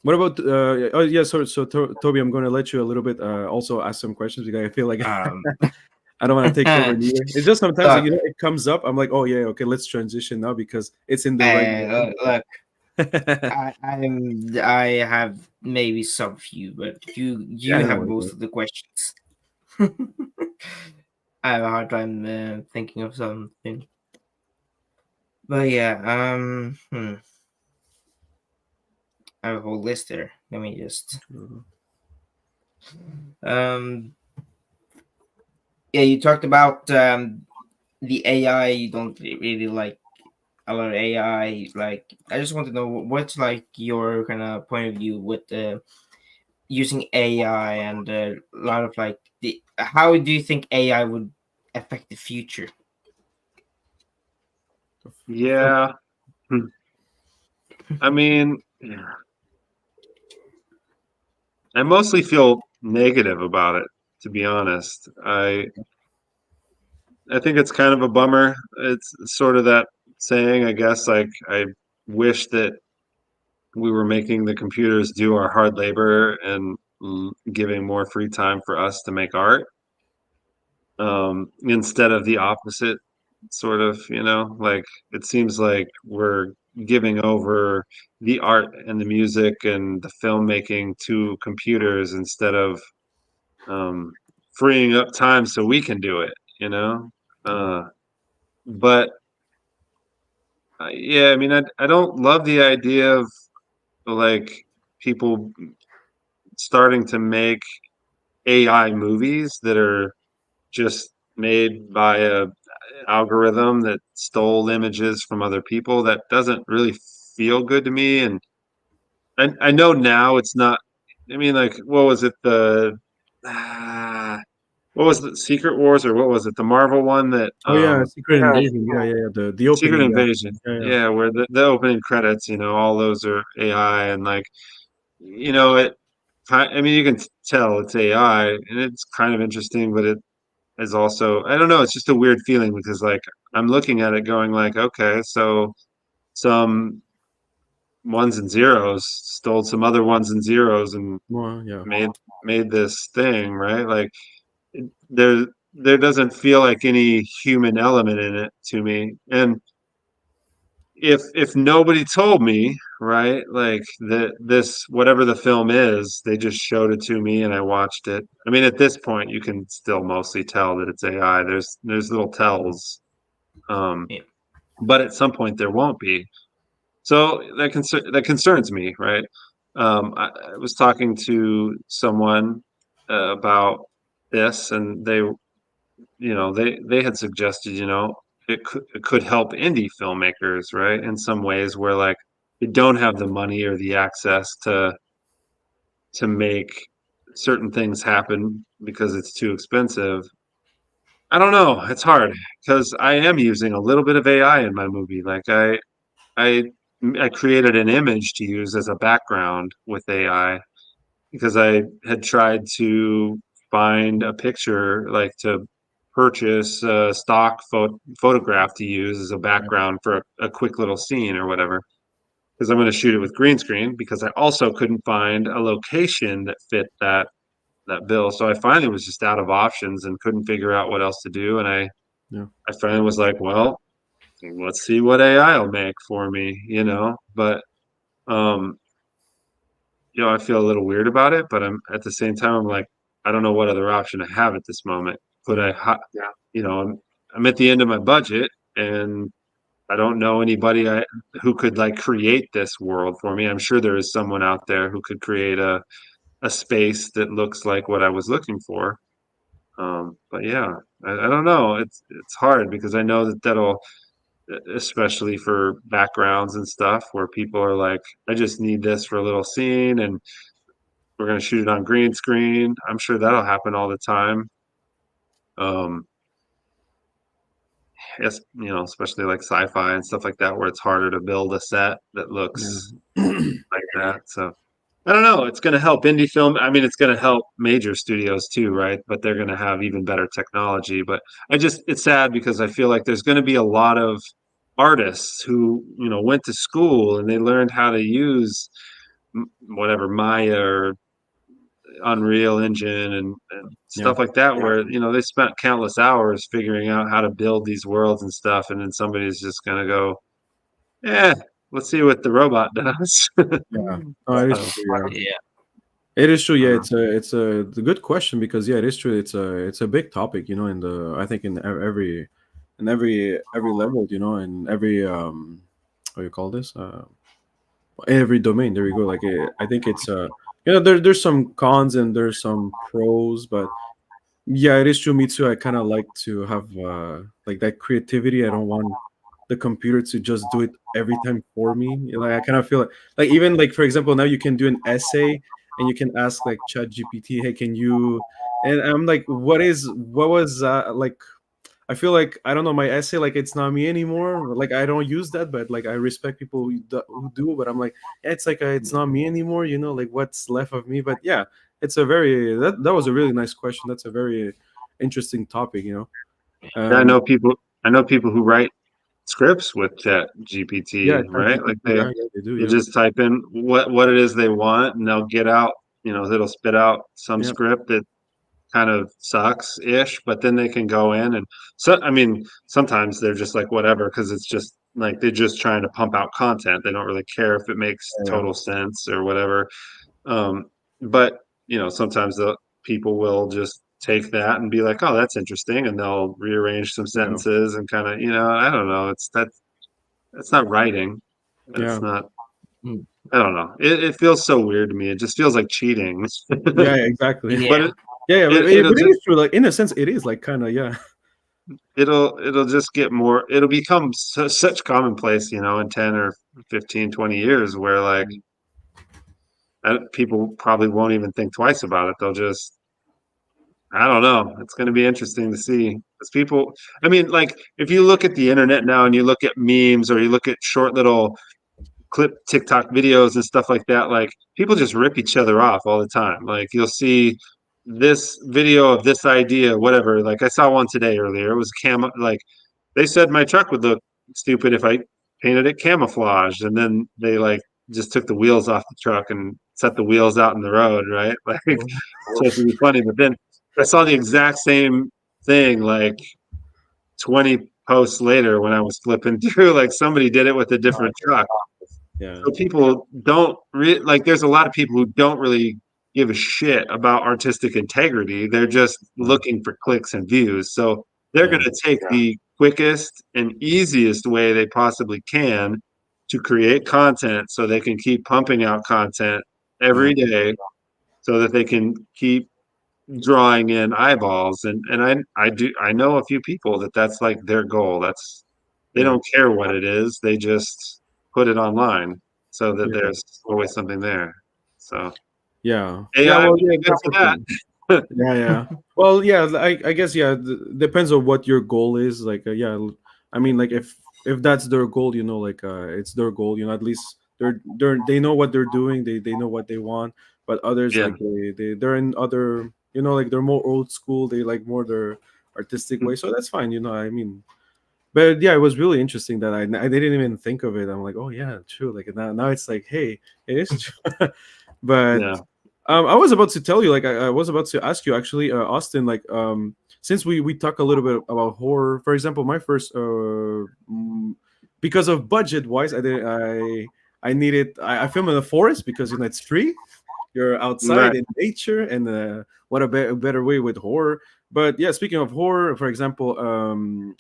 What about oh yeah, Toby, I'm going to let you a little bit also ask some questions because I feel like Um, I don't want to take over neither. It's just sometimes like look, it comes up. I'm like, oh yeah, okay, let's transition now because it's in the right look, direction. I have maybe some few, but you Yeah, no have worries, most man. of the questions. I have a hard time thinking of something. But yeah, I have a whole list there. Let me just um yeah, you talked about the AI. You don't really like a lot of AI. Like, I just want to know what's like your kind of point of view with using AI and a lot of like the how do you think AI would affect the future? Yeah. Hmm. I mean, I mostly feel negative about it, to be honest. I think it's kind of a bummer. It's sort of that saying, I guess, like I wish that we were making the computers do our hard labor and giving more free time for us to make art, instead of the opposite, sort of, like it seems like we're giving over the art and the music and the filmmaking to computers instead of um, freeing up time so we can do it, you know? Uh, but yeah, I mean, I don't love the idea of like people starting to make AI movies that are just made by a algorithm that stole images from other people. That doesn't really feel good to me. And I know now it's not. I mean, like, what was it? What was the Secret Wars or what was it? The Marvel one that Oh yeah, Secret Invasion. Yeah, yeah, yeah. The Secret opening. Yeah, Invasion. yeah, yeah. Yeah, where the opening credits, all those are AI and like, it. I mean, you can tell it's AI, and it's kind of interesting, but it is also, I don't know, it's just a weird feeling because like I'm looking at it going like, okay, so some ones and zeros stole some other ones and zeros and Well, yeah. made this thing, right? Like there there doesn't feel like any human element in it to me. And if nobody told me, right, like that this whatever the film is, they just showed it to me and I watched it. I mean, at this point, you can still mostly tell that it's AI. There's little tells, um, Yeah. but at some point there won't be. So that concerns me, right? I was talking to someone about this, and they had suggested, it could help indie filmmakers, right? In some ways where like they don't have the money or the access to make certain things happen because it's too expensive. I don't know. It's hard because I am using a little bit of AI in my movie. Like I I created an image to use as a background with AI because I had tried to find a picture, like to purchase a stock photograph to use as a background for a quick little scene or whatever. Because I'm going to shoot it with green screen. Because I also couldn't find a location that fit that bill. So I finally was just out of options and couldn't figure out what else to do. And Yeah. I finally was like, well, let's see what AI will make for me, But um, I feel a little weird about it, but I'm at the same time, I'm like, I don't know what other option I have at this moment. Could Yeah. I'm at the end of my budget, and I don't know anybody who could like create this world for me. I'm sure there is someone out there who could create a space that looks like what I was looking for. But yeah, I don't know. It's hard because I know that'll, especially for backgrounds and stuff, where people are like, I just need this for a little scene, and we're gonna shoot it on green screen. I'm sure that'll happen all the time. Um, yes, especially like sci-fi and stuff like that, where it's harder to build a set that looks Yeah. like that. So I don't know. It's going to help indie film. I mean, it's going to help major studios too, right? But they're going to have even better technology. But it's sad because I feel like there's going to be a lot of artists who, went to school and they learned how to use whatever Maya or Unreal Engine and Yeah. stuff like that, where, they spent countless hours figuring out how to build these worlds and stuff. And then somebody's just going to go, yeah, let's see what the robot does. Yeah. Oh, it is So, true. Yeah. Yeah. It is true. Yeah, uh, it's a good question because yeah, it is true. It's a big topic, in the I think in every level, and every what do you call this? Every domain. There we go. Like I think it's there's some cons and there's some pros, but yeah, it is true. Me too. I kind of like to have like that creativity. I don't want the computer to just do it every time for me. Like I kind of feel like even like for example, now you can do an essay and you can ask like Chat GPT, hey, can you? And I'm like, what was like? I feel like I don't know my essay. Like it's not me anymore. Like I don't use that, but like I respect people who do. But I'm like, yeah, it's like it's not me anymore. Like what's left of me. But yeah, it's a very that was a really nice question. That's a very interesting topic. yeah, Um, I know people who write scripts with Chat yeah, GPT, right? ChatGPT, Like yeah, they do. you Yeah, just type in what it is they want, and they'll get out. It'll spit out some yeah, script that kind of sucks ish, but then they can go in and so I mean, sometimes they're just like whatever because it's just like they're just trying to pump out content. They don't really care if it makes yeah, total sense or whatever. Um, but sometimes the people will just take that and be like, "Oh, that's interesting," and they'll rearrange some yeah, sentences and kind of, I don't know. That's not writing. It's yeah, not. Mm. I don't know. It feels so weird to me. It just feels like cheating. yeah, exactly. Yeah. But Yeah, yeah, but it'll it just is true. Like in a sense, it is like kind of yeah, it'll just get more. It'll become such commonplace, in 10 or 15, 20 years, where like people probably won't even think twice about it. They'll just I don't know. It's going to be interesting to see because people. I mean, like if you look at the internet now and you look at memes or you look at short little clip TikTok videos and stuff like that, like people just rip each other off all the time. Like you'll see this video of this idea, whatever. Like I saw one today earlier. It was like they said my truck would look stupid if I painted it camouflaged, and then they like just took the wheels off the truck and set the wheels out in the road, right? Like supposed to be funny, but then I saw the exact same thing like 20 posts later when I was flipping through, like somebody did it with a different truck. yeah, So people don't like there's a lot of people who don't really give a shit about artistic integrity. They're just looking for clicks and views. So they're yeah, going to take the quickest and easiest way they possibly can to create content so they can keep pumping out content yeah, every day so that they can keep drawing in eyeballs. And I know a few people that's like their goal. They yeah, don't care what it is. They just put it online so that yeah, there's always something there. So yeah, yeah. AI Well, would yeah, be good for that. definitely. Yeah, yeah. Well, yeah. I guess yeah. Depends on what your goal is. Like, yeah. I mean, like if that's their goal, like it's their goal. At least they know what they're doing. They know what they want. But others Yeah. like they're in other. Like they're more old school. They like more their artistic way. So that's fine. I mean, but yeah, it was really interesting that I didn't even think of it. I'm like, oh yeah, true. Like now it's like, hey, it is true. But Yeah. I was about to tell you, like, I was about to ask you actually, Austin, like, since we talk a little bit about horror, for example, my first, because of budget wise, I needed, I filmed in the forest because it's free, you're outside Right. in nature, and what a, a better way with horror. But yeah, speaking of horror, for example,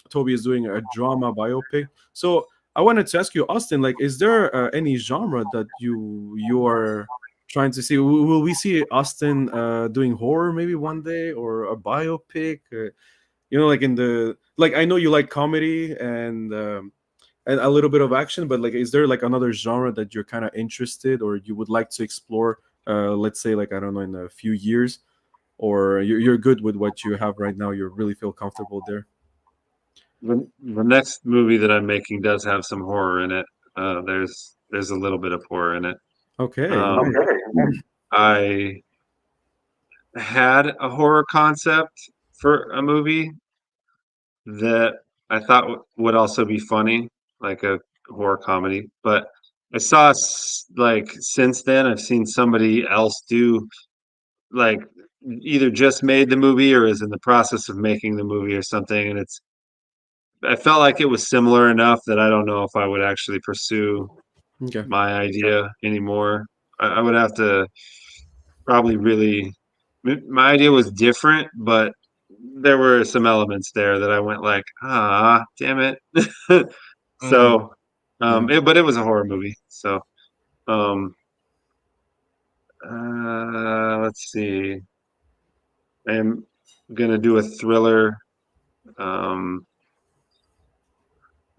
Toby is doing a drama biopic. So I wanted to ask you, Austin, like, is there any genre that you are trying to see? Will we see Austin doing horror maybe one day, or a biopic? Like in the, like, I know you like comedy and a little bit of action, but like, is there like another genre that you're kind of interested or you would like to explore? Let's say, like, I don't know, in a few years, or you're good with what you have right now. You really feel comfortable there. The next movie that I'm making does have some horror in it. There's a little bit of horror in it. Okay, Um, nice. I had a horror concept for a movie that I thought would also be funny, like a horror comedy. But I saw like since then, I've seen somebody else do like either just made the movie or is in the process of making the movie or something, and I felt like it was similar enough that I don't know if I would actually pursue Okay. my idea anymore. I would have to probably really. My idea was different, but there were some elements there that I went like, ah, damn it. Mm. So, Yeah. but it was a horror movie. So, um, let's see. I'm gonna do a thriller. Um,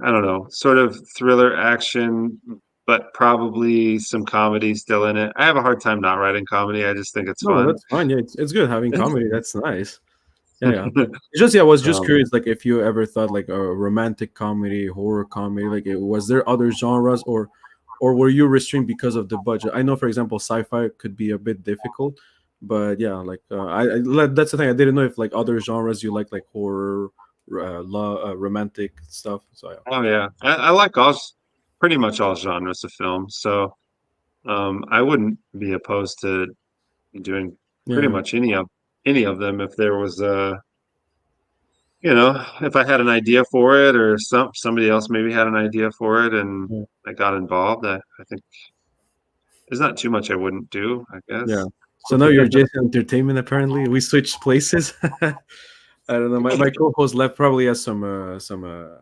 I don't know, sort of thriller action, but probably some comedy still in it. I have a hard time not writing comedy. I just think it's No, fun. that's fine. Yeah, it's good having comedy. That's nice. Yeah, yeah. It's just, yeah, I was just Um, curious, like, if you ever thought like a romantic comedy, horror comedy, like, was there other genres, or were you restrained because of the budget? I know, for example, sci-fi could be a bit difficult, but yeah, like, that's the thing. I didn't know if like other genres you like horror, romantic stuff. So yeah. oh yeah, I like pretty much all genres of film. So I wouldn't be opposed to doing pretty Yeah. much any of them if there was if I had an idea for it or somebody else maybe had an idea for it and Yeah. I got involved. I think there's not too much I wouldn't do, I Yeah. guess. So now you're Jason Entertainment. Apparently, we switched places. I don't know. My co-host left, probably has some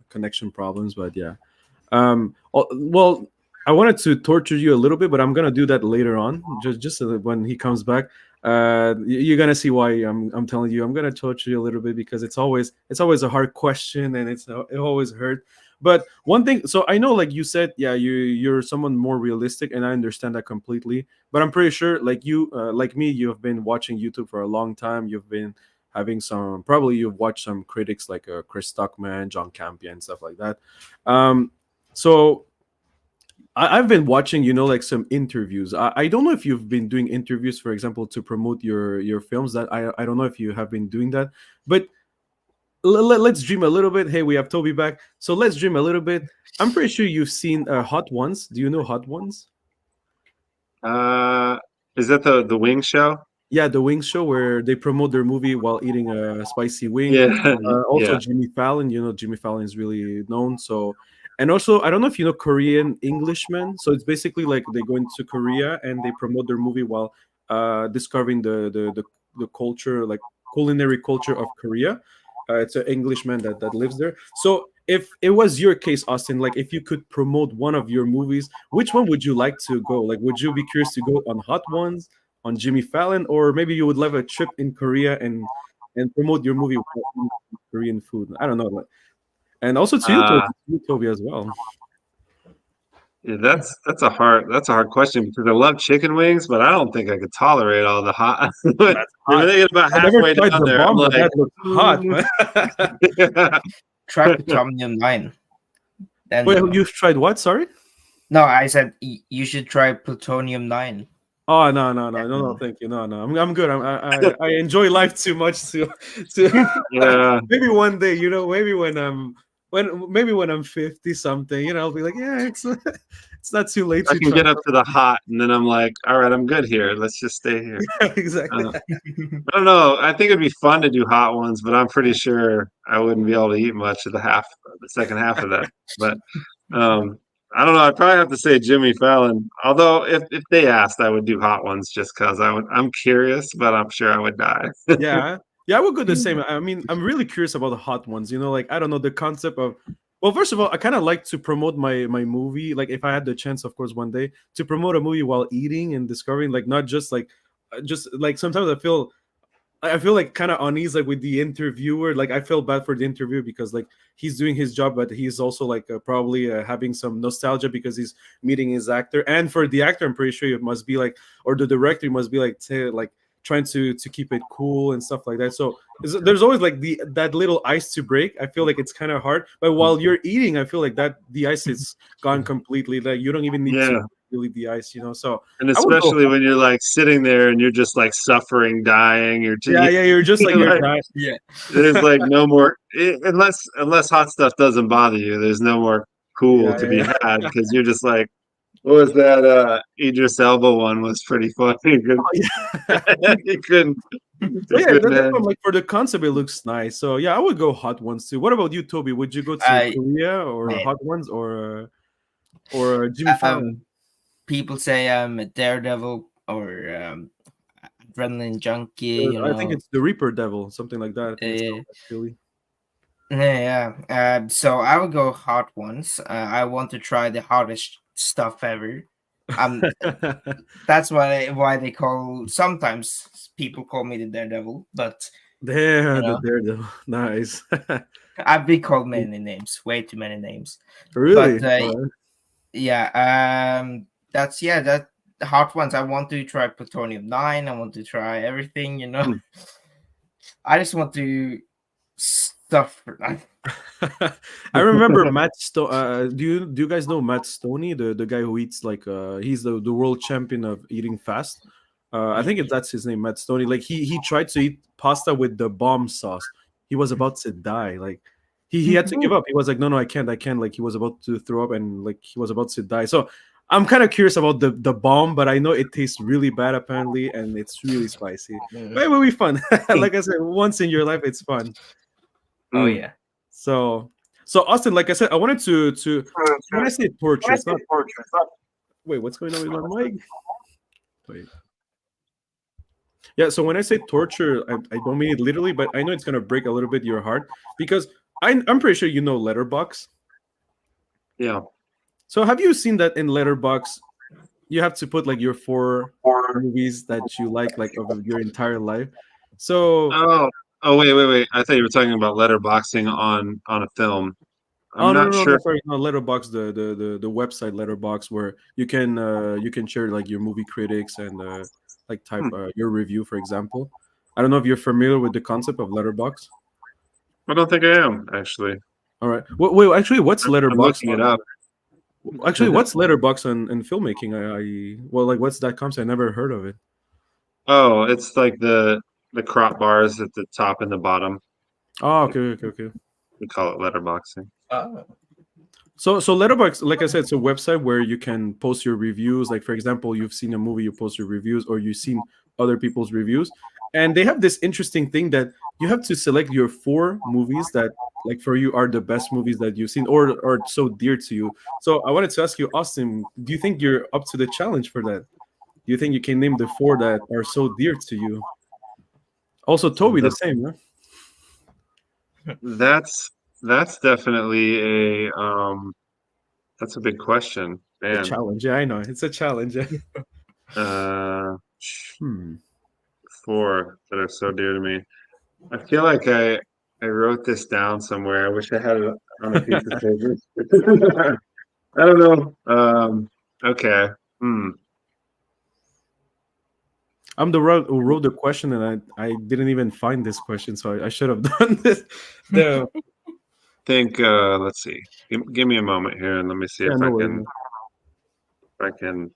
connection problems, but yeah. Well, I wanted to torture you a little bit, but I'm gonna do that later on. Just so that when he comes back, you're gonna see why I'm telling you I'm gonna torture you a little bit, because it's always a hard question, and it always hurt. But one thing, so I know, like you said, yeah, you're someone more realistic, and I understand that completely. But I'm pretty sure, like you, like me, you have been watching YouTube for a long time. You've been having some, probably you've watched some critics like Chris Stockman, John Campion, stuff like that. So I've been watching, like some interviews. I don't know if you've been doing interviews, for example, to promote your films. That I don't know if you have been doing that, but let's dream a little bit. Hey, we have Toby back, so let's dream a little bit. I'm pretty sure you've seen Hot Ones. Do you know Hot Ones? Uh, is that the Wing Show? Yeah, the Wings Show, where they promote their movie while eating a spicy wing. Yeah, Also, yeah. Jimmy Fallon. Jimmy Fallon is really known. So, and also, I don't know if you know Korean Englishmen. So it's basically like they go into Korea and they promote their movie while discovering the culture, like culinary culture of Korea. It's an Englishman that lives there. So if it was your case, Austin, like if you could promote one of your movies, which one would you like to go? Like, would you be curious to go on Hot Ones, on Jimmy Fallon, or maybe you would love a trip in Korea and promote your movie with Korean food? I don't know. And also to you, Uh, Toby, as well. yeah, that's a hard question because I love chicken wings, but I don't think I could tolerate all the hot. If That's I hot. get about I never halfway tried down the there, I'm bomb, but like, that looks hot. Try Plutonium 9. Then Wait, you'll. you've tried what? Sorry. No, I said you should try Plutonium 9. Oh, no, And thank you. No, I'm good. I enjoy life too much to yeah, maybe one day, maybe when I'm 50 something, I'll be like, yeah, it's not too late I to can try. get up to the hot, and then I'm like, all right, I'm good here. Let's just stay here. Exactly. I don't know. I think it'd be fun to do hot ones, but I'm pretty sure I wouldn't be able to eat much of the second half of that. But um, I don't know. I'd probably have to say Jimmy Fallon. Although if they asked, I would do Hot Ones just because I'm curious, but I'm sure I would die. Yeah, yeah, I would go the same. I mean, I'm really curious about the hot ones. Like I don't know the concept of. Well, first of all, I kind of like to promote my movie. Like if I had the chance, of course, one day to promote a movie while eating and discovering, like not just like sometimes I feel like kind of uneasy like with the interviewer. Like I feel bad for the interviewer because like he's doing his job, but he's also like probably having some nostalgia because he's meeting his actor. And for the actor, I'm pretty sure it must be like, or the director must be like, like trying to keep it cool and stuff like that. So there's always like that little ice to break. I feel like it's kind of hard, but while you're eating, I feel like that the ice is gone completely. Like you don't even need to Yeah. really the ice. So And I would go. especially when you're like sitting there and you're just like suffering, dying, Yeah, yeah, you're just like you're like, dying. Yeah. there's like no more unless hot stuff doesn't bother you. There's no more cool Yeah, to be yeah. had because you're just like, what was that? Idris Elba one was pretty funny. Oh, yeah. You couldn't, So you yeah, couldn't that's have. what, like for the concept, it looks nice. So yeah, I would go hot ones too. What about you, Toby? Would you go to I Korea or man, hot ones or Jimmy Fallon? people say I'm a daredevil or adrenaline junkie. I think it's the Reaper Devil, something like that. I think it's Uh, called actually. yeah. So I would go hot ones. I want to try the hottest stuff ever. Um, that's why they call sometimes people call me the daredevil, but you There, the know Daredevil. Nice. I've been called many names, way too many names. But Really? yeah, that the hot ones. I want to try plutonium 9. I want to try everything. Hmm. I just want to stuff. I remember Matt Stone. Do you guys know Matt Stoney, the guy who eats like he's the world champion of eating fast. I think that's his name, Matt Stoney. Like he tried to eat pasta with the bomb sauce. He was about to die. Like he had to give up. He was like, no, I can't. Like he was about to throw up and like he was about to die. So I'm kind of curious about the bomb, but I know it tastes really bad apparently, and it's really spicy. But it will be fun. Like I said, once in your life, it's fun. Oh Hmm. yeah. So, so Austin, like I said, I wanted to when I say torture, it's not. Wait, what's going on with my mic? Wait. Yeah, so when I say torture, I don't mean it literally, but I know it's gonna break a little bit your heart because I'm pretty sure you know Letterbox. Yeah. So have you seen that in Letterbox? You have to put like your 4 movies that you like of your entire life. So Oh, wait. I thought you were talking about letterboxing on a film. oh I'm no no not no no sure. sorry no Letterbox the website Letterbox where you can share like your movie critics and like type Hmm. your review for example. I don't know if you're familiar with the concept of Letterbox. I don't think I am actually. All right. Wait, actually, what's I'm Letterbox looking it on? up. Actually, what's Letterbox on in filmmaking? Well, like, what's that concept? I never heard of it. Oh, it's like the crop bars at the top and the bottom. Oh, okay. We call it letterboxing. Oh. So Letterbox, like I said, it's a website where you can post your reviews. Like for example, you've seen a movie, you post your reviews, or you've seen other people's reviews, and they have this interesting thing that you have to select your 4 movies that, like, for you are the best movies that you've seen or are so dear to you. So I wanted to ask you, Austin, do you think you're up to the challenge for that? Do you think you can name the 4 that are so dear to you? Also, Toby, the The, same, huh? that's definitely that's a big question, The man. challenge. Yeah, I know it's a challenge. Uh, Hmm. 4 that are so dear to me. I feel like I wrote this down somewhere. I wish I had it on a piece of paper. I don't know. Okay. Hmm. I'm the one who wrote the question, and I didn't even find this question, so I should have done this. The Think. Let's see. Give me a moment here, and let me see yeah, if no I worries. can. If I can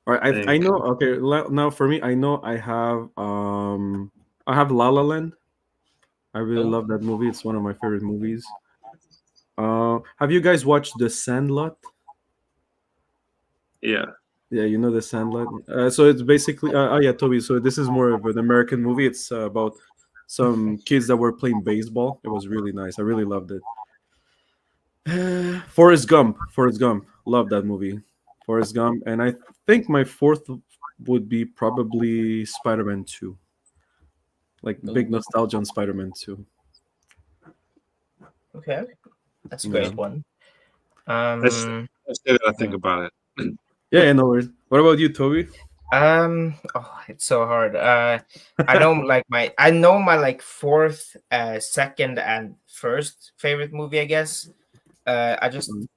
All right, I think. know. Okay, now for me, I know I have La La Land. I really Oh. love that movie. It's one of my favorite movies. Have you guys watched The Sandlot? Yeah. Yeah, you know The Sandlot. So it's basically oh yeah, Toby. So this is more of an American movie. It's about some kids that were playing baseball. It was really nice. I really loved it. Forrest Gump. Forrest Gump. Love that movie. Forrest Gump. And I think my fourth would be probably Spider-Man 2. Like big Ooh, nostalgia on Spider-Man 2. okay, that's a Yeah. great one. I just, Um, I still gotta think Yeah. about it. Yeah, no worries. What about you, Toby? oh, it's so hard. I know my like fourth, second, and first favorite movie. I guess. Mm.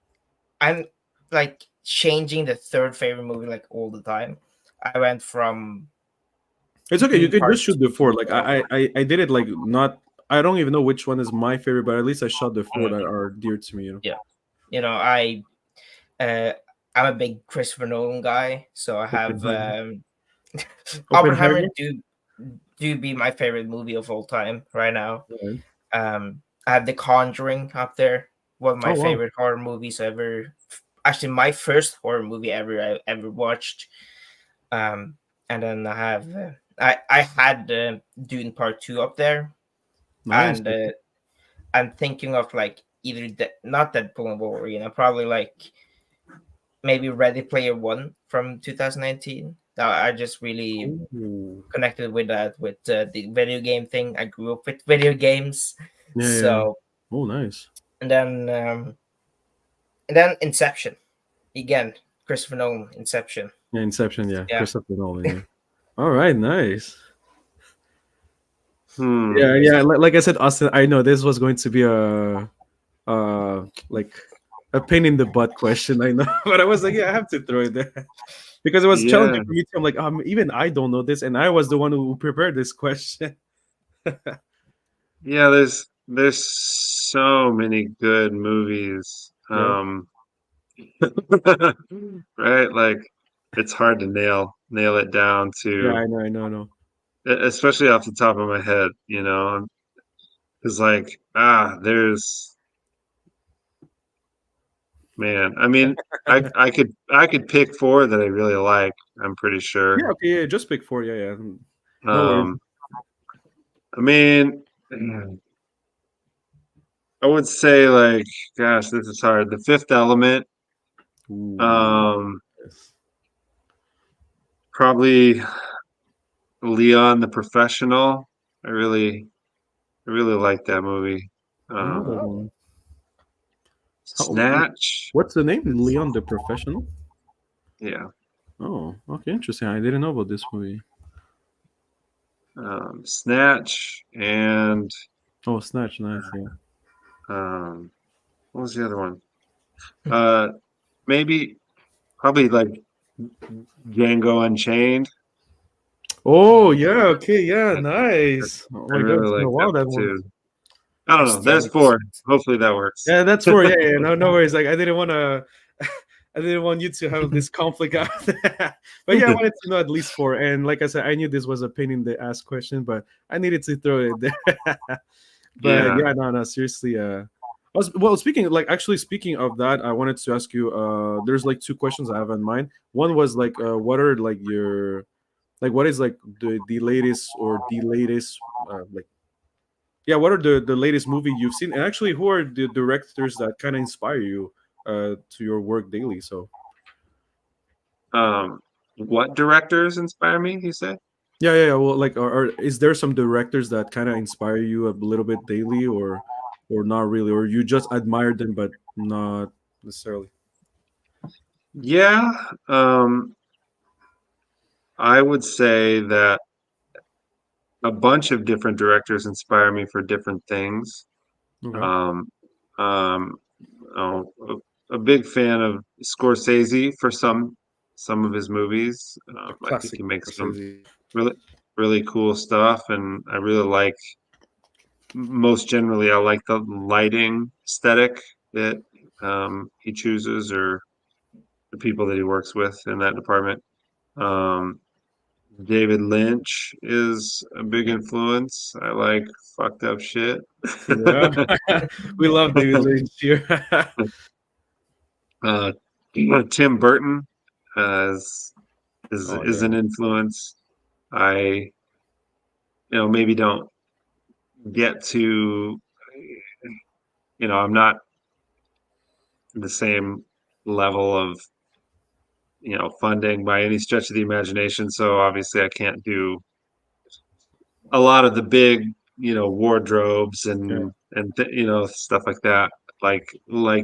I'm like changing the third favorite movie like all the time. I went from It's okay. You Dune can Part just shoot the Two to four. Like four. I did it like not. I don't even know which one is my favorite, but at least I shot the four Mm, that are dear to me. You know. yeah, you know uh, I'm a big Christopher Nolan guy, so I have Oppenheimer. Oppenheimer Oppenheimer. do be my favorite movie of all time right now. Right. I have The Conjuring up there, one of my Oh wow. favorite horror movies ever. Actually, my first horror movie I ever watched. Um, and then I have I had Dune Part Two up there, Nice. and I'm thinking of like either not Deadpool and Wolverine. I probably like maybe Ready Player One from 2019. That I just really Ooh. connected with that with the video game thing. I grew up with video games, Yeah, yeah, yeah. so Oh, nice. and then Inception again. Christopher Nolan, Inception. Yeah, Inception. Yeah, Yeah, Christopher Nolan. Yeah. All right, nice. Hmm. Yeah, yeah. Like I said, Austin. I know this was going to be a like a pain in the butt question. I know, but I was like, yeah, I have to throw it there because it was challenging Yeah. for me. I'm like, even I don't know this, and I was the one who prepared this question. Yeah, there's so many good movies. Yeah, Right? Like it's hard to nail it down yeah. to, I know, I know, I know. especially off the top of my head, you know. It's like, there's man. I mean, I could pick four that I really like, I'm pretty sure. Yeah, okay, yeah. Just pick four. Yeah, yeah. No worries. Um, I mean, I would say like, gosh, this is hard. The Fifth Element, Ooh, um, yes. probably Leon the Professional. I really like that movie. I know that Um, one. How? Snatch. What's the name? It's Leon the Professional. yeah. Oh, okay, interesting. I didn't know about this movie. Snatch and Oh, Snatch, nice. Yeah. um, what was the other one? Uh, maybe probably like Django Unchained. Oh, mm. yeah. Okay, yeah, I, nice. Oh I my god, really it's been like a that while that one one. too. I don't know. There's Stanley. four. Hopefully that works. Yeah, that's for yeah, yeah. No, no worries. Like I didn't want to. I didn't want you to have this conflict out there. But yeah, I wanted to know at least four. And like I said, I knew this was a pain in the ass question, but I needed to throw it there. But Yeah. yeah, no, no, seriously. Well, speaking like actually speaking of that, I wanted to ask you. There's like two questions I have in mind. One was like, what are like your like what is like the latest or the latest like yeah, what are the latest movie you've seen? And actually, who are the directors that kind of inspire you to your work daily? So Um, what directors inspire me? You say? yeah, yeah, yeah. Well, like, is there some directors that kind of inspire you a little bit daily, or not really, or you just admire them but not necessarily? Yeah. I would say that a bunch of different directors inspire me for different things. Okay, Um, um, oh, a big fan of Scorsese for some of his movies. the I think classic he makes some Scorsese. really really cool stuff, and I really like most generally I like the lighting aesthetic that he chooses or the people that he works with in that department. Um, David Lynch is a big influence. I like fucked up shit. Yeah, we love David Lynch here. uh, Tim Burton is Oh is an yeah, influence. I maybe don't get to I'm not the same level of funding by any stretch of the imagination. So obviously, I can't do a lot of the big wardrobes Yeah. and stuff like that, like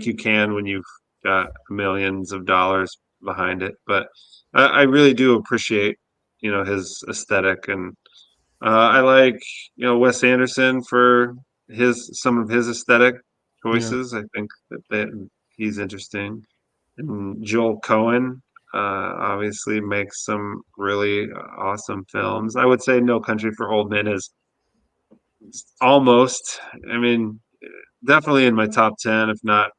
you can when you've got millions of dollars behind it. But I really do appreciate his aesthetic, and I like Wes Anderson for some of his aesthetic Yeah. choices. I think that he's interesting. And Joel Cohen obviously makes some really awesome films. I would say No Country for Old Men is almost, I mean, definitely in my top 10, if not,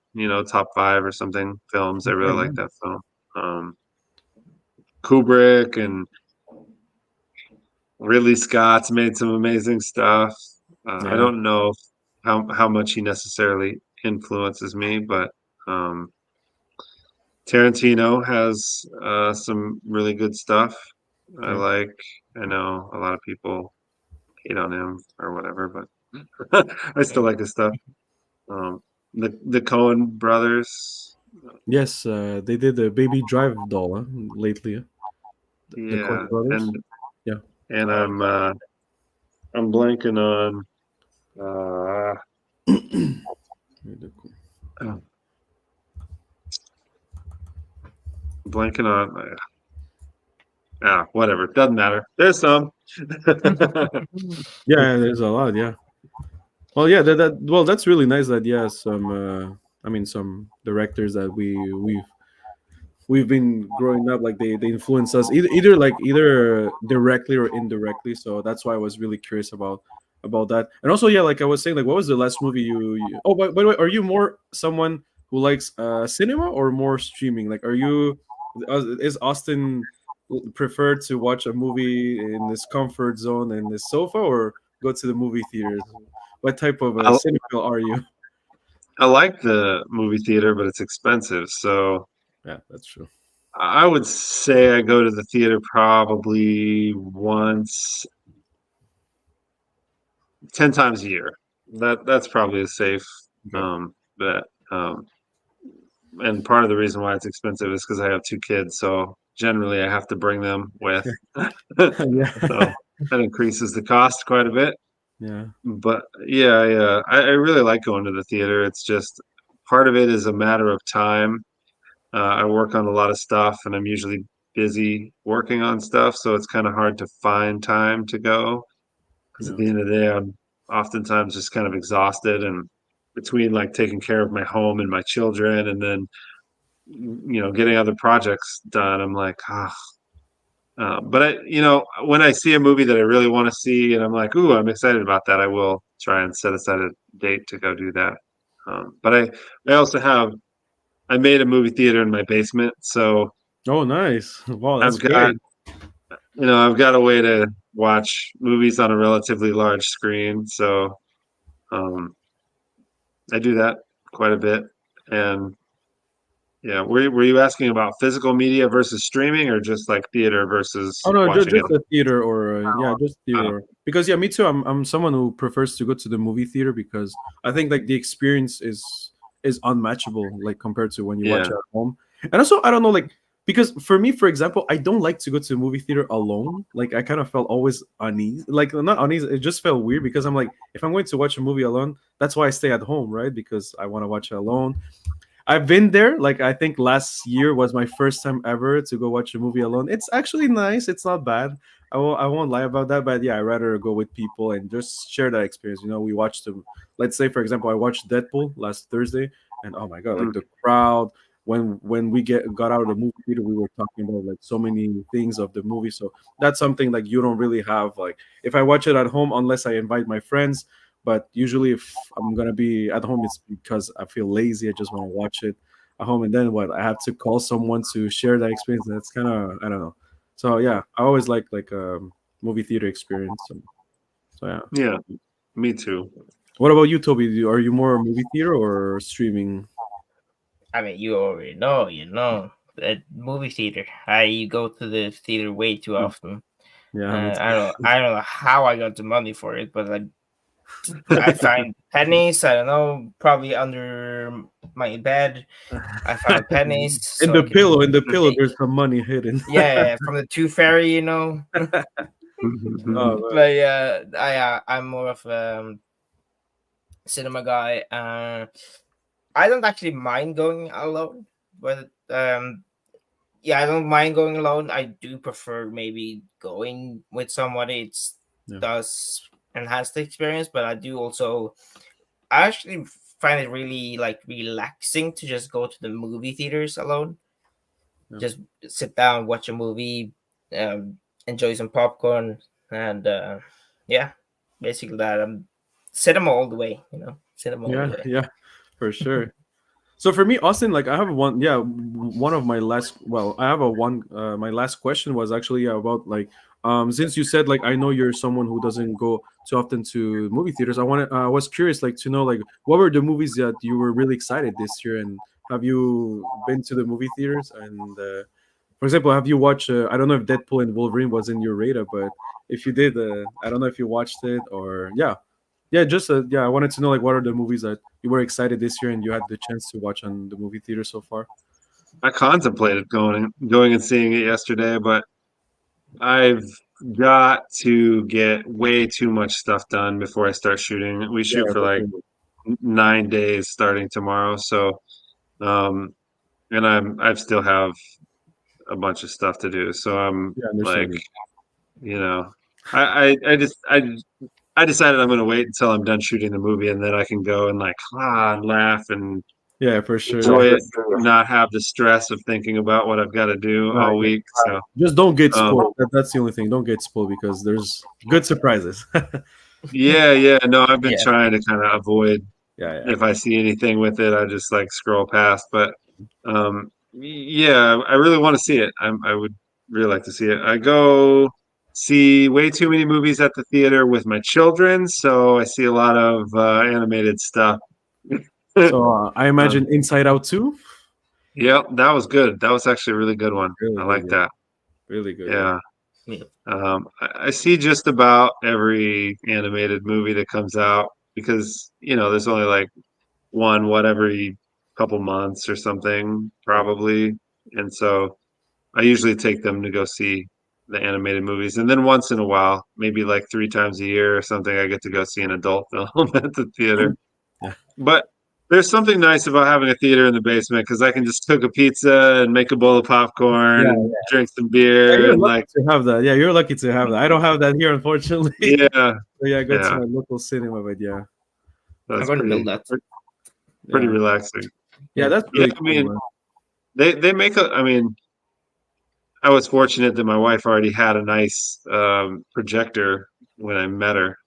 top 5 or something films. I really Okay, like yeah. that film. Kubrick and Ridley Scott's made some amazing stuff. I Yeah. don't know how much he necessarily influences me, but um, Tarantino has some really good stuff. I Yeah. like. I know a lot of people hate on him or whatever, but I still like his stuff. Um, the Cohen brothers, Yes, they did the Baby Drive doll lately. The Coen yeah, brothers. Yeah. and I'm blanking on uh, uh, blanking on whatever, doesn't matter. There's some. Yeah, there's a lot. Yeah. Well, yeah. Well, that's really nice. That yeah, some. I mean, some directors that we've been growing up like they influence us either directly or indirectly. So that's why I was really curious about that. And also, yeah, like I was saying, like what was the last movie oh, by the way, are you more someone who likes cinema or more streaming? Like, are you is Austin prefer to watch a movie in his comfort zone in his sofa or go to the movie theaters? What type of I, cinephile are you? I like the movie theater, but it's expensive. So Yeah, that's true. I would say I go to the theater probably once, 10 times a year. That's probably a safe Okay. bet. And part of the reason why it's expensive is because I have 2 kids, so generally I have to bring them with. Yeah. So that increases the cost quite a bit. Yeah. But yeah, I really like going to the theater. It's just part of it is a matter of time. I work on a lot of stuff, and I'm usually busy working on stuff, so it's kind of hard to find time to go. Because at Yeah. the end of the day, I'm oftentimes just kind of exhausted, and between like taking care of my home and my children, and then getting other projects done, I'm like, ah. But when I see a movie that I really want to see, and I'm like, ooh, I'm excited about that, I will try and set aside a date to go do that. But I also I made a movie theater in my basement, so Oh, nice. Wow, that's I've got great. I've got a way to watch movies on a relatively large screen. So um, I do that quite a bit. And yeah, were you asking about physical media versus streaming, or just like theater Oh versus no, watching it? just a theater or yeah, just theater. Because yeah, me too. I'm someone who prefers to go to the movie theater because I think like the experience is unmatchable like compared to when you watch Yeah, it at home. And also, I don't know, like because for me, for example, I don't like to go to the movie theater alone. Like I kind of felt always uneasy, like not uneasy. It just felt weird because I'm like, if I'm going to watch a movie alone, that's why I stay at home, right? Because I want to watch it alone. I've been there. Like I think last year was my first time ever to go watch a movie alone. It's actually nice. It's not bad. I won't lie about that. But yeah, I rather go with people and just share that experience. We watched the. Let's say for example, I watched Deadpool last Thursday, and oh my god, like mm, the crowd when we got out of the movie theater, we were talking about like so many things of the movie. So that's something like you don't really have. Like if I watch it at home, unless I invite my friends, but usually, if I'm gonna be at home, it's because I feel lazy. I just want to watch it at home, and then what? I have to call someone to share that experience. That's kind of I don't know. So yeah, I always like movie theater experience. So yeah. yeah, me too. What about you, Toby? Are you more movie theater or streaming? I mean, you already know, that movie theater. I go to the theater way too Hmm. often. Yeah, me too. I don't know how I got the money for it, but I find pennies. I don't know, probably under my bed. I found pennies, In so I the pillow, can. in the pillow, there's some money hidden. Yeah, from the Tooth Fairy, you know. Oh man. But yeah, I'm more of cinema guy. I don't actually mind going alone, but yeah, I don't mind going alone. I do prefer maybe going with somebody. It's Yeah. does enhance the experience, but I do also I actually find it really like relaxing to just go to the movie theaters alone. Yeah. Just sit down, watch a movie, enjoy some popcorn, and yeah, basically that. Cinema all the way, you know, cinema all the Yeah, way. yeah, for sure. So for me, Austin, like I have one, yeah, one of my last. Well, I have a one. My last question was actually about like, since you said like I know you're someone who doesn't go too often to movie theaters. I was curious like to know like what were the movies that you were really excited this year, and have you been to the movie theaters? And for example, have you watched? I don't know if Deadpool and Wolverine was in your radar, but if you did, I don't know if you watched it or yeah. Yeah, just yeah. I wanted to know like what are the movies that you were excited this year and you had the chance to watch on the movie theater so far. I contemplated going and seeing it yesterday, but I've got to get way too much stuff done before I start shooting. We shoot Yeah, for for like sure. 9 days starting tomorrow, so um, and I still have a bunch of stuff to do. So I'm Yeah, like, understandable. you know, I decided I'm going to wait until I'm done shooting the movie, and then I can go and like and laugh and Yeah, for sure. enjoy Like, it, not have the stress of thinking about what I've got to do all yeah. week. So, Just don't get um, spoiled. That's the only thing. Don't get spoiled because there's good surprises. yeah, yeah, no, I've been Yeah, trying to kind of avoid Yeah, yeah, if I see anything with it, I just like scroll past. But yeah, I really want to see it. I would really like to see it. I go see way too many movies at the theater with my children, so I see a lot of animated stuff. So I imagine Inside Out too. Yep, that was good. That was actually a really good one. Really I good, like yeah. that. Really good, yeah. Yeah. yeah. I see just about every animated movie that comes out because, there's only like one, what, every couple months or something, Yeah. probably. And so I usually take them to go see the animated movies. And then once in a while, maybe like 3 times a year or something, I get to go see an adult film at the theater. Yeah. But there's something nice about having a theater in the basement because I can just cook a pizza and make a bowl of popcorn Yeah, and drink some yeah, beer you're and lucky like, to have that. Yeah, you're lucky to have that. I don't have that here, unfortunately. yeah, So yeah, I go to yeah, my local cinema, but yeah, I'm that's gonna build that. pretty yeah, relaxing. yeah. Yeah, That's Yeah, really I cool, mean, man. they make I mean, I was fortunate that my wife already had a nice projector when I met her,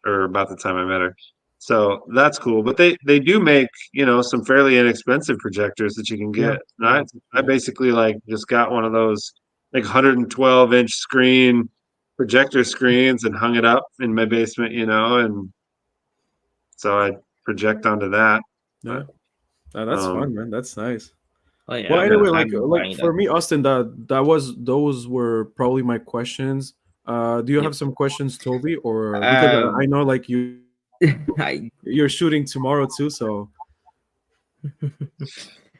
or about the time I met her. So that's cool. But they do make, some fairly inexpensive projectors that you can Yeah, get. And yeah, I basically like just got one of those like 112-inch screen projector screens and hung it up in my basement, and so I project onto that. yeah. But That's fun, um man. That's nice. oh yeah, Well, anyway, I'm like buying for that. me, Austin, that was those were probably my questions. Do you Yep. have some questions, Toby, or because I Um, know like I you're shooting tomorrow too, so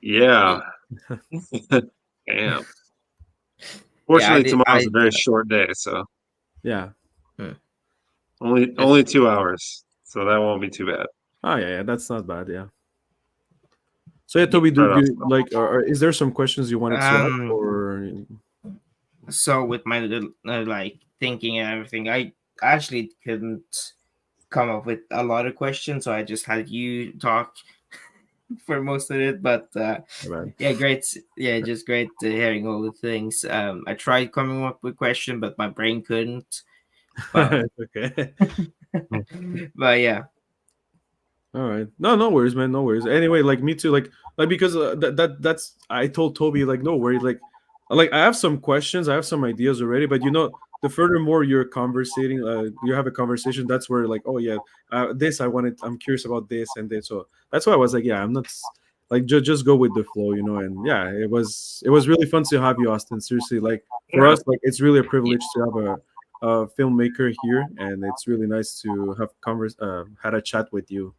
yeah. Damn. yeah, I Fortunately, did. tomorrow's a very short day, so yeah. Hmm. If only 2 hours, so that won't be too bad. Oh yeah, yeah, that's not bad. Yeah. So yeah, yeah, Toby, Right off. like, is there some questions you wanted to ask, um, or so with my little like thinking and everything, I actually couldn't come up with a lot of questions, so I just had you talk for most of it. But man? yeah, great. Yeah, just great hearing all the things. I tried coming up with question, but my brain couldn't. But Okay. but yeah, All right. No, no worries, man. No worries. Anyway, like me too. Like because that's I told Toby like no worries. Like I have some questions. I have some ideas already. But the furthermore you're conversating, you have a conversation. That's where like oh yeah, this I wanted. I'm curious about this and this. So that's why I was like yeah, I'm not like just go with the flow, And yeah, it was really fun to have you, Austin. Seriously, like for Yeah, us, like it's really a yeah, privilege to have filmmaker here, and it's really nice to have had a chat with you.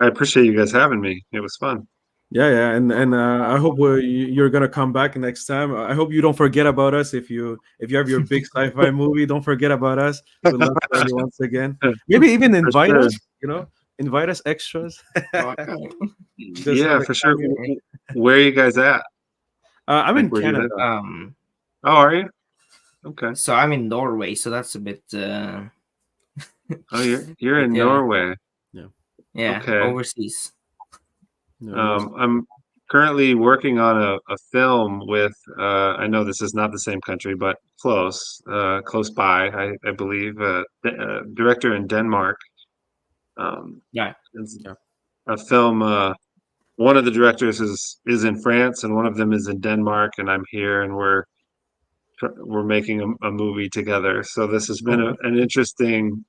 I appreciate you guys having me. It was fun. Yeah, yeah, and I hope you're gonna come back next time. I hope you don't forget about us. If you have your big sci-fi movie, don't forget about us. We'd love to have you once again. Maybe even For invite sure. us. Invite us extras. Okay. Just have Yeah, a for sure. cameo. Where are you guys at? I'm in Like, where do you live? Canada. Oh, are you? Okay. So I'm in Norway, so that's a bit Oh, you're but in yeah, Norway. yeah, Okay. overseas. No, most, I'm currently working on a film with, I know this is not the same country, but close by, I believe, director in Denmark. Yeah. It's yeah. a film. One of the directors is in France, and one of them is in Denmark, and I'm here, and we're making a movie together. So this has Oh, been an interesting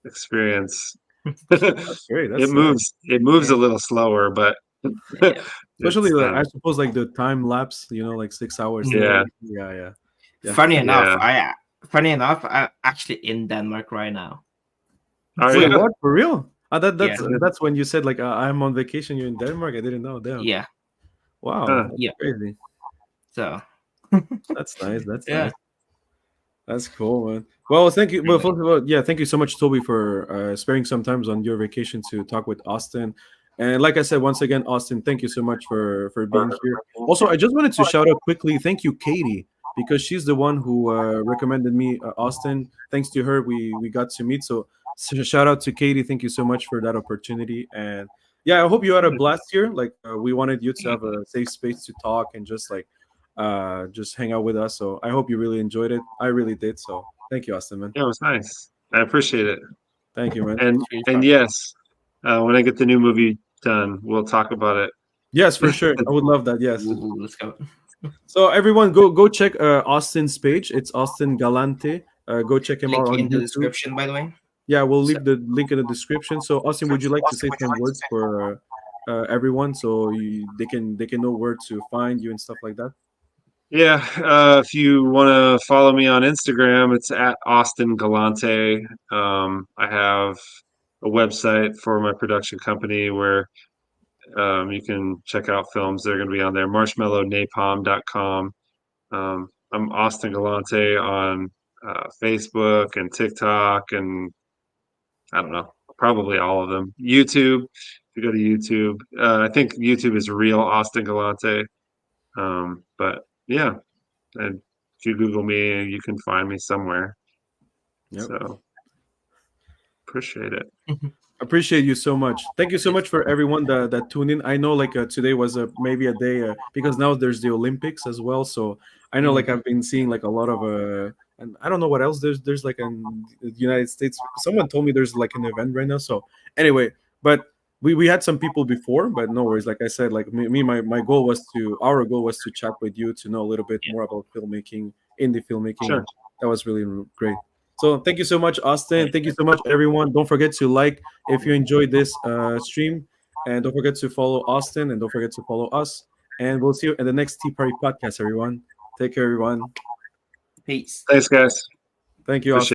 experience. that's great. It That's nice. moves Yeah. a little slower, but Yeah. Especially it's I suppose like the time lapse. Like 6 hours there. yeah. Yeah, yeah, yeah. Yeah. Funny enough, I'm actually in Denmark right now. Are Wait, you? what? For real? Yeah. That's when you said like I'm on vacation. You're in Denmark. I didn't know. Damn. Yeah. Wow, Huh. that's Yeah. crazy. So That's nice. That's yeah. nice. That's cool, man. Well, thank you. Well, Anyway. first of all, yeah, thank you so much, Toby, for sparing some times on your vacation to talk with Austin. And like I said, once again, Austin, thank you so much for being here. Also, I just wanted to shout out quickly. Thank you, Katie, because she's the one who recommended me Austin. Thanks to her, we got to meet. So shout out to Katie. Thank you so much for that opportunity. And yeah, I hope you had a blast here. Like we wanted you to have a safe space to talk and just hang out with us. So I hope you really enjoyed it. I really did. So thank you, Austin, man. Yeah, it was nice. I appreciate it. Thank you, man. And yes, when I get the new movie done, we'll talk about Yes, for it. sure. I would love that. Yes. Ooh, let's go. So everyone, go check Austin's page. It's Austin Galante. Go check him out Link on in the YouTube. description, by the way. Yeah, we'll So leave the link in the description. So Austin, would you like to say some words for everyone so they can know where to find you and stuff like that? Yeah, if you want to follow me on Instagram, it's at Austin Galante. I have a website for my production company where you can check out films that are going to be on there, marshmallownapalm.com. I'm Austin Galante on Facebook and TikTok, and I don't know, probably all of them. YouTube, if you go to YouTube, I think YouTube is real Austin Galante. But yeah, and if you Google me, you can find me somewhere. Yep. So appreciate it. Appreciate you so much. Thank you so yes. much for everyone that tuned in. I know like today was maybe a day because now there's the Olympics as well. So I know like Mhm. I've been seeing like a lot of and I don't know what else there's like in the United States. Someone told me there's like an event right now. So anyway, but we had some people before, but no worries. Like I said, like my goal was to our goal was to chat with you to know a little bit Yeah. more about filmmaking, indie filmmaking, Sure. and that was really great. So thank you so much, Austin. Yeah. Thank you so much, everyone. Don't forget to like if you enjoyed this stream, and don't forget to follow Austin, and don't forget to follow us. And we'll see you in the next Tea Party podcast, everyone. Take care, everyone. Peace. Thanks, guys. Thank you, Appreciate Austin.